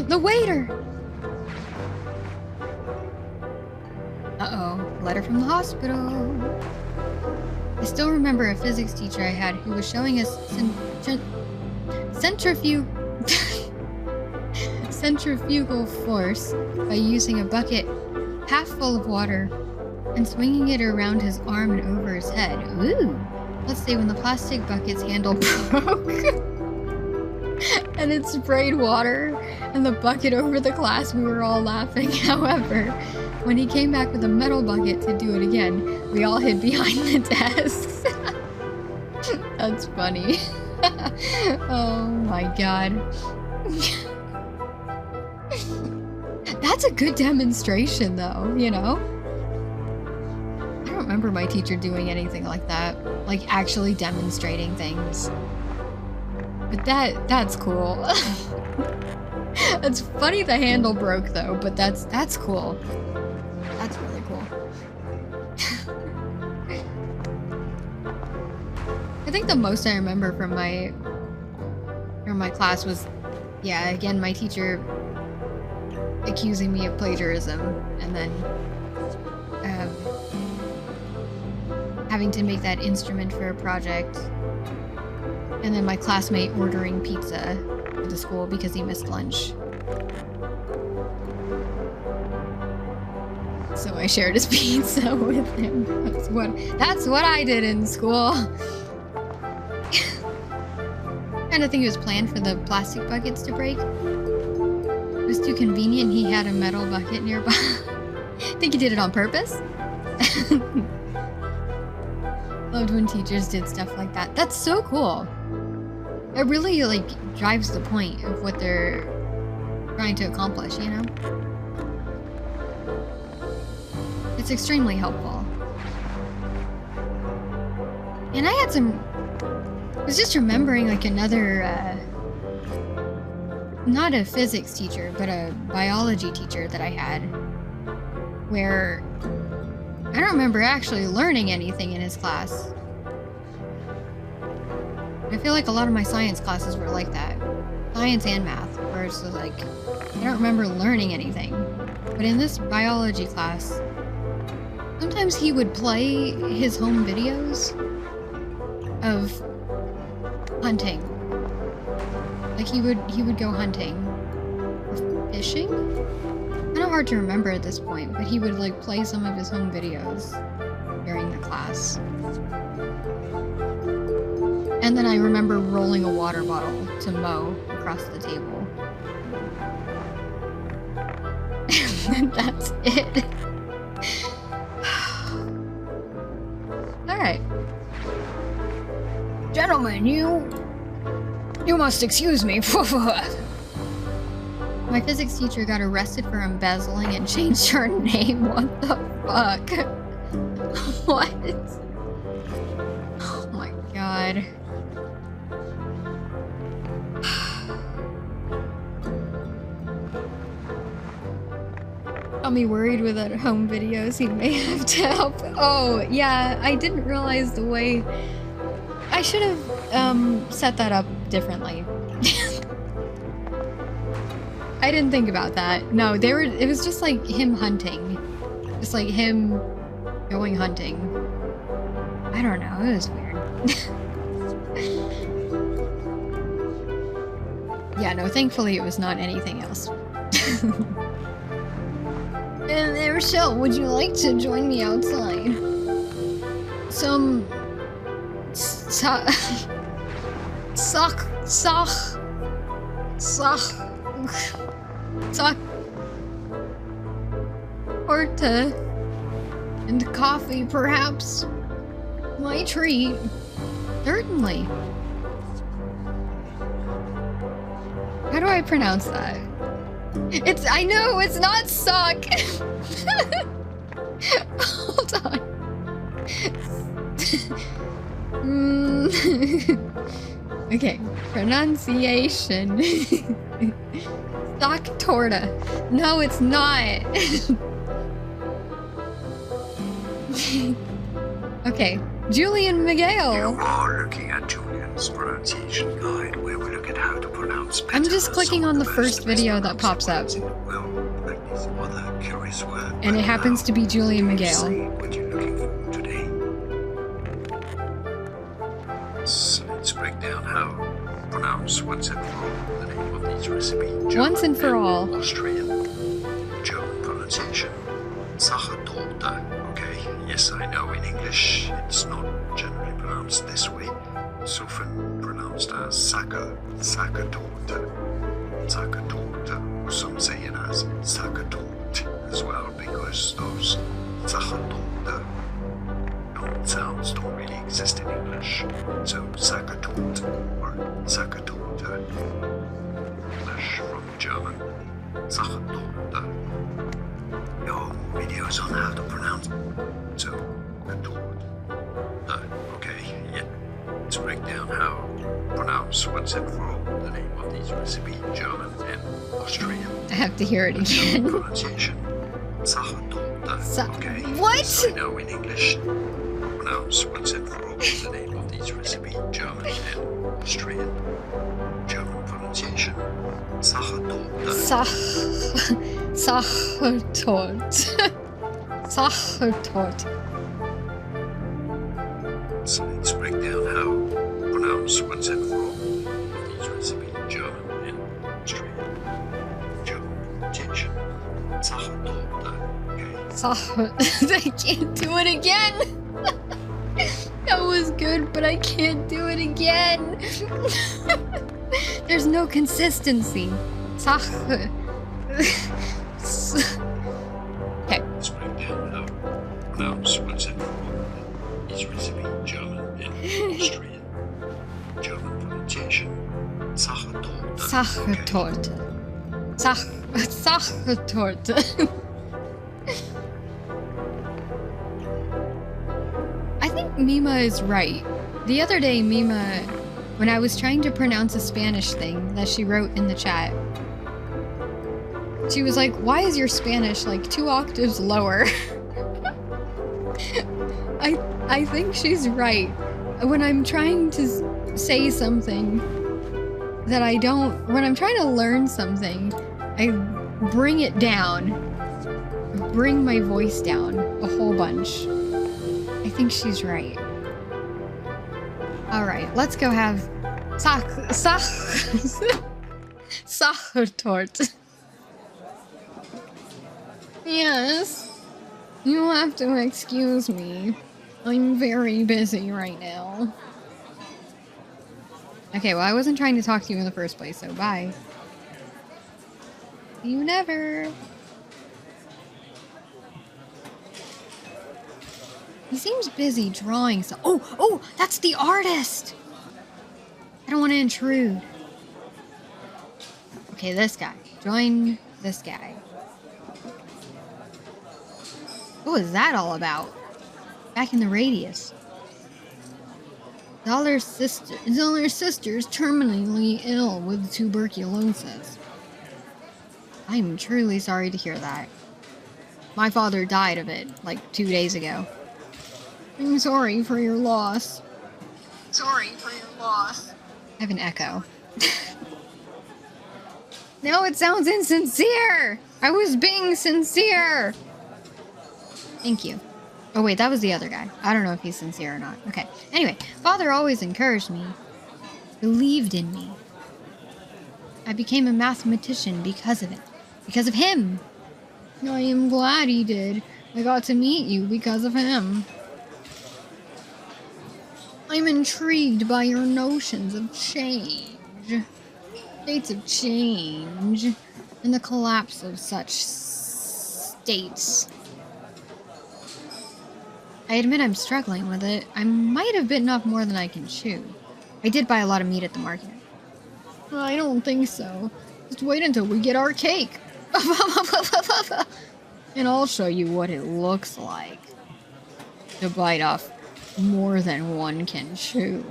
The waiter! Uh-oh, letter from the hospital. I still remember a physics teacher I had who was showing us centrifugal force by using a bucket half full of water and swinging it around his arm and over his head. Ooh! Let's say when the plastic bucket's handle broke and it sprayed water and the bucket over the class, we were all laughing. However, when he came back with a metal bucket to do it again, we all hid behind the desks. That's funny. Oh my god. That's a good demonstration though, you know? I don't remember my teacher doing anything like that. Like actually demonstrating things. But that's cool. It's funny the handle broke though, but that's cool. That's really cool. I think the most I remember from my class was, yeah, again, my teacher accusing me of plagiarism and then having to make that instrument for a project, and then my classmate ordering pizza to the school because he missed lunch. So I shared his pizza with him. That's what I did in school. Kind of think it was planned for the plastic buckets to break. It was too convenient he had a metal bucket nearby. Think he did it on purpose? Loved when teachers did stuff like that. That's so cool. It really, like, drives the point of what they're trying to accomplish, you know? It's extremely helpful. And I had some... I was just remembering, like, another, not a physics teacher, but a biology teacher that I had, where I don't remember actually learning anything in his class. I feel like a lot of my science classes were like that. Science and math, where it's just like, I don't remember learning anything. But in this biology class, sometimes he would play his home videos of hunting. Like he would go hunting or fishing? Kind of hard to remember at this point, but he would like play some of his home videos during the class. And then I remember rolling a water bottle to mow across the table. And that's it. Alright. Gentlemen, you must excuse me. My physics teacher got arrested for embezzling and changed her name. What the fuck? What? Oh my god. Got me worried with at home videos he may have to help. Oh, yeah, I didn't realize the way... I should have set that up differently. I didn't think about that. No, it was just like him hunting. Just like him going hunting. I don't know, it was weird. Yeah, no, thankfully it was not anything else. And there, Rochelle, would you like to join me outside? some horta and coffee, perhaps. My treat. Certainly. How do I pronounce that? I know, it's not suck. Hold on. Okay, pronunciation. Stock torta. No, it's not. Okay, Julian Miguel. You are looking at Julian's pronunciation guide, where we look at how to pronounce better. I'm just clicking on the first video that pops up. And it happens to be Julian Miguel. What you're looking for today. So let's break down how to pronounce once and for all the name of these recipes. Once and for all. Austrian, German pronunciation. Sachertorte. Okay, yes, I know in English it's not generally pronounced this way. It's often pronounced as Sachertorte. Sachertorte. Some say it as Sachertorte as well, because those Sachertorte sounds don't really exist in English. So Sachertorte or Sachertorte. English from German. Sachertorte. There are videos on how to pronounce it. So, okay, yeah. Let's break down how to pronounce once and for all the name of these recipes, German and Austrian. I have to hear it again. Pronunciation. Sachertorte. Okay. What? Yes, I know in English. Pronounce once and for all the name of these recipes, German and Austrian. German pronunciation. Sachertorte. Sachertorte. Sachertorte. So let's break down how to pronounce once and for all these recipes, German and Austrian. German pronunciation. Sachertorte. Okay. I can't do it again. That was good, but I can't do it again. There's no consistency. Sache. Okay. Let's break down how to pronounce once and for all these recipes, German and Austrian. German pronunciation. Sachertorte. Sachertorte. Sachertorte. I think Mima is right. The other day, Mima, when I was trying to pronounce a Spanish thing that she wrote in the chat, she was like, why is your Spanish like 2 octaves lower? I think she's right. When I'm trying to say something that I don't, when I'm trying to learn something, I bring it down. Bring my voice down a whole bunch. I think she's right. Alright, let's go have Sachertorte. Yes. You'll have to excuse me. I'm very busy right now. Okay, well, I wasn't trying to talk to you in the first place, so bye. See you never. He seems busy drawing so. Oh, that's the artist! I don't want to intrude. Okay, this guy. Join this guy. What was that all about? Back in the radius. Dollar's sister's terminally ill with tuberculosis. I'm truly sorry to hear that. My father died of it, like 2 days ago. I'm sorry for your loss. Sorry for your loss. I have an echo. No, it sounds insincere! I was being sincere! Thank you. Oh wait, that was the other guy. I don't know if he's sincere or not. Okay. Anyway, Father always encouraged me. Believed in me. I became a mathematician because of it. Because of him. I am glad he did. I got to meet you because of him. I'm intrigued by your notions of change, states of change, and the collapse of such states. I admit I'm struggling with it. I might have bitten off more than I can chew. I did buy a lot of meat at the market. I don't think so. Just wait until we get our cake. And I'll show you what it looks like to bite off more than one can chew.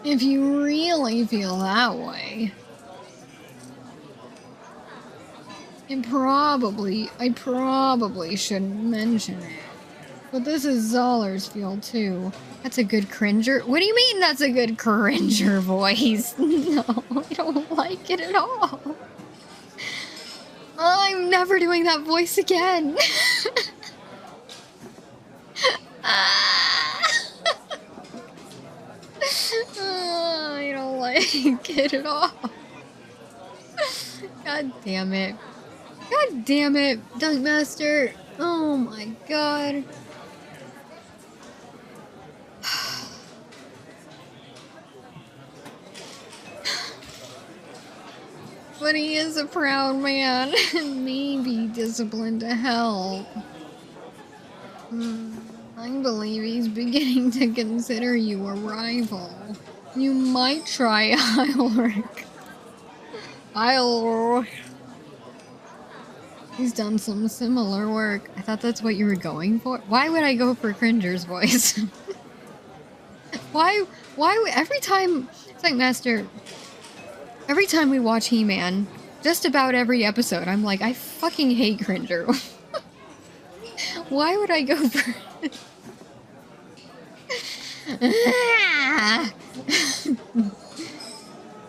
If you really feel that way, I probably shouldn't mention it. But this is Zoller's field too. That's a good cringer. What do you mean that's a good cringer voice? No, I don't like it at all. I'm never doing that voice again. I don't like it at all. God damn it. God damn it, Dunkmaster. Oh my god. But he is a proud man and maybe disciplined to help. I believe he's beginning to consider you a rival. You might try Eilric. He's done some similar work. I thought that's what you were going for. Why would I go for Cringer's voice? Why every time, it's like, Master, every time we watch He-Man, just about every episode, I'm like, I fucking hate Cringer. Why would I go for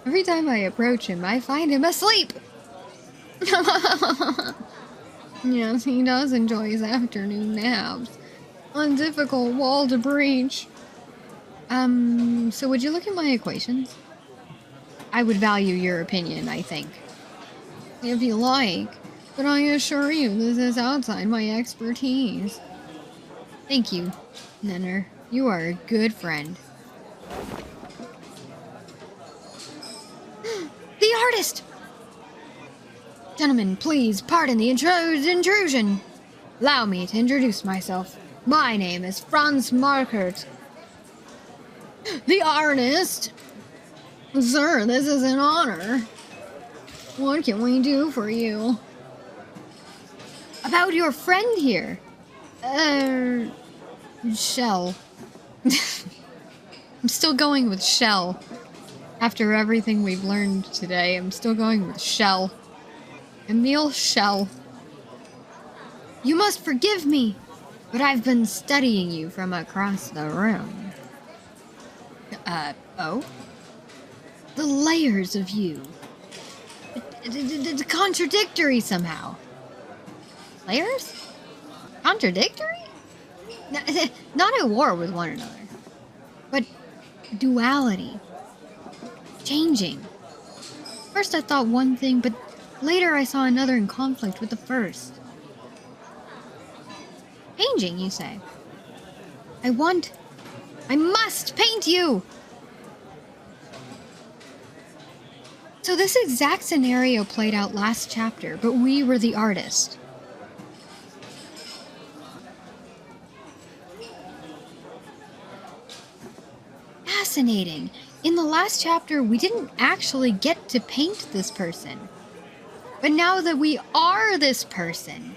Every time I approach him, I find him asleep. Yes, he does enjoy his afternoon naps. A difficult wall to breach. So would you look at my equations? I would value your opinion, I think. If you like, but I assure you this is outside my expertise. Thank you, Nenner. You are a good friend. The artist! Gentlemen, please pardon the intrusion. Allow me to introduce myself. My name is Franz Markert. The artist? Sir, this is an honor. What can we do for you? About your friend here. Shell. I'm still going with Shell. After everything we've learned today, I'm still going with Shell. Emil Shell. You must forgive me, but I've been studying you from across the room. Oh? The layers of you. It's contradictory somehow. Layers? Contradictory? Not at war with one another. But duality. Changing. First I thought one thing, but later I saw another in conflict with the first. Changing, you say? I must paint you! So this exact scenario played out last chapter, but we were the artist. Fascinating. In the last chapter, we didn't actually get to paint this person. But now that we are this person,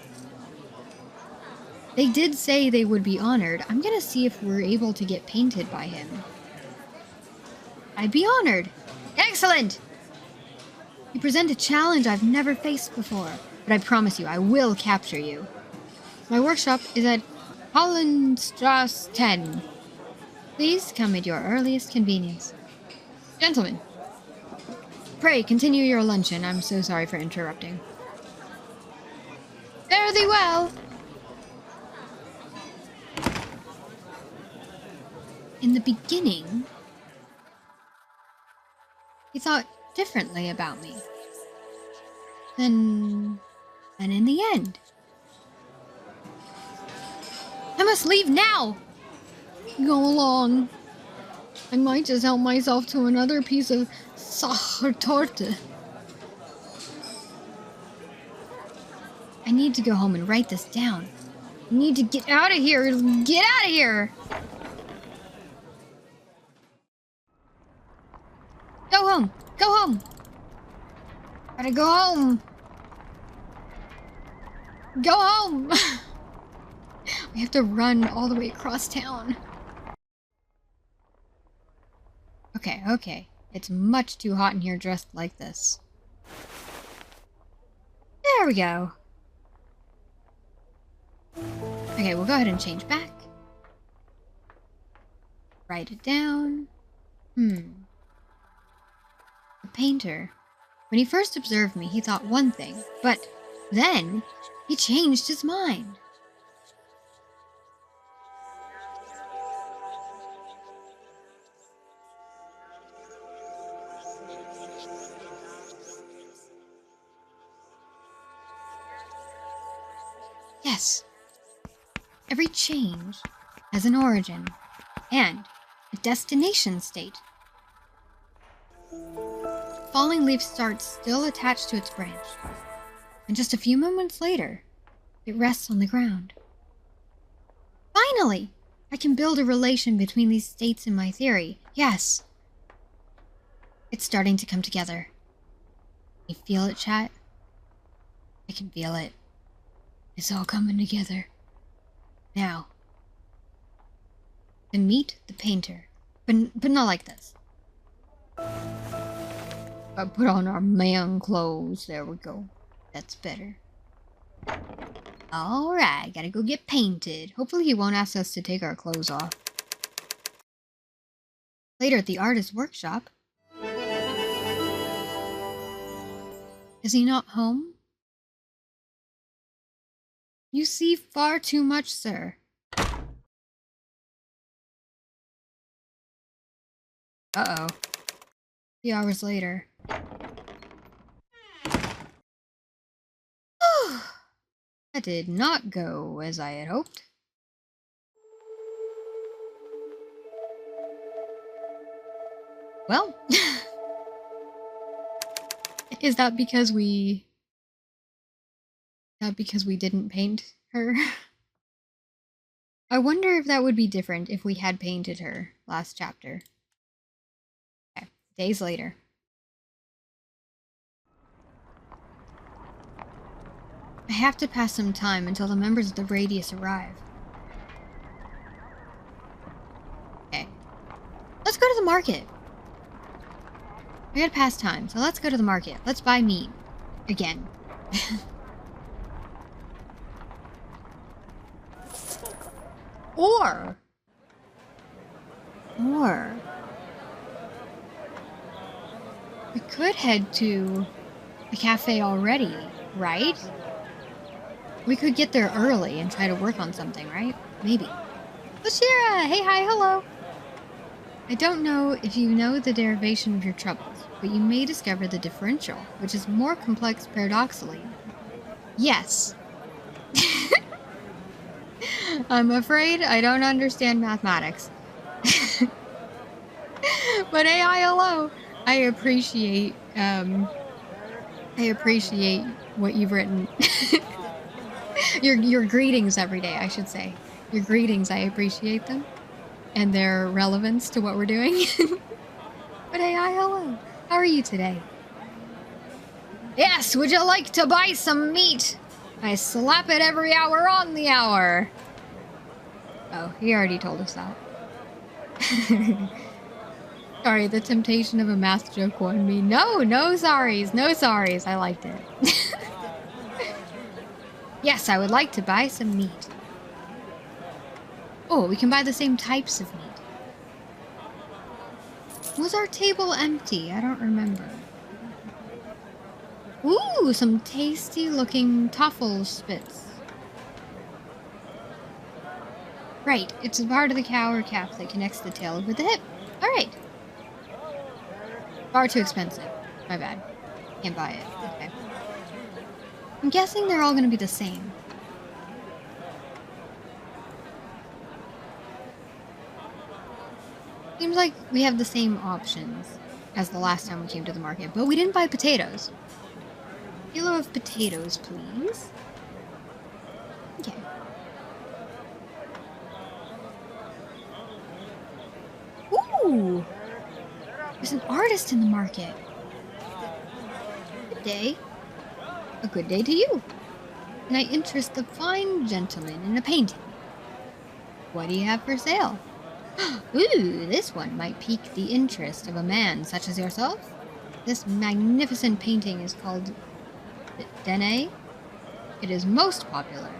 they did say they would be honored. I'm gonna see if we're able to get painted by him. I'd be honored. Excellent! You present a challenge I've never faced before, but I promise you I will capture you. My workshop is at Hollandstrasse 10. Please come at your earliest convenience. Gentlemen, pray continue your luncheon. I'm so sorry for interrupting. Fare thee well! In the beginning, he thought differently about me. Then in the end, I must leave now! Go along. I might just help myself to another piece of Sachertorte. I need to go home and write this down. I need to get out of here. Get out of here! Go home. Go home. Gotta go home. Go home. We have to run all the way across town. Okay, okay. It's much too hot in here dressed like this. There we go. Okay, we'll go ahead and change back. Write it down. The painter. When he first observed me, he thought one thing, but then he changed his mind. Yes. Every change has an origin and a destination state. Falling leaf starts still attached to its branch, and just a few moments later, it rests on the ground. Finally! I can build a relation between these states in my theory. Yes! It's starting to come together. You feel it, chat? I can feel it. It's all coming together. Now, to meet the painter, but not like this. I put on our man clothes. There we go. That's better. Alright, gotta go get painted. Hopefully he won't ask us to take our clothes off. Later at the artist's workshop. Is he not home? You see far too much, sir. Uh-oh. 3 hours later. That did not go as I had hoped. Well, is that because we didn't paint her? I wonder if that would be different if we had painted her last chapter. Okay, days later. I have to pass some time until the members of the Radius arrive. Okay. Let's go to the market. We gotta pass time, so let's go to the market. Let's buy meat. Again. Or we could head to the cafe already, right? We could get there early and try to work on something, right? Maybe. Bashira! Hey, hi, hello! I don't know if you know the derivation of your troubles, but you may discover the differential, which is more complex paradoxically. Yes. I'm afraid I don't understand mathematics. But hey, hi, hello! I appreciate what you've written. Your greetings every day, I should say. Your greetings, I appreciate them. And their relevance to what we're doing. But hey, hi, hello. How are you today? Yes, would you like to buy some meat? I slap it every hour on the hour. Oh, he already told us that. Sorry, the temptation of a math joke won me. No sorries, no sorries. I liked it. Yes, I would like to buy some meat. Oh, we can buy the same types of meat. Was our table empty? I don't remember. Ooh, some tasty looking Toffel spits. Right, it's a part of the cow or calf that connects the tail with the hip. Alright. Far too expensive. My bad. Can't buy it. Okay. I'm guessing they're all gonna be the same. Seems like we have the same options as the last time we came to the market, but we didn't buy potatoes. Kilo of potatoes, please. Okay. Ooh! There's an artist in the market. Good day. A good day to you. Can I interest the fine gentleman in a painting? What do you have for sale? Ooh, this one might pique the interest of a man such as yourself. This magnificent painting is called Dene. It is most popular,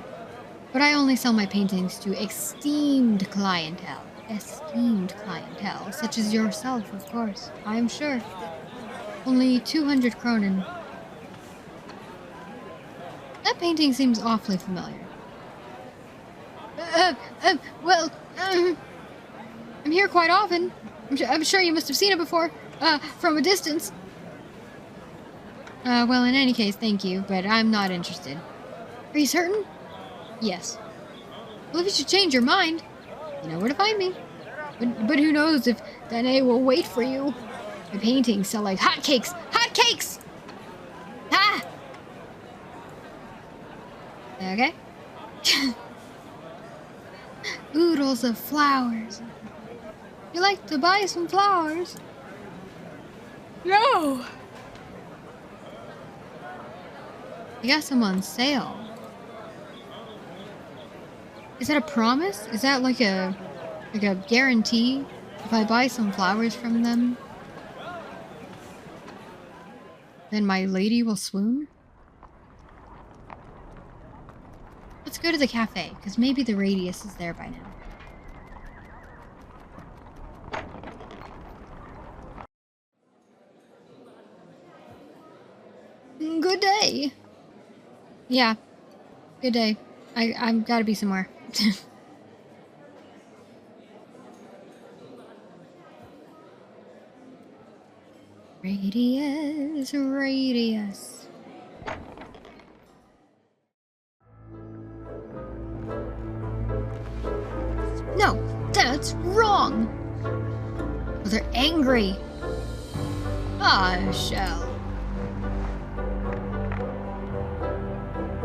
but I only sell my paintings to esteemed clientele. Esteemed clientele, such as yourself, of course, I am sure. Only 200 kronen. That painting seems awfully familiar. I'm here quite often. I'm sure you must have seen it before, from a distance. Well, in any case, thank you, but I'm not interested. Are you certain? Yes. Well, if you should change your mind, you know where to find me. But who knows if Danae will wait for you. My paintings sell like hotcakes! Hotcakes! Ah! Okay. Oodles of flowers. You like to buy some flowers? No! I guess I'm on sale. Is that a promise? Is that like a guarantee? If I buy some flowers from them, then my lady will swoon? Let's go to the cafe, because maybe the radius is there by now. Good day. Yeah, good day. I've gotta be somewhere. Radius, radius. No, that's wrong. Oh, they're angry. Ah, Shell.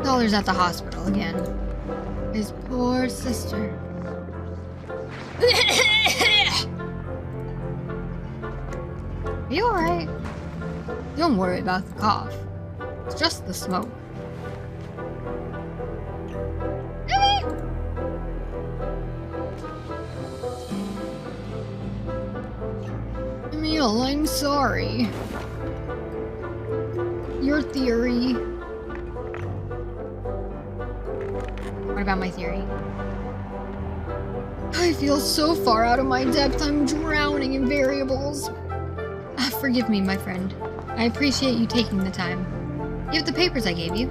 Dollar's at the hospital again. His poor sister. Are you alright? Don't worry about the cough. It's just the smoke. Emil, I'm sorry. Your theory. What about my theory? I feel so far out of my depth, I'm drowning in variables. Forgive me, my friend. I appreciate you taking the time. You have the papers I gave you.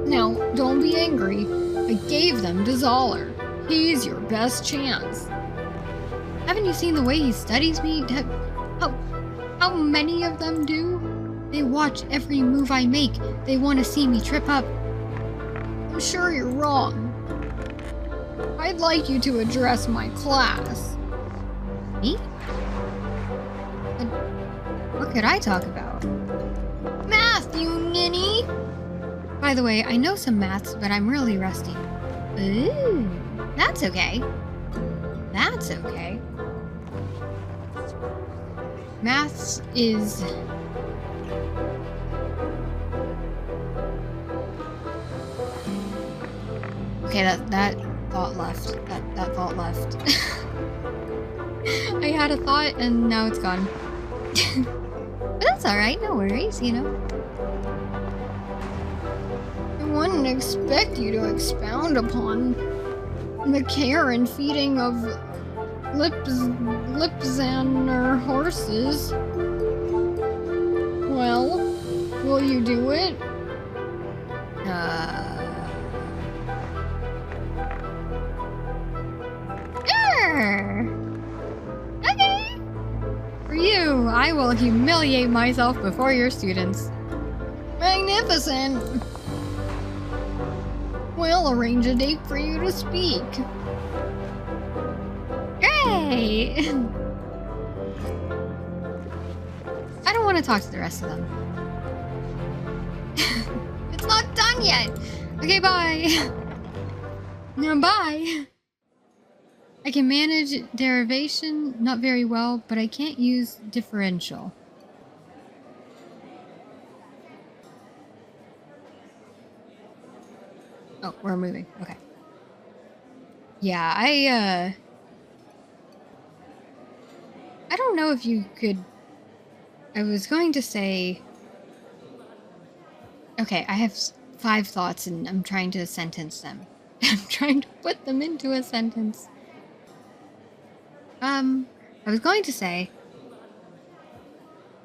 Now, don't be angry. I gave them to Zoller. He's your best chance. Haven't you seen the way he studies me? How many of them do? They watch every move I make. They want to see me trip up. I'm sure you're wrong. I'd like you to address my class. Me? What could I talk about? Math, you ninny! By the way, I know some maths, but I'm really rusty. Ooh, that's okay. That's okay. Maths is... Okay, that thought left. That thought left. I had a thought and now it's gone. But that's alright, no worries, you know. I wouldn't expect you to expound upon the care and feeding of Lipzaner horses. Well, will you do it? Sure. Okay. For you, I I will humiliate myself before your students. Magnificent! We'll arrange a date for you to speak. Great! I don't want to talk to the rest of them. It's not done yet! Okay, bye! No, bye! I can manage derivation, not very well, but I can't use differential. Oh, we're moving. Okay. Yeah, I don't know if you could... I was going to say... Okay, I have 5 thoughts and I'm trying to sentence them. I'm trying to put them into a sentence. I was going to say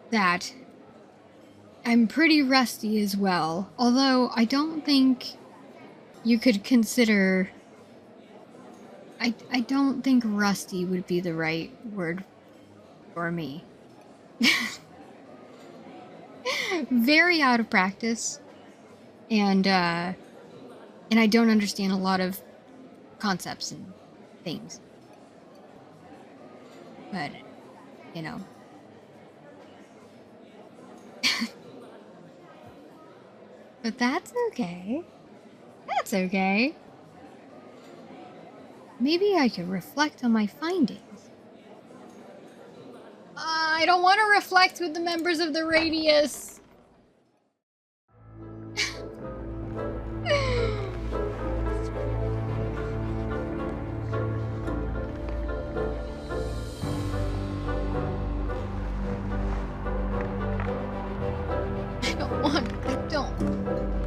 that I'm pretty rusty as well, although I don't think you could consider... I don't think rusty would be the right word for me. Very out of practice, and I don't understand a lot of concepts and things. But, you know. But that's okay. That's okay. Maybe I could reflect on my findings. I don't want to reflect with the members of the Radius.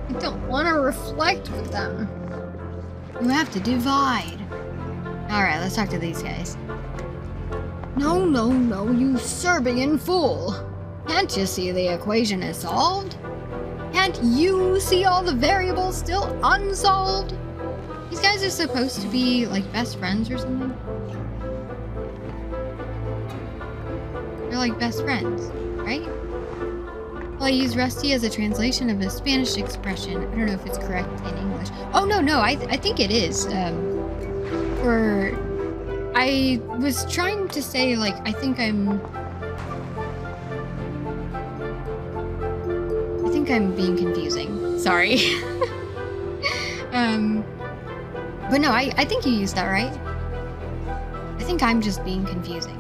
I don't want to reflect with them. You have to divide. Alright, let's talk to these guys. No, you Serbian fool. Can't you see the equation is solved? Can't you see all the variables still unsolved? These guys are supposed to be, like, best friends or something? They're like best friends, right? Well, I use rusty as a translation of a Spanish expression. I don't know if it's correct in English. Oh, no, I think it is. I was trying to say, like, I think I'm being confusing. Sorry. But no, I think you used that right. I think I'm just being confusing.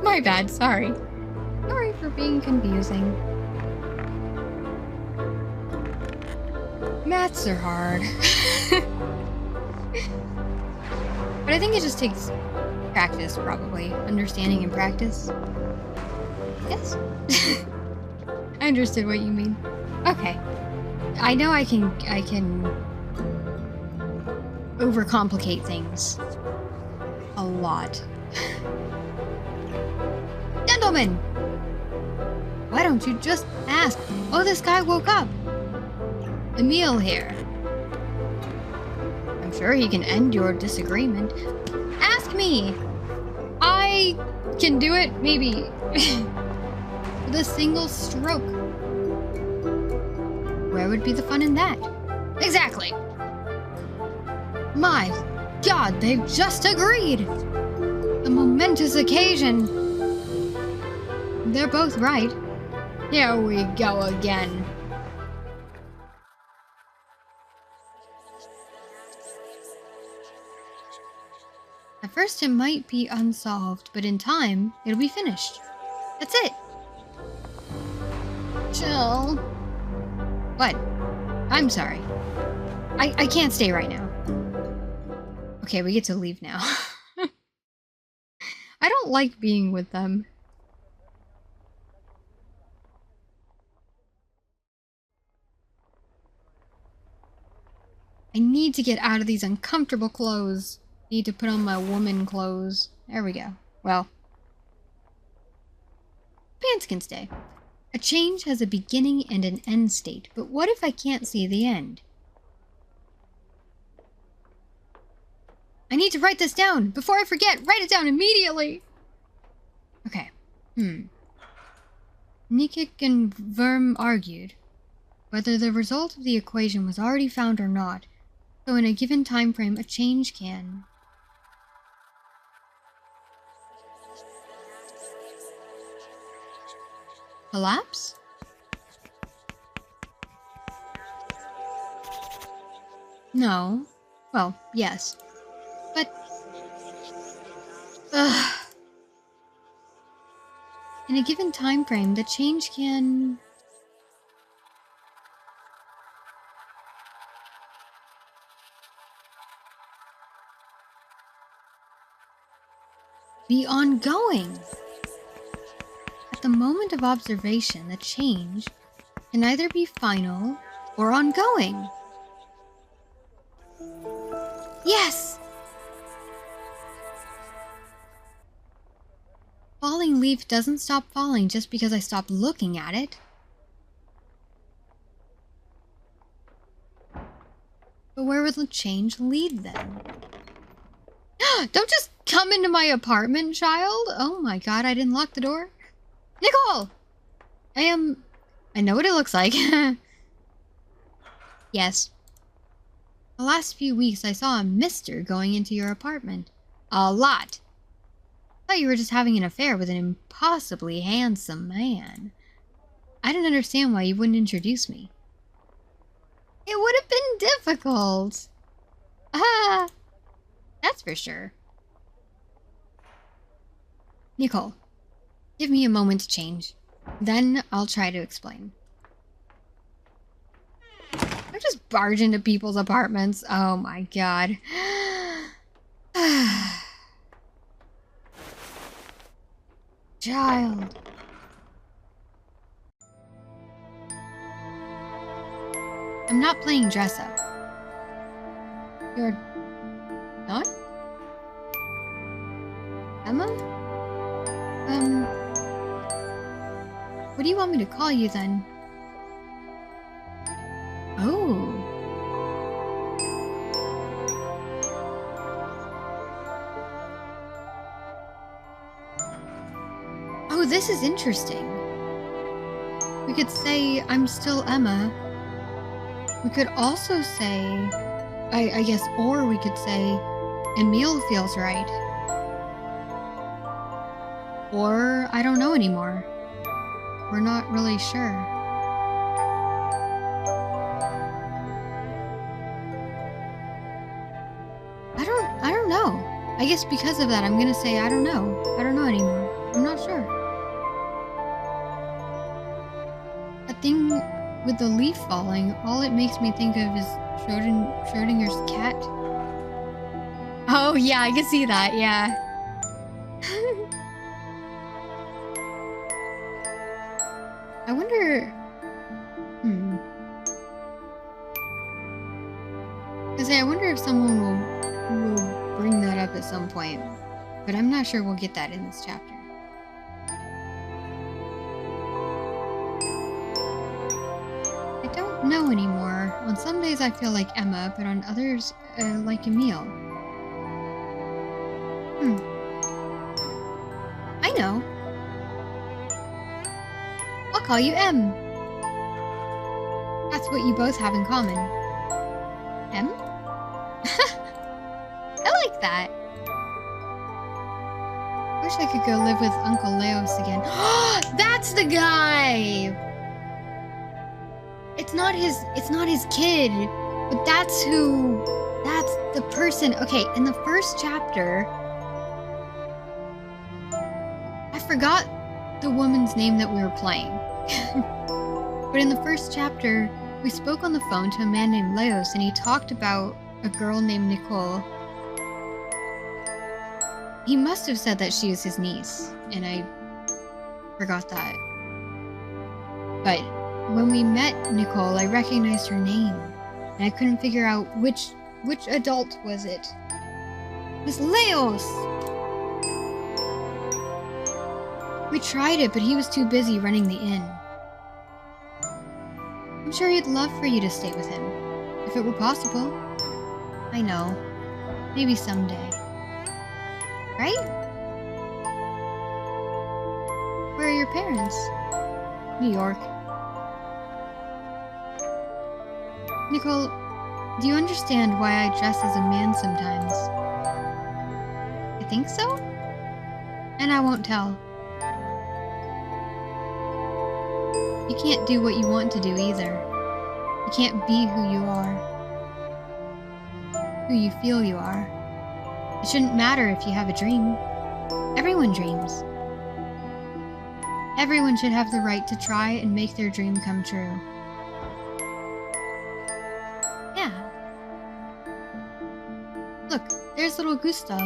My bad, sorry. Sorry for being confusing. Maths are hard. But I think it just takes practice, probably. Understanding and practice. Yes. I understood what you mean. Okay. I know I can overcomplicate things. A lot. Gentlemen! Why don't you just ask? Oh, this guy woke up. Emil here. I'm sure he can end your disagreement. Ask me! I can do it, maybe. With a single stroke. Where would be the fun in that? Exactly! My God, they've just agreed! A momentous occasion. They're both right. Here we go again. At first it might be unsolved, but in time, it'll be finished. That's it. Chill. What? I'm sorry. I can't stay right now. Okay, we get to leave now. I don't like being with them. I need to get out of these uncomfortable clothes. Need to put on my woman clothes. There we go. Well. Pants can stay. A change has a beginning and an end state, but what if I can't see the end? I need to write this down. Before I forget, write it down immediately. Okay. Nikik and Verm argued whether the result of the equation was already found or not, so in a given time frame, a change can... collapse? No. Well, yes. But... in a given time frame, the change can... be ongoing. At the moment of observation, the change can either be final or ongoing. Yes! Falling leaf doesn't stop falling just because I stop looking at it. But where will the change lead then? Don't just come into my apartment, child! Oh my god, I didn't lock the door. Nicole! I know what it looks like. Yes. The last few weeks I saw a mister going into your apartment. A lot. I thought you were just having an affair with an impossibly handsome man. I didn't understand why you wouldn't introduce me. It would have been difficult. That's for sure. Nicole, give me a moment to change. Then I'll try to explain. I just barge into people's apartments. Oh my god. Child. I'm not playing dress up. You're not? Emma? What do you want me to call you then? Oh. Oh, this is interesting. We could say, I'm still Emma. We could also say, I guess, or we could say, Emil feels right. Or, I don't know anymore. We're not really sure. I don't know. I guess because of that, I'm gonna say I don't know. I don't know anymore. I'm not sure. That thing with the leaf falling, all it makes me think of is Schrodinger's cat. Oh yeah, I can see that, yeah. I wonder... I wonder if someone will bring that up at some point. But I'm not sure we'll get that in this chapter. I don't know anymore. On some days I feel like Emma, but on others, like Emil. I know. I'll call you M. That's what you both have in common. M? I like that. Wish I could go live with Uncle Leos again. That's the guy! It's not his kid, but that's the person. Okay, in the first chapter, I forgot the woman's name that we were playing. But in the first chapter, we spoke on the phone to a man named Leos, and he talked about a girl named Nicole. He must have said that she is his niece, and I forgot that. But when we met Nicole, I recognized her name, and I couldn't figure out which adult was it. It was Leos! We tried it, but he was too busy running the inn. I'm sure he'd love for you to stay with him, if it were possible. I know. Maybe someday. Right? your parents? New York. Nicole, do you understand why I dress as a man sometimes? I think so? And I won't tell. You can't do what you want to do either. You can't be who you are. Who you feel you are. It shouldn't matter if you have a dream. Everyone dreams. Everyone should have the right to try and make their dream come true. Yeah. Look, there's little Gustav.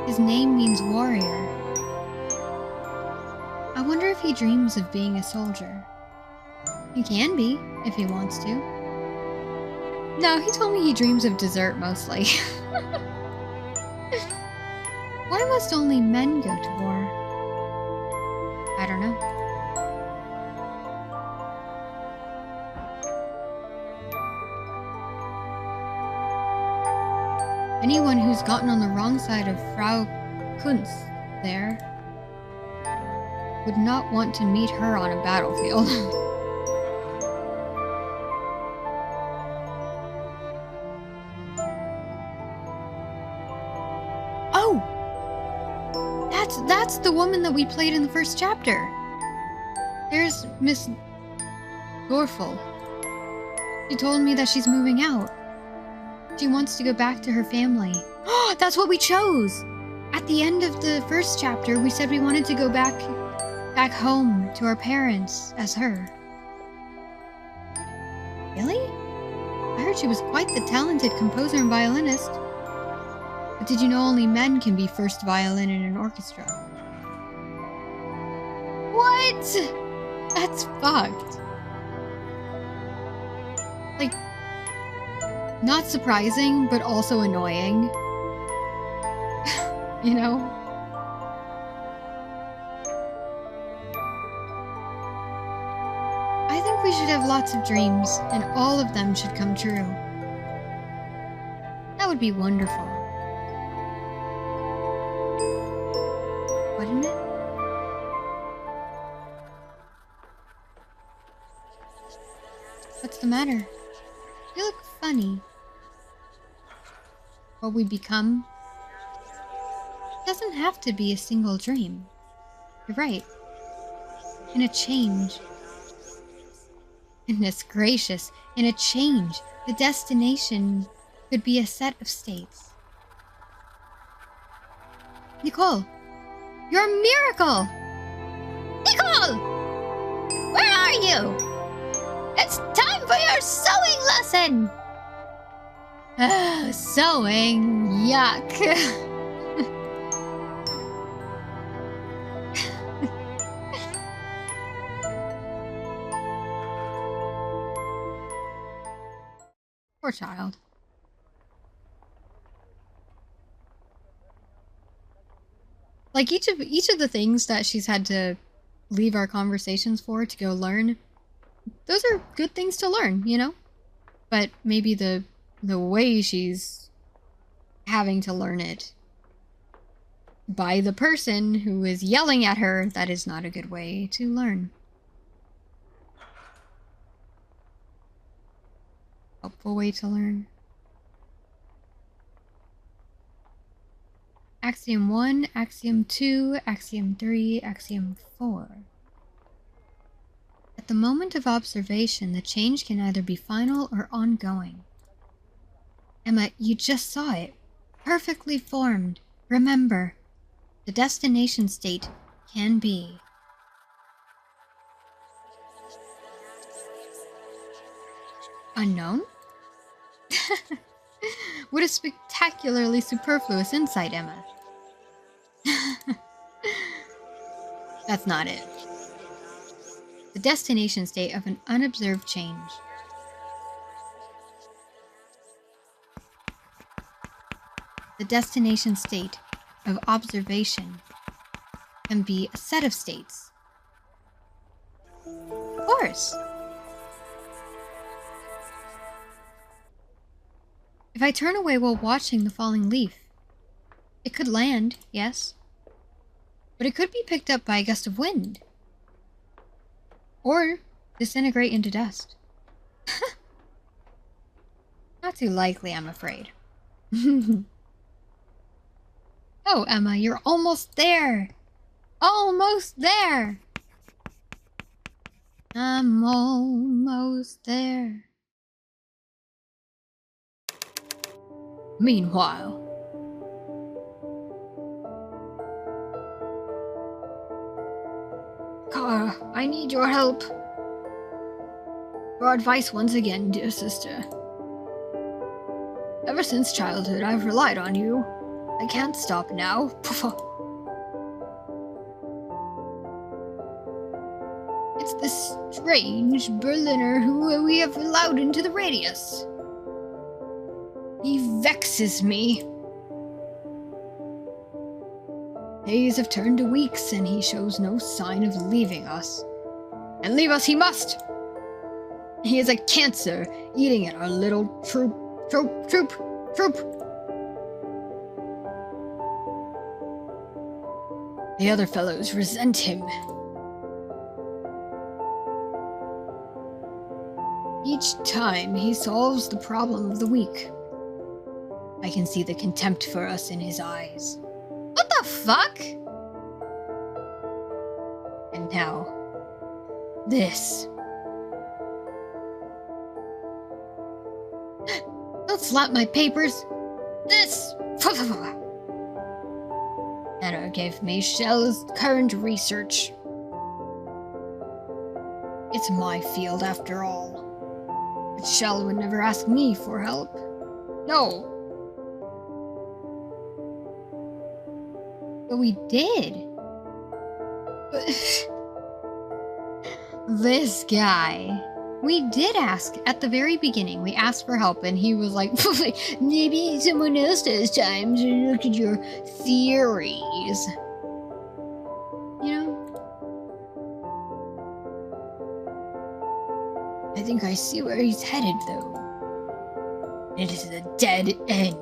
His name means warrior. I wonder if he dreams of being a soldier. He can be, if he wants to. No, he told me he dreams of dessert mostly. Why must only men go to war? I don't know. Anyone who's gotten on the wrong side of Frau Kunz there would not want to meet her on a battlefield. Oh! That's the woman that we played in the first chapter. There's Miss Dorfel. She told me that she's moving out. She wants to go back to her family. Oh, that's what we chose! At the end of the first chapter, we said we wanted to go back home to our parents as her. Really? I heard she was quite the talented composer and violinist. But did you know only men can be first violin in an orchestra? What? That's fucked. Like, not surprising, but also annoying. You know? I think we should have lots of dreams, and all of them should come true. That would be wonderful. Wouldn't it? What's the matter? You look funny. What we become doesn't have to be a single dream. You're right. In a change. Goodness gracious, in a change, the destination could be a set of states. Nicole! You're a miracle! Nicole! Where are you? It's time for your sewing lesson! Sewing? Yuck. Poor child. Like each of the things that she's had to leave our conversations for to go learn, those are good things to learn, you know? But maybe the way she's having to learn it by the person who is yelling at her, that is not a good way to learn. Helpful way to learn. Axiom 1, Axiom 2, Axiom 3, Axiom 4. At the moment of observation, the change can either be final or ongoing. Emma, you just saw it. Perfectly formed. Remember, the destination state can be. Unknown? What a spectacularly superfluous insight, Emma. That's not it. The destination state of an unobserved change. The destination state of observation can be a set of states. Of course. If I turn away while watching the falling leaf, it could land, yes. But it could be picked up by a gust of wind. Or disintegrate into dust. Not too likely, I'm afraid. Oh, Emma, you're almost there! Almost there! I'm almost there. Meanwhile... Kara, I need your help. Your advice once again, dear sister. Ever since childhood, I've relied on you. I can't stop now. It's this strange Berliner who we have allowed into the radius. He vexes me. Days have turned to weeks, and he shows no sign of leaving us. And leave us he must! He is a cancer, eating at our little troop. The other fellows resent him. Each time he solves the problem of the week, I can see the contempt for us in his eyes. What the fuck? And now, this. Don't slap my papers. This. Anna gave me Shell's current research. It's my field after all. But Shell would never ask me for help. No. But we did. This guy. We did ask at the very beginning. We asked for help, and he was like, maybe someone else has time to look at your theories. You know? I think I see where he's headed, though. It is a dead end.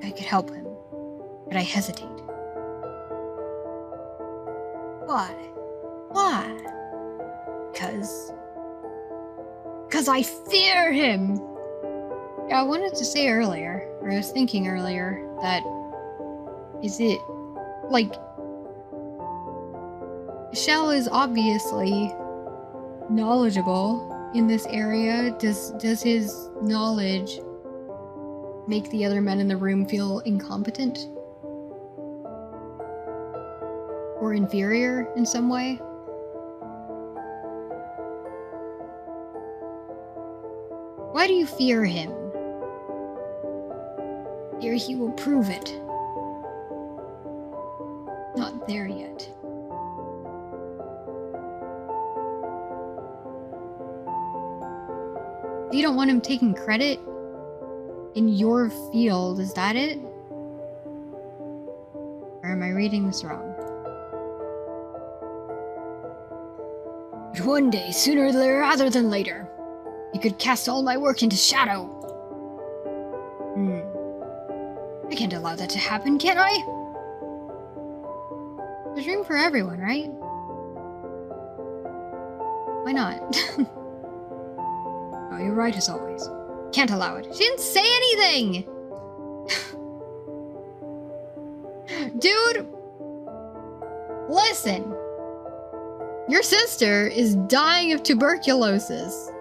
I could help him, but I hesitate. Why? Why? Because I fear him! Yeah, I wanted to say earlier, or I was thinking earlier, that is it, like, Shell is obviously knowledgeable in this area. Does his knowledge make the other men in the room feel incompetent? Or inferior in some way? Why do you fear him? Here he will prove it. Not there yet. You don't want him taking credit in your field, is that it? Or am I reading this wrong? But one day, sooner rather than later, you could cast all my work into shadow. I can't allow that to happen, can I? There's room for everyone, right? Why not? Oh, you're right as always. Can't allow it. She didn't say anything! Dude! Listen! Your sister is dying of tuberculosis.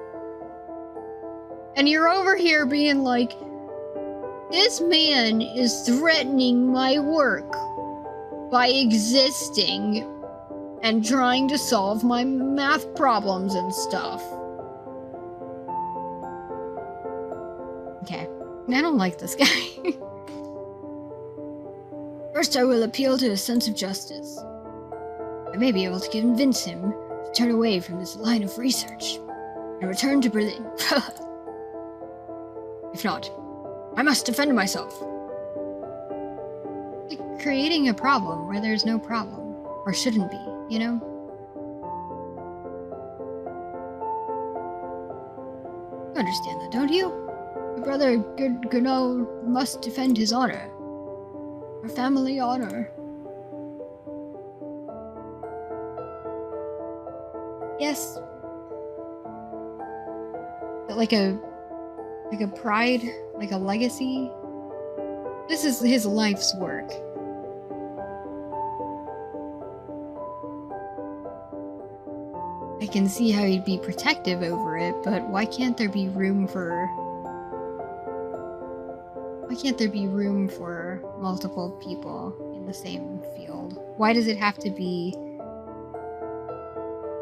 And you're over here being like, this man is threatening my work by existing and trying to solve my math problems and stuff. Okay, I don't like this guy. First, I will appeal to his sense of justice. I may be able to convince him to turn away from this line of research and return to Berlin. If not, I must defend myself. Like creating a problem where there's no problem, or shouldn't be, you know? understand that, don't you? Your brother Gurno must defend his honor. Our family honor. Yes. But like a pride, like a legacy. This is his life's work. I can see how he'd be protective over it, but why can't there be room for... Why can't there be room for multiple people in the same field? Why does it have to be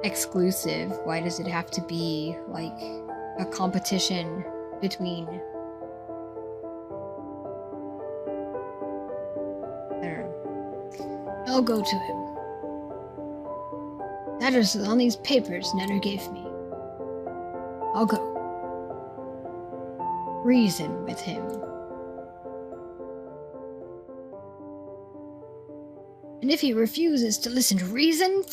exclusive? Why does it have to be, like, a competition between... I don't know. I'll go to him. That is on these papers Nenner gave me. I'll go. Reason with him. And if he refuses to listen to reason,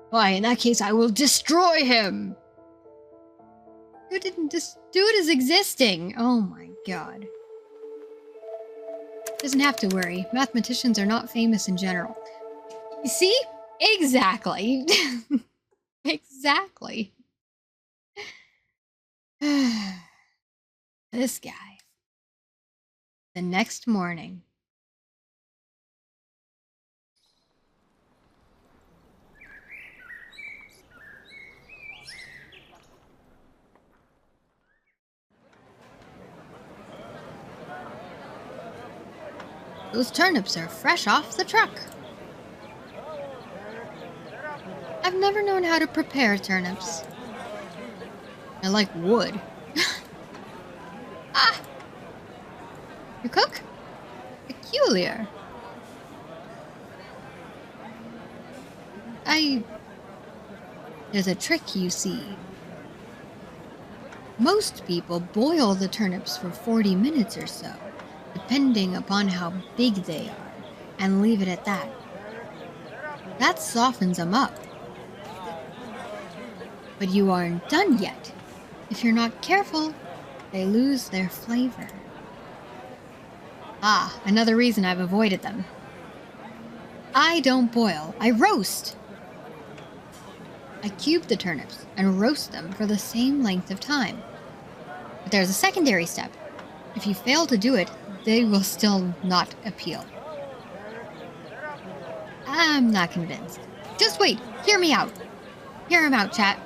why, in that case, I will destroy him! Dude is existing! Oh my god. Doesn't have to worry. Mathematicians are not famous in general. You see? Exactly. Exactly. This guy. The next morning. Those turnips are fresh off the truck. I've never known how to prepare turnips. I like wood. Ah! You cook? Peculiar. There's a trick, you see. Most people boil the turnips for 40 minutes or so, depending upon how big they are, and leave it at that. That softens them up. But you aren't done yet. If you're not careful, they lose their flavor. Ah, another reason I've avoided them. I don't boil, I roast. I cube the turnips and roast them for the same length of time. But there's a secondary step. If you fail to do it, they will still not appeal. I'm not convinced. Just wait, hear me out. Hear him out, chat.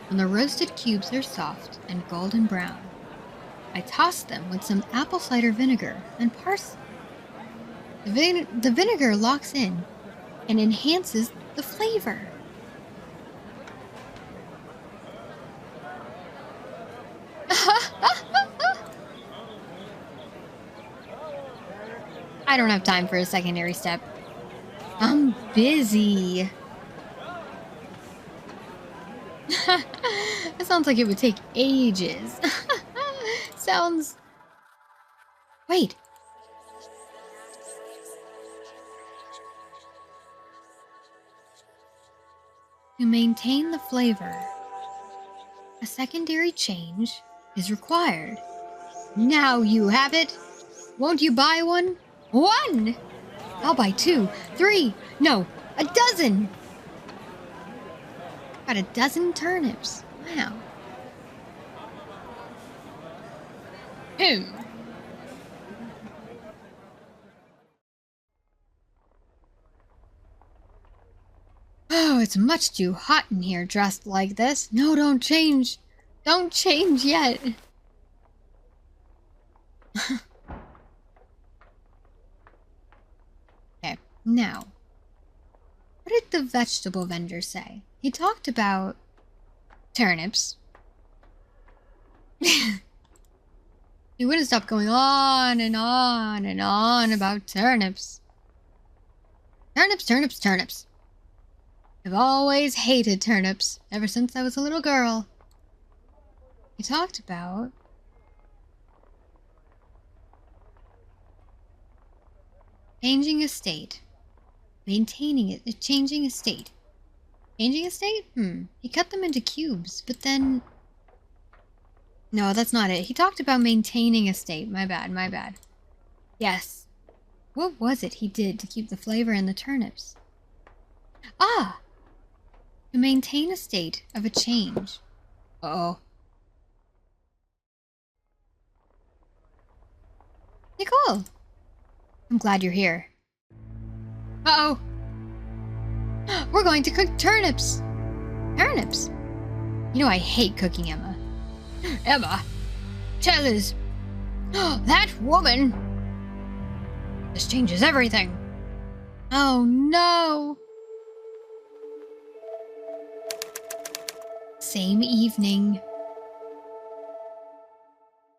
When the roasted cubes are soft and golden brown, I toss them with some apple cider vinegar and parsley. The vinegar locks in and enhances the flavor. I don't have time for a secondary step. I'm busy. It sounds like it would take ages. Sounds... Wait. To maintain the flavor, a secondary change is required. Now you have it. Won't you buy one? One! I'll buy 2, 3, no, a dozen! Got a dozen turnips. Wow. Oh, it's much too hot in here dressed like this. No, don't change. Don't change yet. Okay, now. What did the vegetable vendor say? He talked about turnips. He wouldn't stop going on and on and on about turnips. Turnips, turnips, turnips. I've always hated turnips, ever since I was a little girl. He talked about changing a state, maintaining it, changing a state. Changing a state? He cut them into cubes, but then No, that's not it. He talked about maintaining a state. My bad, my bad. Yes. What was it he did to keep the flavor in the turnips? Ah! To maintain a state of a change. Uh-oh. Nicole! I'm glad you're here. Uh-oh! We're going to cook turnips! Turnips? You know I hate cooking, Emma. Emma! Tell us! That woman! This changes everything! Oh no! Same evening.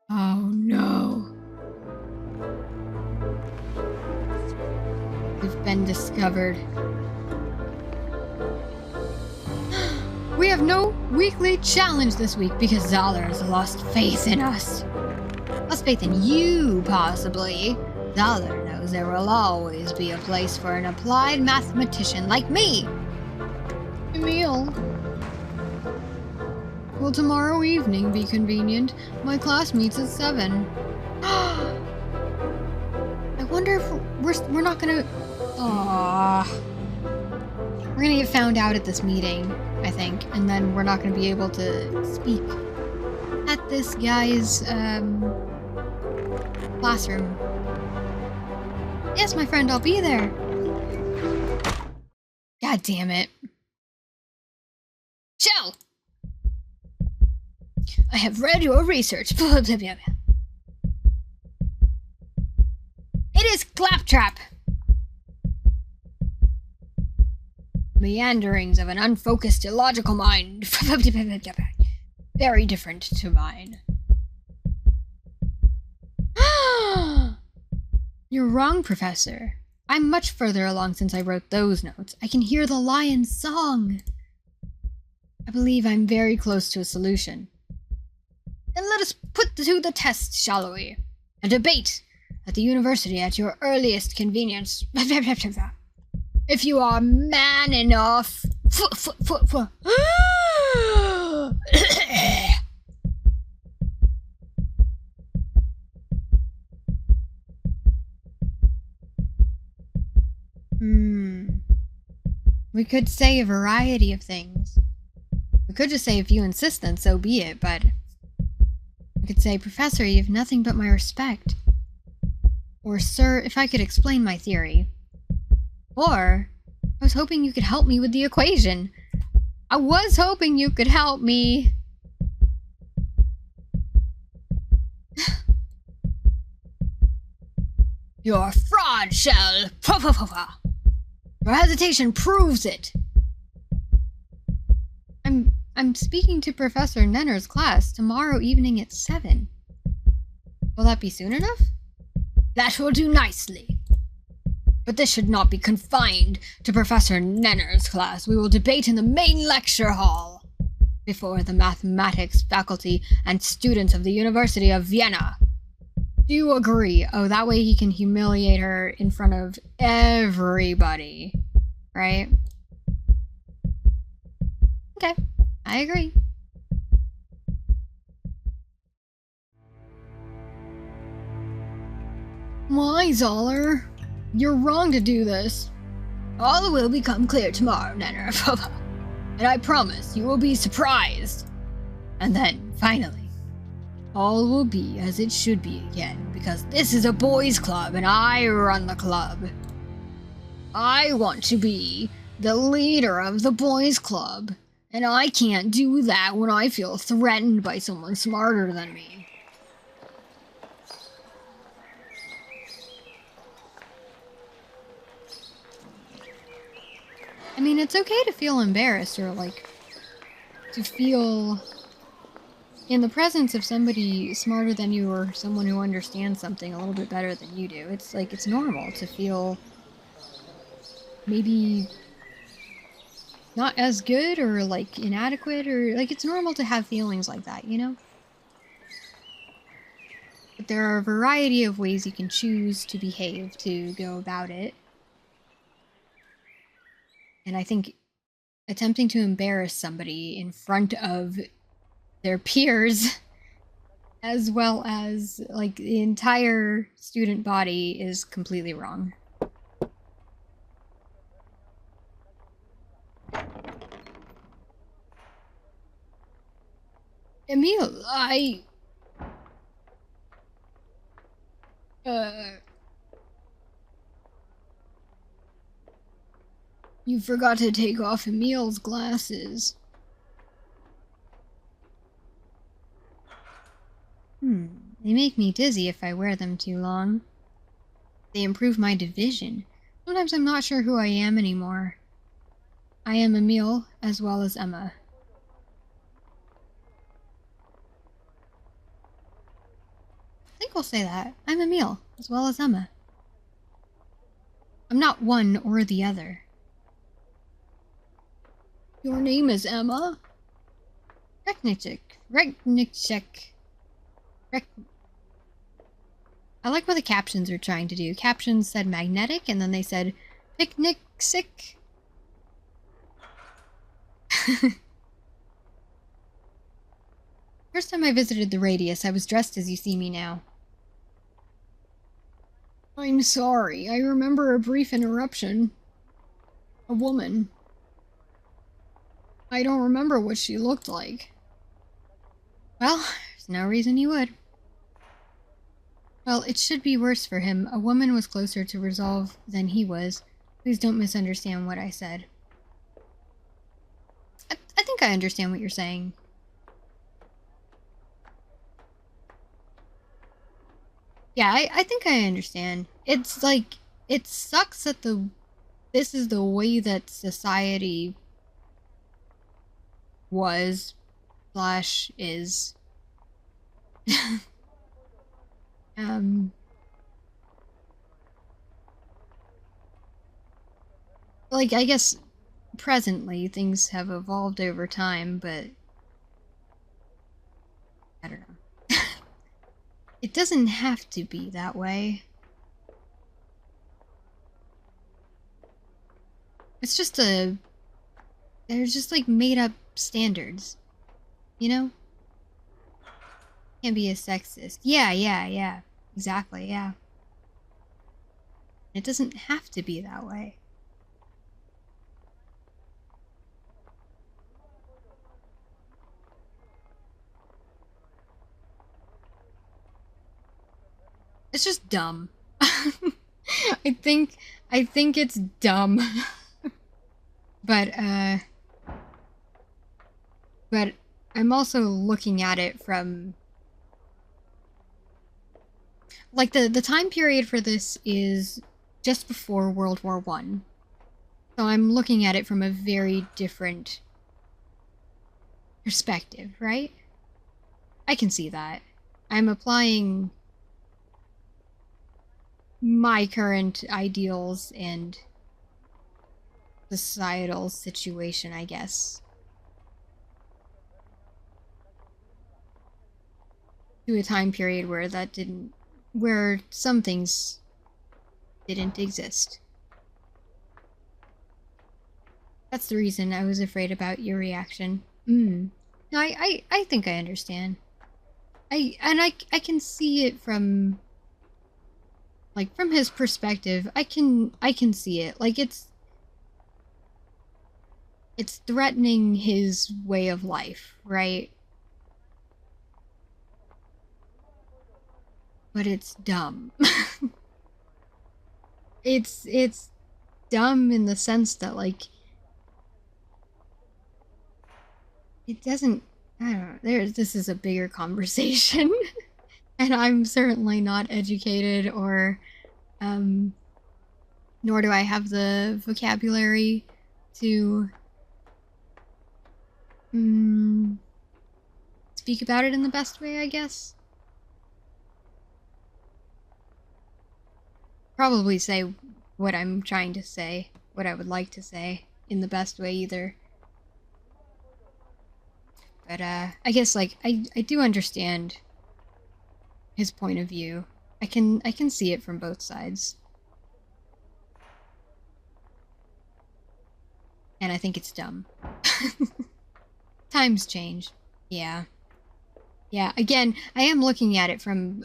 Oh no. We've been discovered. We have no weekly challenge this week because Zoller has lost faith in us. Lost faith in you, possibly. Zoller knows there will always be a place for an applied mathematician like me. Emil. Will tomorrow evening be convenient? My class meets at 7. I wonder if we're not gonna... Aww. We're gonna get found out at this meeting, I think, and then we're not gonna be able to speak at this guy's, classroom. Yes, my friend, I'll be there. God damn it. Shell! I have read your research. It is claptrap. Meanderings of an unfocused, illogical mind. Very different to mine. You're wrong, Professor. I'm much further along since I wrote those notes. I can hear the lion's song. I believe I'm very close to a solution. Then let us put to the test, shall we? A debate at the university at your earliest convenience. If you are man enough. We could say a variety of things. We could just say, if you insist, then so be it, but... I could say, Professor, you have nothing but my respect. Or, Sir, if I could explain my theory. Or, I was hoping you could help me with the equation. I was hoping you could help me. You're a fraud, Shell. Your hesitation proves it. I'm speaking to Professor Nenner's class tomorrow evening at 7. Will that be soon enough? That will do nicely. But this should not be confined to Professor Nenner's class. We will debate in the main lecture hall before the mathematics faculty and students of the University of Vienna. Do you agree? Oh, that way he can humiliate her in front of everybody. Right? Okay, I agree. Why, Zoller? You're wrong to do this. All will become clear tomorrow, Nenner. And I promise you will be surprised. And then, finally, all will be as it should be again, because this is a boys' club and I run the club. I want to be the leader of the boys' club, and I can't do that when I feel threatened by someone smarter than me. I mean, it's okay to feel embarrassed or, like, to feel in the presence of somebody smarter than you or someone who understands something a little bit better than you do. It's like, it's normal to feel maybe not as good or, like, inadequate or, like, it's normal to have feelings like that, you know? But there are a variety of ways you can choose to behave, to go about it. And I think attempting to embarrass somebody in front of their peers as well as, like, the entire student body is completely wrong. Emil, you forgot to take off Emil's glasses. They make me dizzy if I wear them too long. They improve my vision. Sometimes I'm not sure who I am anymore. I am Emil, as well as Emma. I think we'll say that. I'm Emil, as well as Emma. I'm not one or the other. Your name is Emma? Reknichek. I like what the captions are trying to do. Captions said magnetic, and then they said picnic sick. First time I visited the Radius, I was dressed as you see me now. I'm sorry, I remember a brief interruption. A woman. I don't remember what she looked like. Well, there's no reason you would. Well, it should be worse for him. A woman was closer to resolve than he was. Please don't misunderstand what I said. I think I understand what you're saying. Yeah, I think I understand. It's like, it sucks that this is the way that society was / is. Like, I guess presently things have evolved over time, but I don't know. It doesn't have to be that way. It's just they're just like made up standards, you know? Can't be a sexist. Yeah. Exactly, yeah. It doesn't have to be that way. It's just dumb. I think it's dumb. But I'm also looking at it from, like, the time period for this is just before World War I. So I'm looking at it from a very different perspective, right? I can see that. I'm applying my current ideals and societal situation, I guess, to a time period where some things didn't exist. That's the reason I was afraid about your reaction. No, I think I understand. I can see it from, like, from his perspective. I can see it. Like, it's threatening his way of life, right? But it's dumb. It's dumb in the sense that, like, it doesn't, I don't know, this is a bigger conversation. And I'm certainly not educated or, nor do I have the vocabulary to speak about it in the best way, I guess. Probably say what I'm trying to say, what I would like to say, in the best way either. But, I guess, like, I do understand his point of view. I can see it from both sides. And I think it's dumb. Times change. Yeah. Yeah, again, I am looking at it from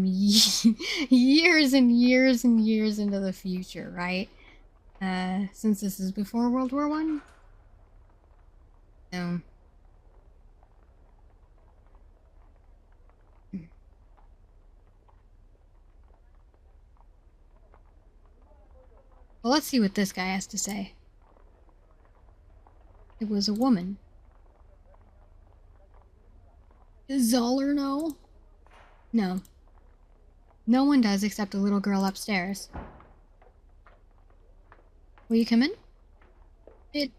years and years and years into the future, right? Since this is before World War One. So. Well, let's see what this guy has to say. It was a woman. Does Zoller know? No. No one does except a little girl upstairs. Will you come in? It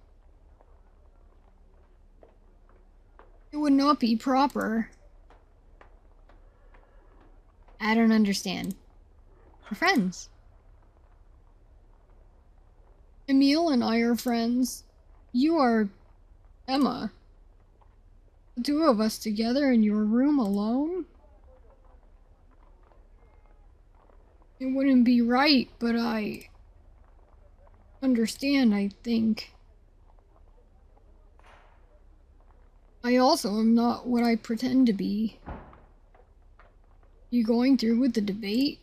would not be proper. I don't understand. We're friends. Emil and I are friends. You are Emma. The two of us together in your room alone? It wouldn't be right, but I understand, I think. I also am not what I pretend to be. You going through with the debate?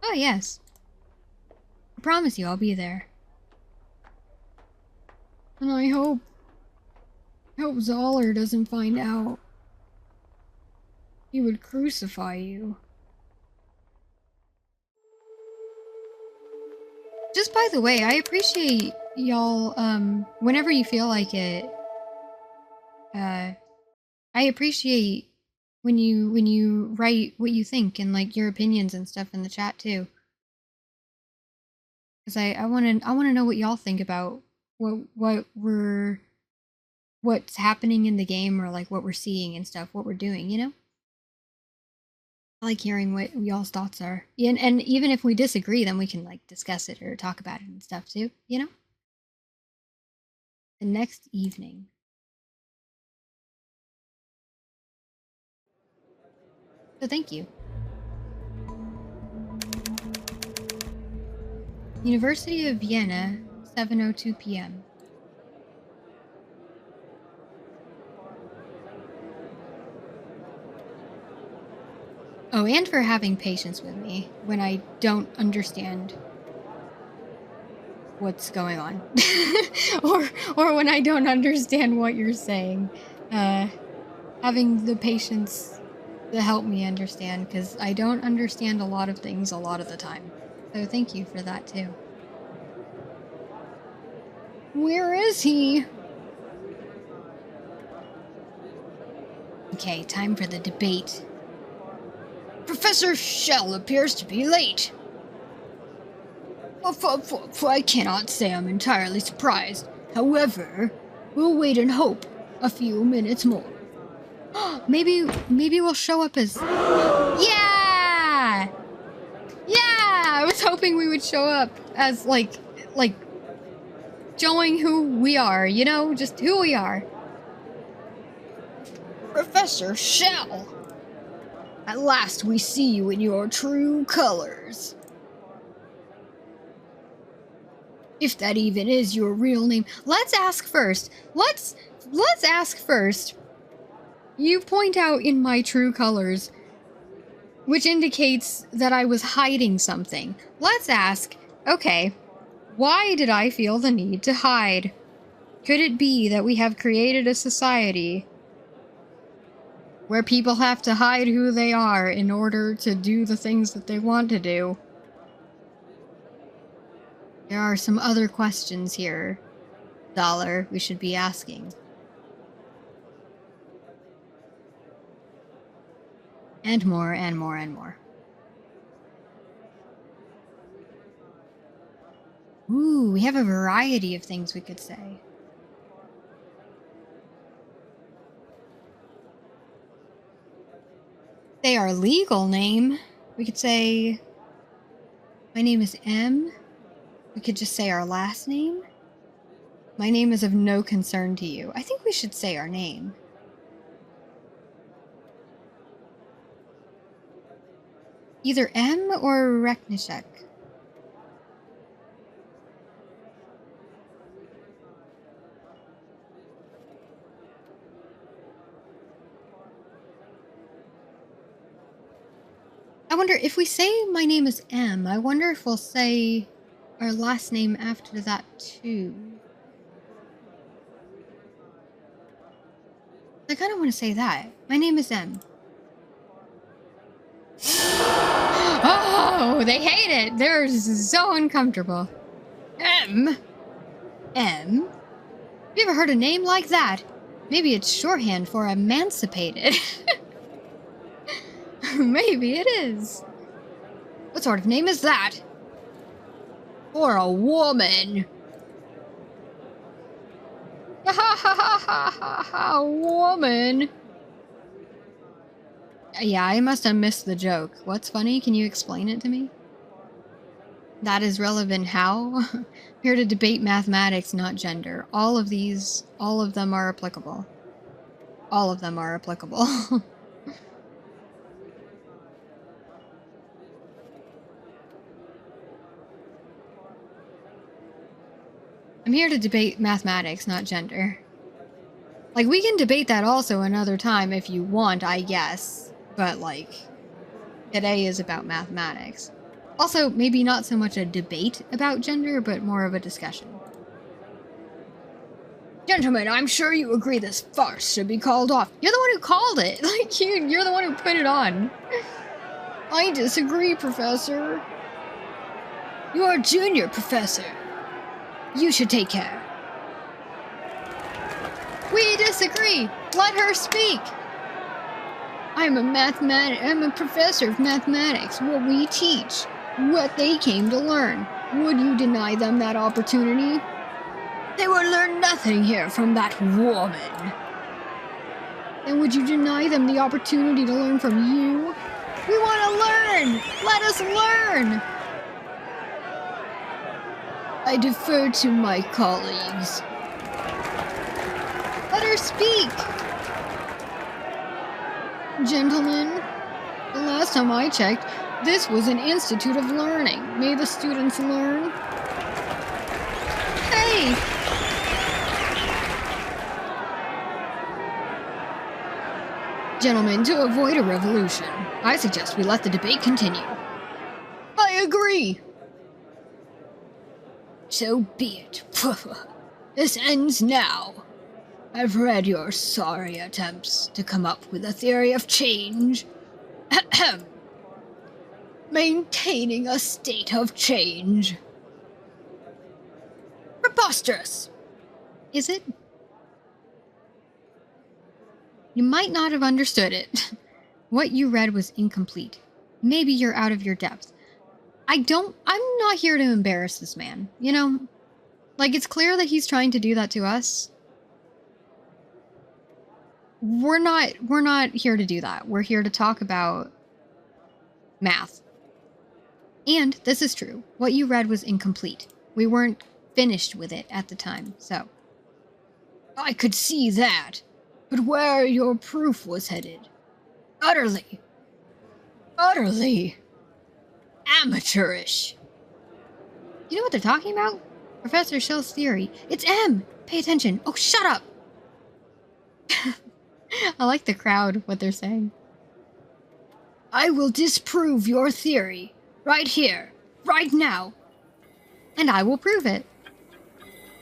Oh, yes. I promise you I'll be there. And I hope Zoller doesn't find out. He would crucify you. Just by the way, I appreciate y'all, whenever you feel like it, I appreciate when you write what you think and like your opinions and stuff in the chat too. Cause I wanna know what y'all think about what's happening in the game or like what we're seeing and stuff, what we're doing, you know? I like hearing what y'all's thoughts are. And even if we disagree, then we can like discuss it or talk about it and stuff too, you know? The next evening. So thank you. University of Vienna, 7:02 p.m. Oh, and for having patience with me when I don't understand what's going on. or when I don't understand what you're saying. Having the patience to help me understand, because I don't understand a lot of things a lot of the time. So thank you for that too. Where is he? Okay, time for the debate. Professor Shell appears to be late. I cannot say I'm entirely surprised. However, we'll wait and hope a few minutes more. Maybe we'll show up as... Yeah! Yeah! I was hoping we would show up as, like, showing who we are, you know? Just who we are. Professor Shell! At last we see you in your true colors. If that even is your real name. Let's ask first. Let's ask first. You point out in my true colors, which indicates that I was hiding something. Let's ask, okay, why did I feel the need to hide? Could it be that we have created a society where people have to hide who they are in order to do the things that they want to do? There are some other questions here, Dollar, we should be asking. And more, and more, and more. Ooh, we have a variety of things we could say. Say our legal name. We could say, my name is M. We could just say our last name. My name is of no concern to you. I think we should say our name. Either M or Reknishek. wonder if we say my name is M, I wonder if we'll say our last name after that too. I kind of want to say that. My name is M. Oh, they hate it. They're so uncomfortable. M. M. Have you ever heard a name like that? Maybe it's shorthand for emancipated. Maybe it is. What sort of name is that? For a woman. Ha ha ha ha ha ha, woman. Yeah, I must have missed the joke. What's funny? Can you explain it to me? That is relevant how? Here to debate mathematics, not gender. All of them are applicable. All of them are applicable. I'm here to debate mathematics, not gender. Like, we can debate that also another time if you want, I guess. But, like, today is about mathematics. Also, maybe not so much a debate about gender, but more of a discussion. Gentlemen, I'm sure you agree this farce should be called off. You're the one who called it! Like, you're the one who put it on. I disagree, Professor. You're a junior professor. You should take care. We disagree! Let her speak! I'm a professor of mathematics. What we teach, what they came to learn. Would you deny them that opportunity? They will learn nothing here from that woman. And would you deny them the opportunity to learn from you? We want to learn! Let us learn! I defer to my colleagues. Let her speak! Gentlemen, the last time I checked, this was an institute of learning. May the students learn? Hey! Gentlemen, to avoid a revolution, I suggest we let the debate continue. I agree! So be it. This ends now. I've read your sorry attempts to come up with a theory of change. Maintaining a state of change. Preposterous! Is it? You might not have understood it. What you read was incomplete. Maybe you're out of your depth. I'm not here to embarrass this man, you know? Like, it's clear that he's trying to do that to us. We're not here to do that. We're here to talk about math. And this is true. What you read was incomplete. We weren't finished with it at the time, so. I could see that, but where your proof was headed. Utterly amateurish. You know what they're talking about? Professor Shell's theory. It's M! Pay attention. Oh, shut up! I like the crowd, what they're saying. I will disprove your theory. Right here. Right now. And I will prove it.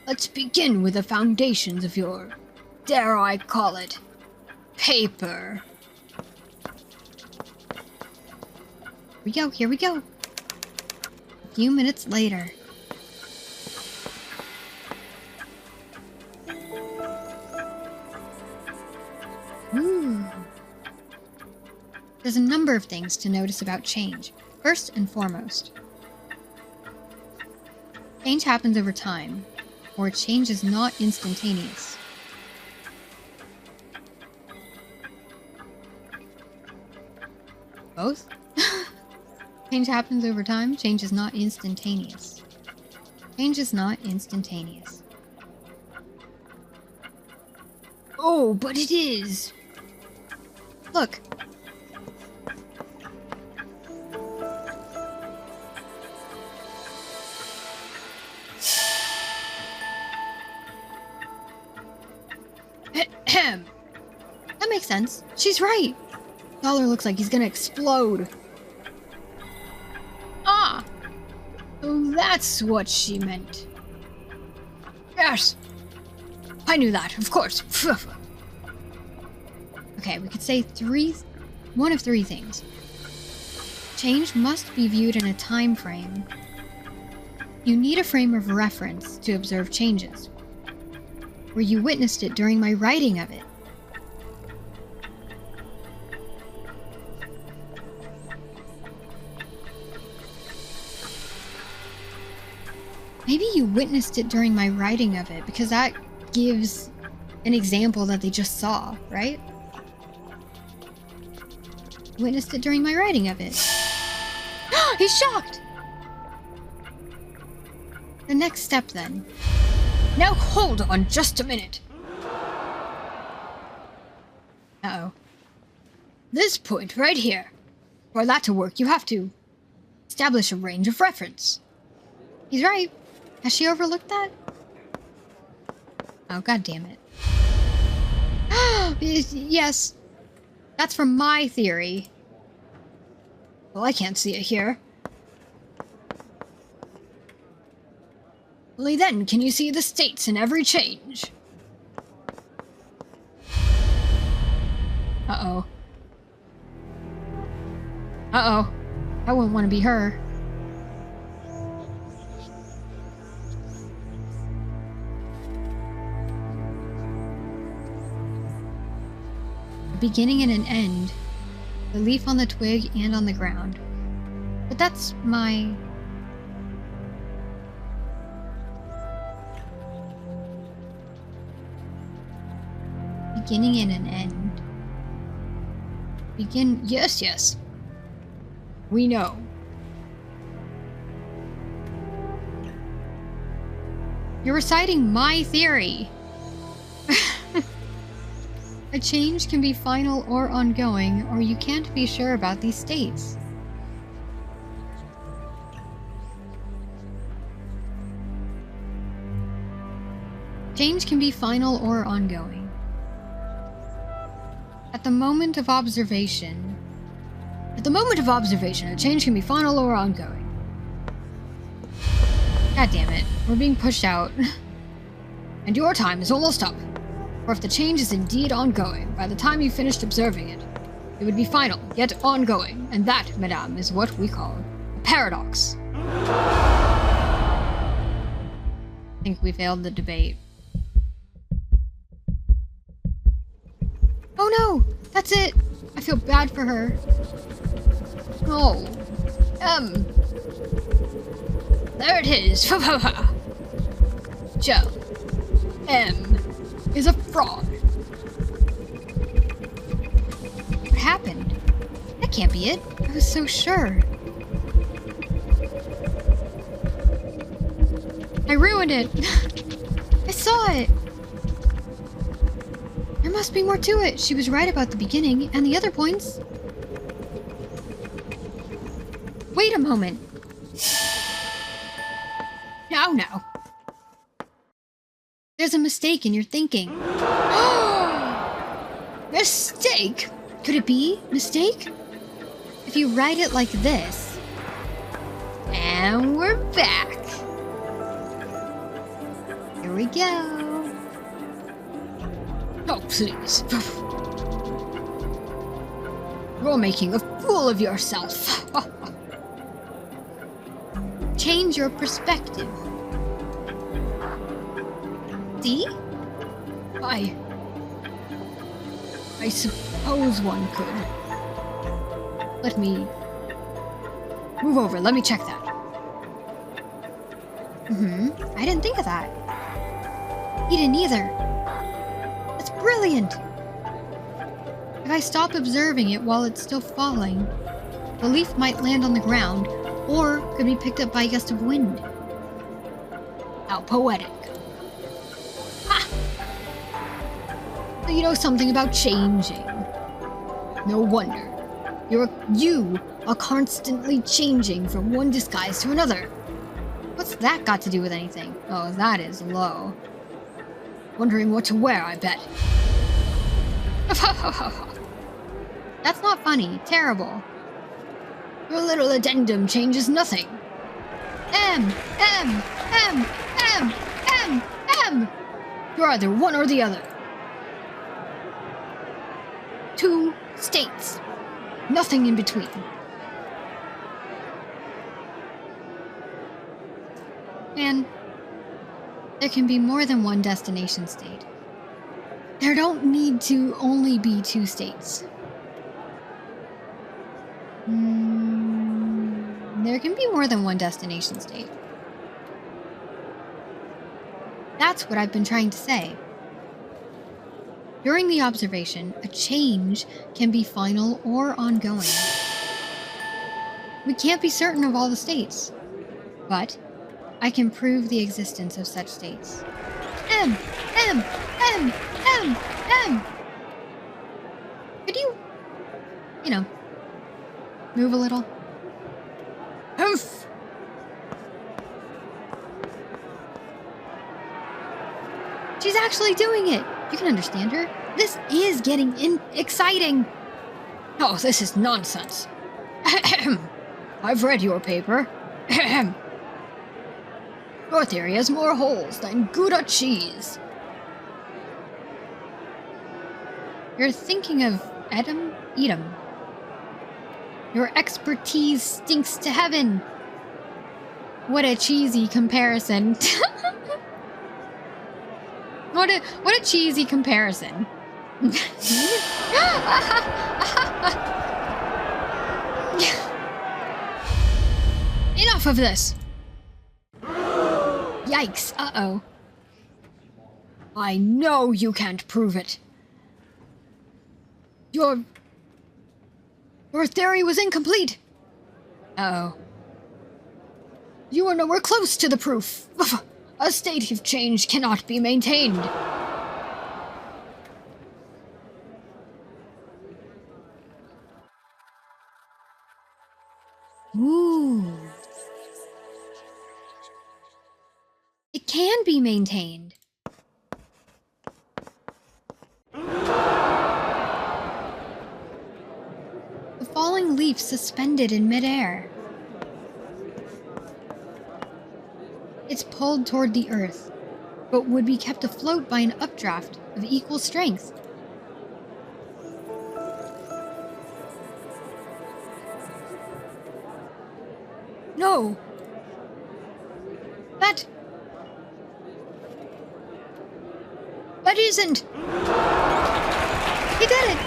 Let's begin with the foundations of your, dare I call it, paper. Here we go. A few minutes later. Ooh. There's a number of things to notice about change. First and foremost, change happens over time, or change is not instantaneous. Both? Change happens over time, change is not instantaneous. Change is not instantaneous. Oh, but it is! Look. That makes sense. She's right. Dollar looks like he's gonna explode. That's what she meant. Yes. I knew that, of course. Okay, we could say one of three things. Change must be viewed in a time frame. You need a frame of reference to observe changes, where you witnessed it during my writing of it. Maybe you witnessed it during my writing of it, because that gives an example that they just saw, right? Witnessed it during my writing of it. He's shocked! The next step, then. Now hold on just a minute. Uh-oh. This point right here. For that to work, you have to establish a range of reference. He's right. Has she overlooked that? Oh, god damn it. Yes. That's from my theory. Well, I can't see it here. Only then can you see the states in every change. Uh-oh. Uh-oh. I wouldn't want to be her. A beginning and an end. The leaf on the twig and on the ground. But that's my... beginning and an end. Yes, yes. We know. You're reciting my theory. A change can be final or ongoing, or you can't be sure about these states. Change can be final or ongoing. At the moment of observation, a change can be final or ongoing. God damn it, we're being pushed out. And your time is almost up. Or if the change is indeed ongoing, by the time you finished observing it, it would be final, yet ongoing, and that, madame, is what we call a paradox. I think we failed the debate. Oh no! That's it! I feel bad for her. Oh. There it is! Joe. M. is a fraud. What happened? That can't be it. I was so sure. I ruined it. I saw it. There must be more to it. She was right about the beginning and the other points. Wait a moment. Now. There's a mistake in your thinking. Mistake? Could it be mistake? If you write it like this. And we're back. Here we go. Oh, please. You're making a fool of yourself. Change your perspective. See? I suppose one could. Let me move over. Let me check that. I didn't think of that. He didn't either. That's brilliant. If I stop observing it while it's still falling, the leaf might land on the ground, or could be picked up by a gust of wind. How poetic. Ha! So you know something about changing. No wonder. You are constantly changing from one disguise to another. What's that got to do with anything? Oh, that is low. Wondering what to wear, I bet. That's not funny. Terrible. Your little addendum changes nothing. M, M, M, M, M, M. You're either one or the other. 2 states. Nothing in between. And there can be more than one destination state. There don't need to only be 2 states. There can be more than one destination state. That's what I've been trying to say. During the observation, a change can be final or ongoing. We can't be certain of all the states, but I can prove the existence of such states. M, M, M, M, M. Could you move a little? Oof. She's actually doing it. You can understand her. This is getting exciting. Oh, this is nonsense. I've read your paper. Your theory has more holes than Gouda cheese. You're thinking of Edom? Your expertise stinks to heaven. What a cheesy comparison. What a cheesy comparison. Enough of this. Yikes, uh-oh. I know you can't prove it. Your theory was incomplete. Uh-oh. You are nowhere close to the proof. A state of change cannot be maintained. Ooh. It can be maintained. The falling leaf suspended in midair. It's pulled toward the earth, but would be kept afloat by an updraft of equal strength. No! That isn't... He did it!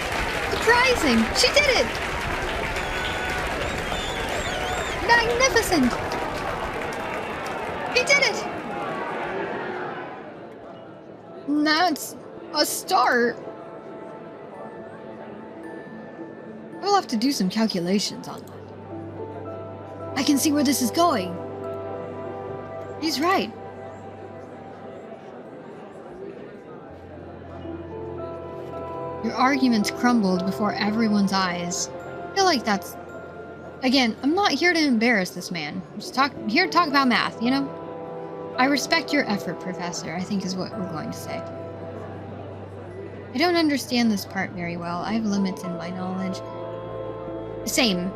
Surprising! She did it! Magnificent! He did it! That's a start. We'll have to do some calculations on that. I can see where this is going. He's right. Your arguments crumbled before everyone's eyes. I feel like that's... Again, I'm not here to embarrass this man. I'm just here to talk about math, you know? I respect your effort, Professor, I think is what we're going to say. I don't understand this part very well. I have limits in my knowledge. Same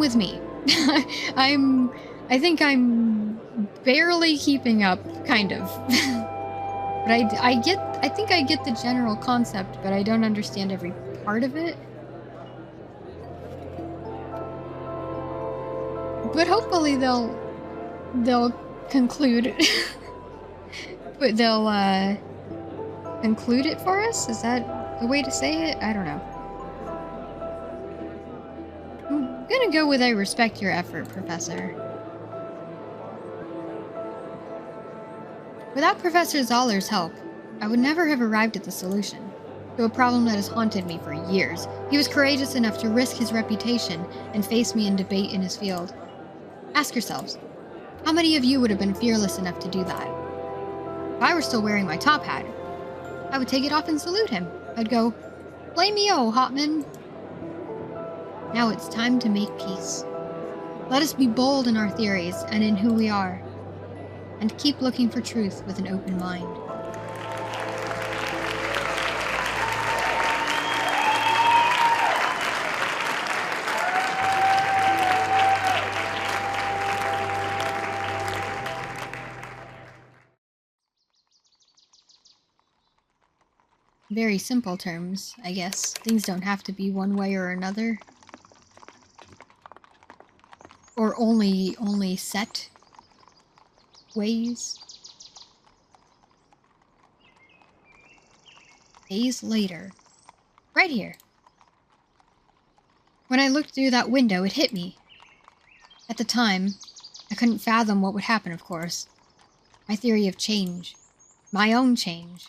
with me. I think I'm barely keeping up, kind of. But I think I get the general concept, but I don't understand every part of it. But hopefully they'll conclude but they'll conclude it for us? Is that the way to say it? I don't know. I'm gonna go with I respect your effort, Professor. Without Professor Zoller's help, I would never have arrived at the solution to a problem that has haunted me for years. He was courageous enough to risk his reputation and face me in debate in his field. Ask yourselves, how many of you would have been fearless enough to do that? If I were still wearing my top hat, I would take it off and salute him. I'd go, "Blame-o, Hotman." Now it's time to make peace. Let us be bold in our theories and in who we are, and keep looking for truth with an open mind. very simple terms, I guess. Things don't have to be one way or another. Or only set ways. Days later. Right here. When I looked through that window, it hit me. At the time, I couldn't fathom what would happen, of course. My theory of change. My own change.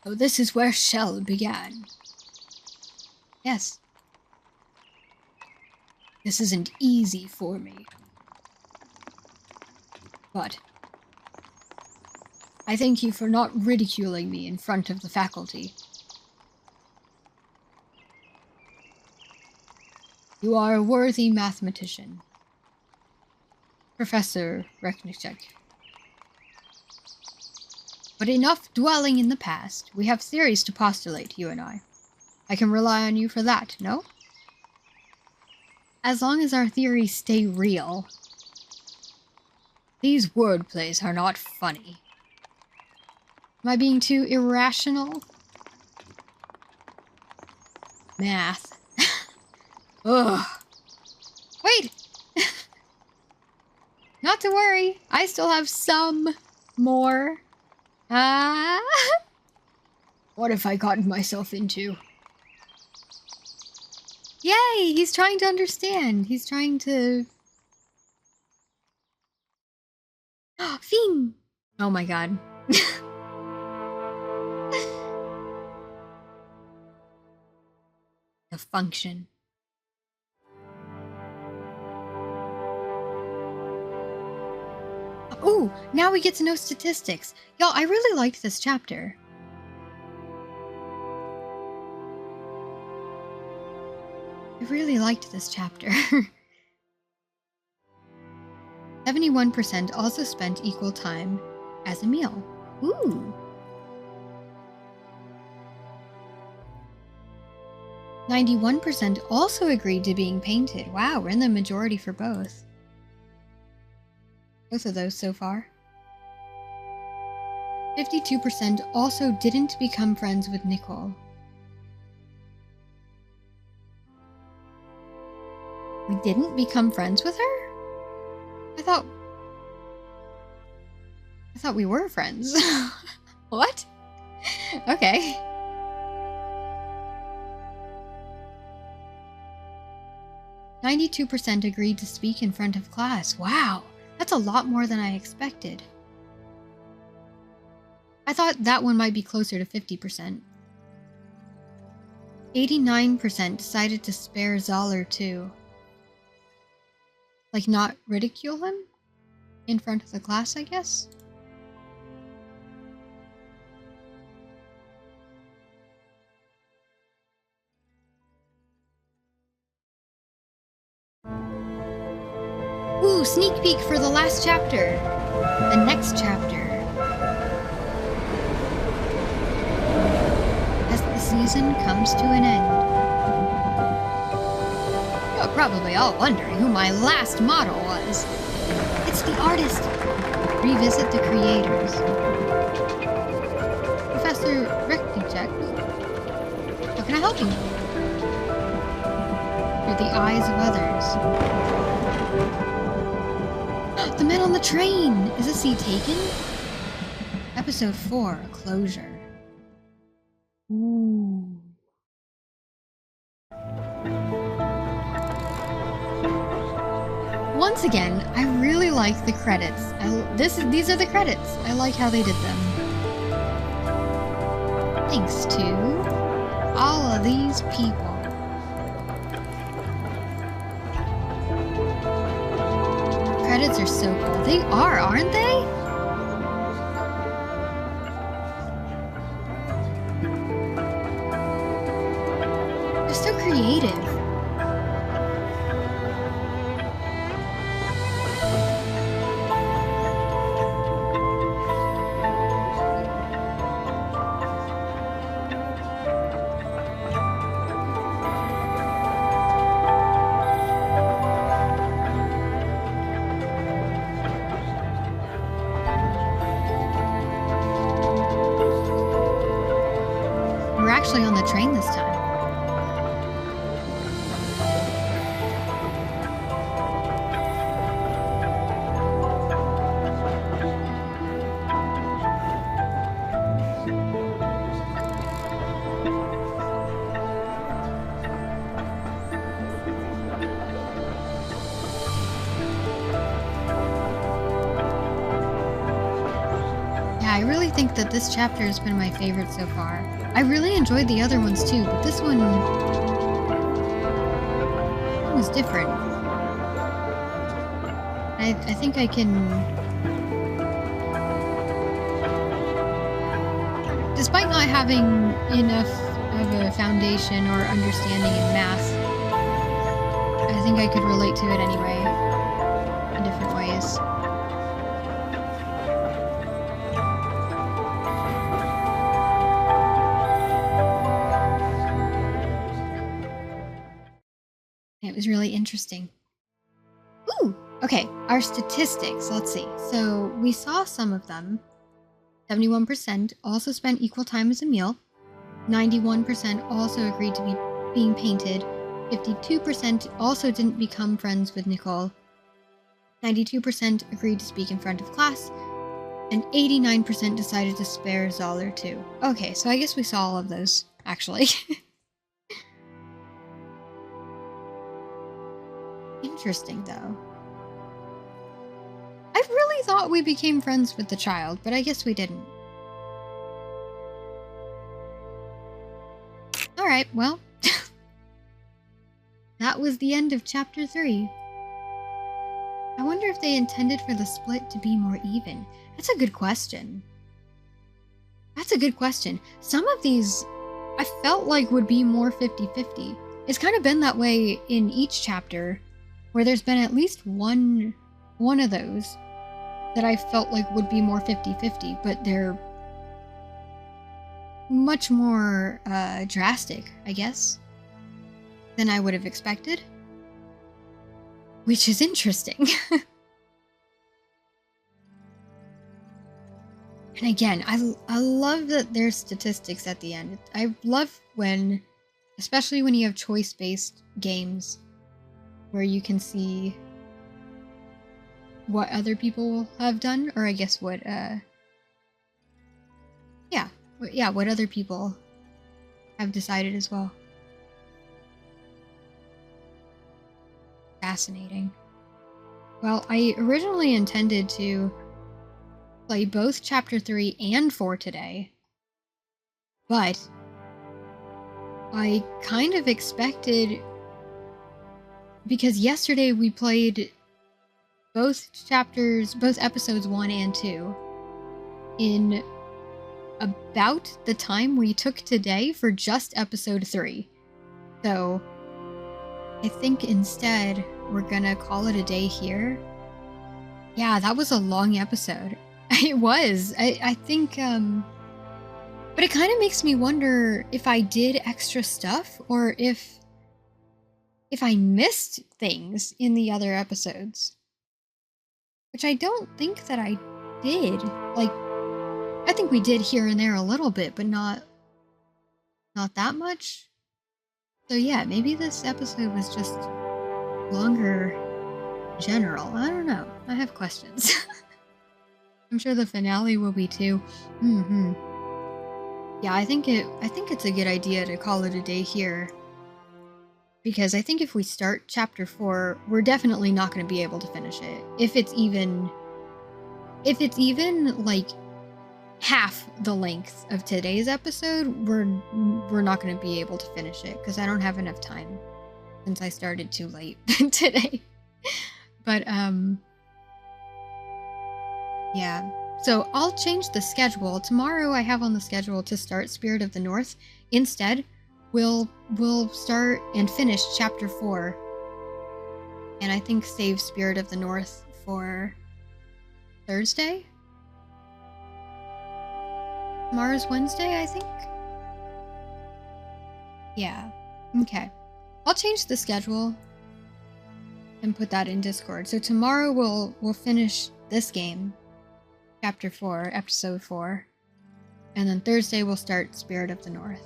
So this is where Shell began. Yes. This isn't easy for me. But I thank you for not ridiculing me in front of the faculty. You are a worthy mathematician. Professor Reknicek. But enough dwelling in the past. We have theories to postulate, you and I. I can rely on you for that, no? As long as our theories stay real. These wordplays are not funny. Am I being too irrational? Math. Ugh. Wait! Not to worry. I still have some more. What have I gotten myself into? Yay! He's trying to understand. He's trying to... Fiend! Oh my god. The function. Ooh, now we get to know statistics. Y'all, I really liked this chapter. I really liked this chapter. 71% also spent equal time as a meal. Ooh. 91% also agreed to being painted. Wow, we're in the majority for both. Both of those so far. 52% also didn't become friends with Nicole. We didn't become friends with her? I thought we were friends. What? Okay. "92% agreed to speak in front of class." Wow, that's a lot more than I expected. I thought that one might be closer to 50%. 89% decided to spare Zoller too. Like, not ridicule him? In front of the class, I guess? Ooh, sneak peek for the last chapter! The next chapter. As the season comes to an end. You're probably all wondering who my last model was. It's the artist. Revisit the creators. Professor Reknicek. How can I help you? Through the eyes of others. The men on the train! Is a seat taken? Episode 4, Closure. Ooh. Once again, I really like the credits. These are the credits. I like how they did them. Thanks to all of these people. Credits are so cool. They are, aren't they? They're so creative. Yeah, I really think that this chapter has been my favorite so far. I really enjoyed the other ones too, but this one was different. I think I can... Despite not having enough of a foundation or understanding in math, I think I could relate to it anyway, in different ways. It was really interesting. Ooh! Okay, our statistics, let's see. So we saw some of them. 71% also spent equal time as a meal. 91% also agreed to be being painted. 52% also didn't become friends with Nicole. 92% agreed to speak in front of class. And 89% decided to spare Zal or two. Okay, so I guess we saw all of those, actually. Interesting, though. I really thought we became friends with the child, but I guess we didn't. Alright, well. That was the end of Chapter 3. I wonder if they intended for the split to be more even. That's a good question. That's a good question. Some of these I felt like would be more 50-50. It's kind of been that way in each chapter, where there's been at least one of those that I felt like would be more 50-50, but they're much more drastic, I guess, than I would have expected. Which is interesting. And again, I love that there's statistics at the end. I love when, especially when you have choice-based games, where you can see what other people have done, or I guess what, what other people have decided as well. Fascinating. Well, I originally intended to play both Chapter 3 and 4 today, but I kind of expected, because yesterday we played both episodes 1 and 2 in about the time we took today for just episode 3. So I think instead we're gonna call it a day here. Yeah, that was a long episode. It was. I think, but it kind of makes me wonder if I did extra stuff or if I missed things in the other episodes. Which I don't think that I did. Like, I think we did here and there a little bit, but not that much. So yeah, maybe this episode was just longer in general. I don't know. I have questions. I'm sure the finale will be too. Yeah, I think it's a good idea to call it a day here. Because I think if we start Chapter 4, we're definitely not going to be able to finish it. If it's even like half the length of today's episode, we're not going to be able to finish it because I don't have enough time since I started too late today. But yeah. So I'll change the schedule. Tomorrow I have on the schedule to start Spirit of the North. Instead, we'll start and finish Chapter 4. And I think save Spirit of the North for Thursday? Tomorrow's Wednesday, I think? Yeah. Okay. I'll change the schedule and put that in Discord. So tomorrow we'll finish this game, Chapter 4, Episode 4. And then Thursday we'll start Spirit of the North.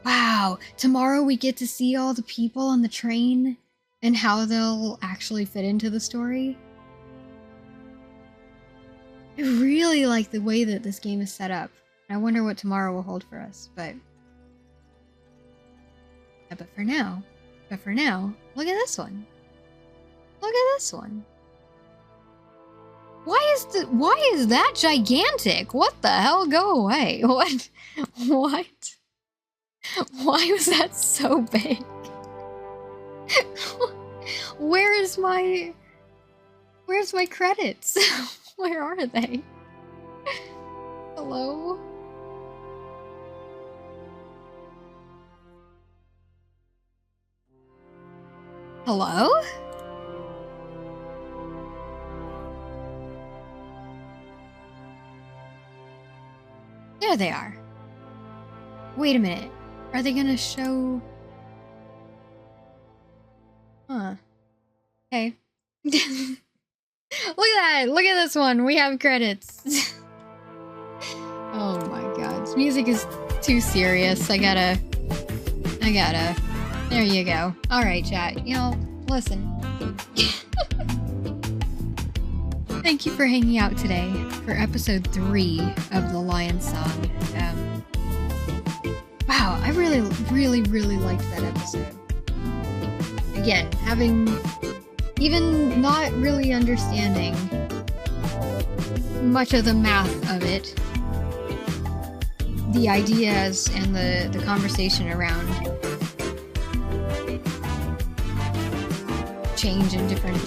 Wow! Tomorrow we get to see all the people on the train and how they'll actually fit into the story. I really like the way that this game is set up. I wonder what tomorrow will hold for us, but for now, look at this one. Look at this one. Why is that gigantic? What the hell? Go away. What? What? Why was that so big? Where's my credits? Where are they? Hello? Hello? There they are. Wait a minute. Are they gonna show... Huh. Okay. Look at that! Look at this one! We have credits! Oh my god. This music is too serious. I gotta... There you go. Alright, chat. You know, listen. Thank you for hanging out today for episode 3 of The Lion Song. Wow, I really liked that episode. Again, even not really understanding much of the math of it, the ideas and the conversation around change and different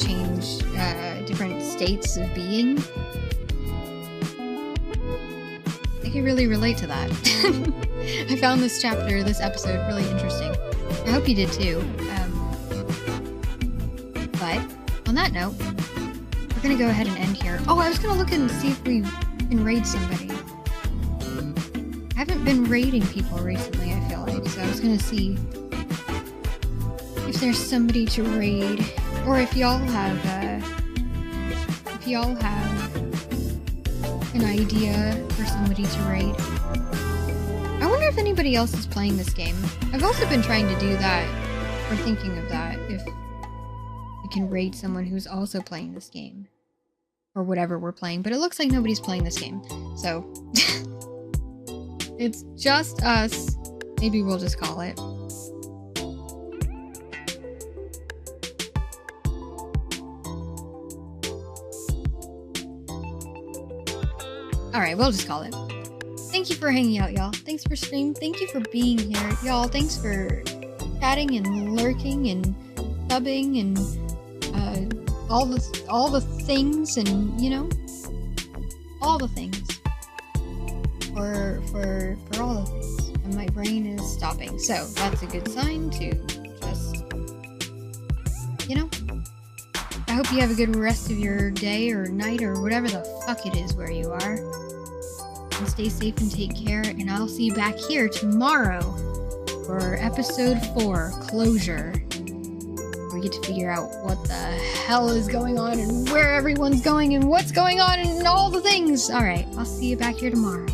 states of being. I can really relate to that. I found this episode really interesting. I hope you did too. But on that note, we're gonna go ahead and end here. Oh, I was gonna look and see if we can raid somebody. I haven't been raiding people recently, I feel like, so I was gonna see if there's somebody to raid, or if y'all have an idea for somebody to raid. I wonder if anybody else is playing this game. I've also been trying to do that, or thinking of that, if we can raid someone who's also playing this game. Or whatever we're playing, but it looks like nobody's playing this game. So, it's just us. Maybe we'll just call it. Alright, we'll just call it. Thank you for hanging out, y'all. Thanks for streaming. Thank you for being here. Y'all, thanks for chatting and lurking and subbing and all the things, and you know, all the things. For all the things. And my brain is stopping. So that's a good sign to just, you know. I hope you have a good rest of your day or night or whatever the fuck it is where you are. And stay safe and take care, and I'll see you back here tomorrow for episode 4, Closure. We get to figure out what the hell is going on and where everyone's going and what's going on and all the things. Alright, I'll see you back here tomorrow.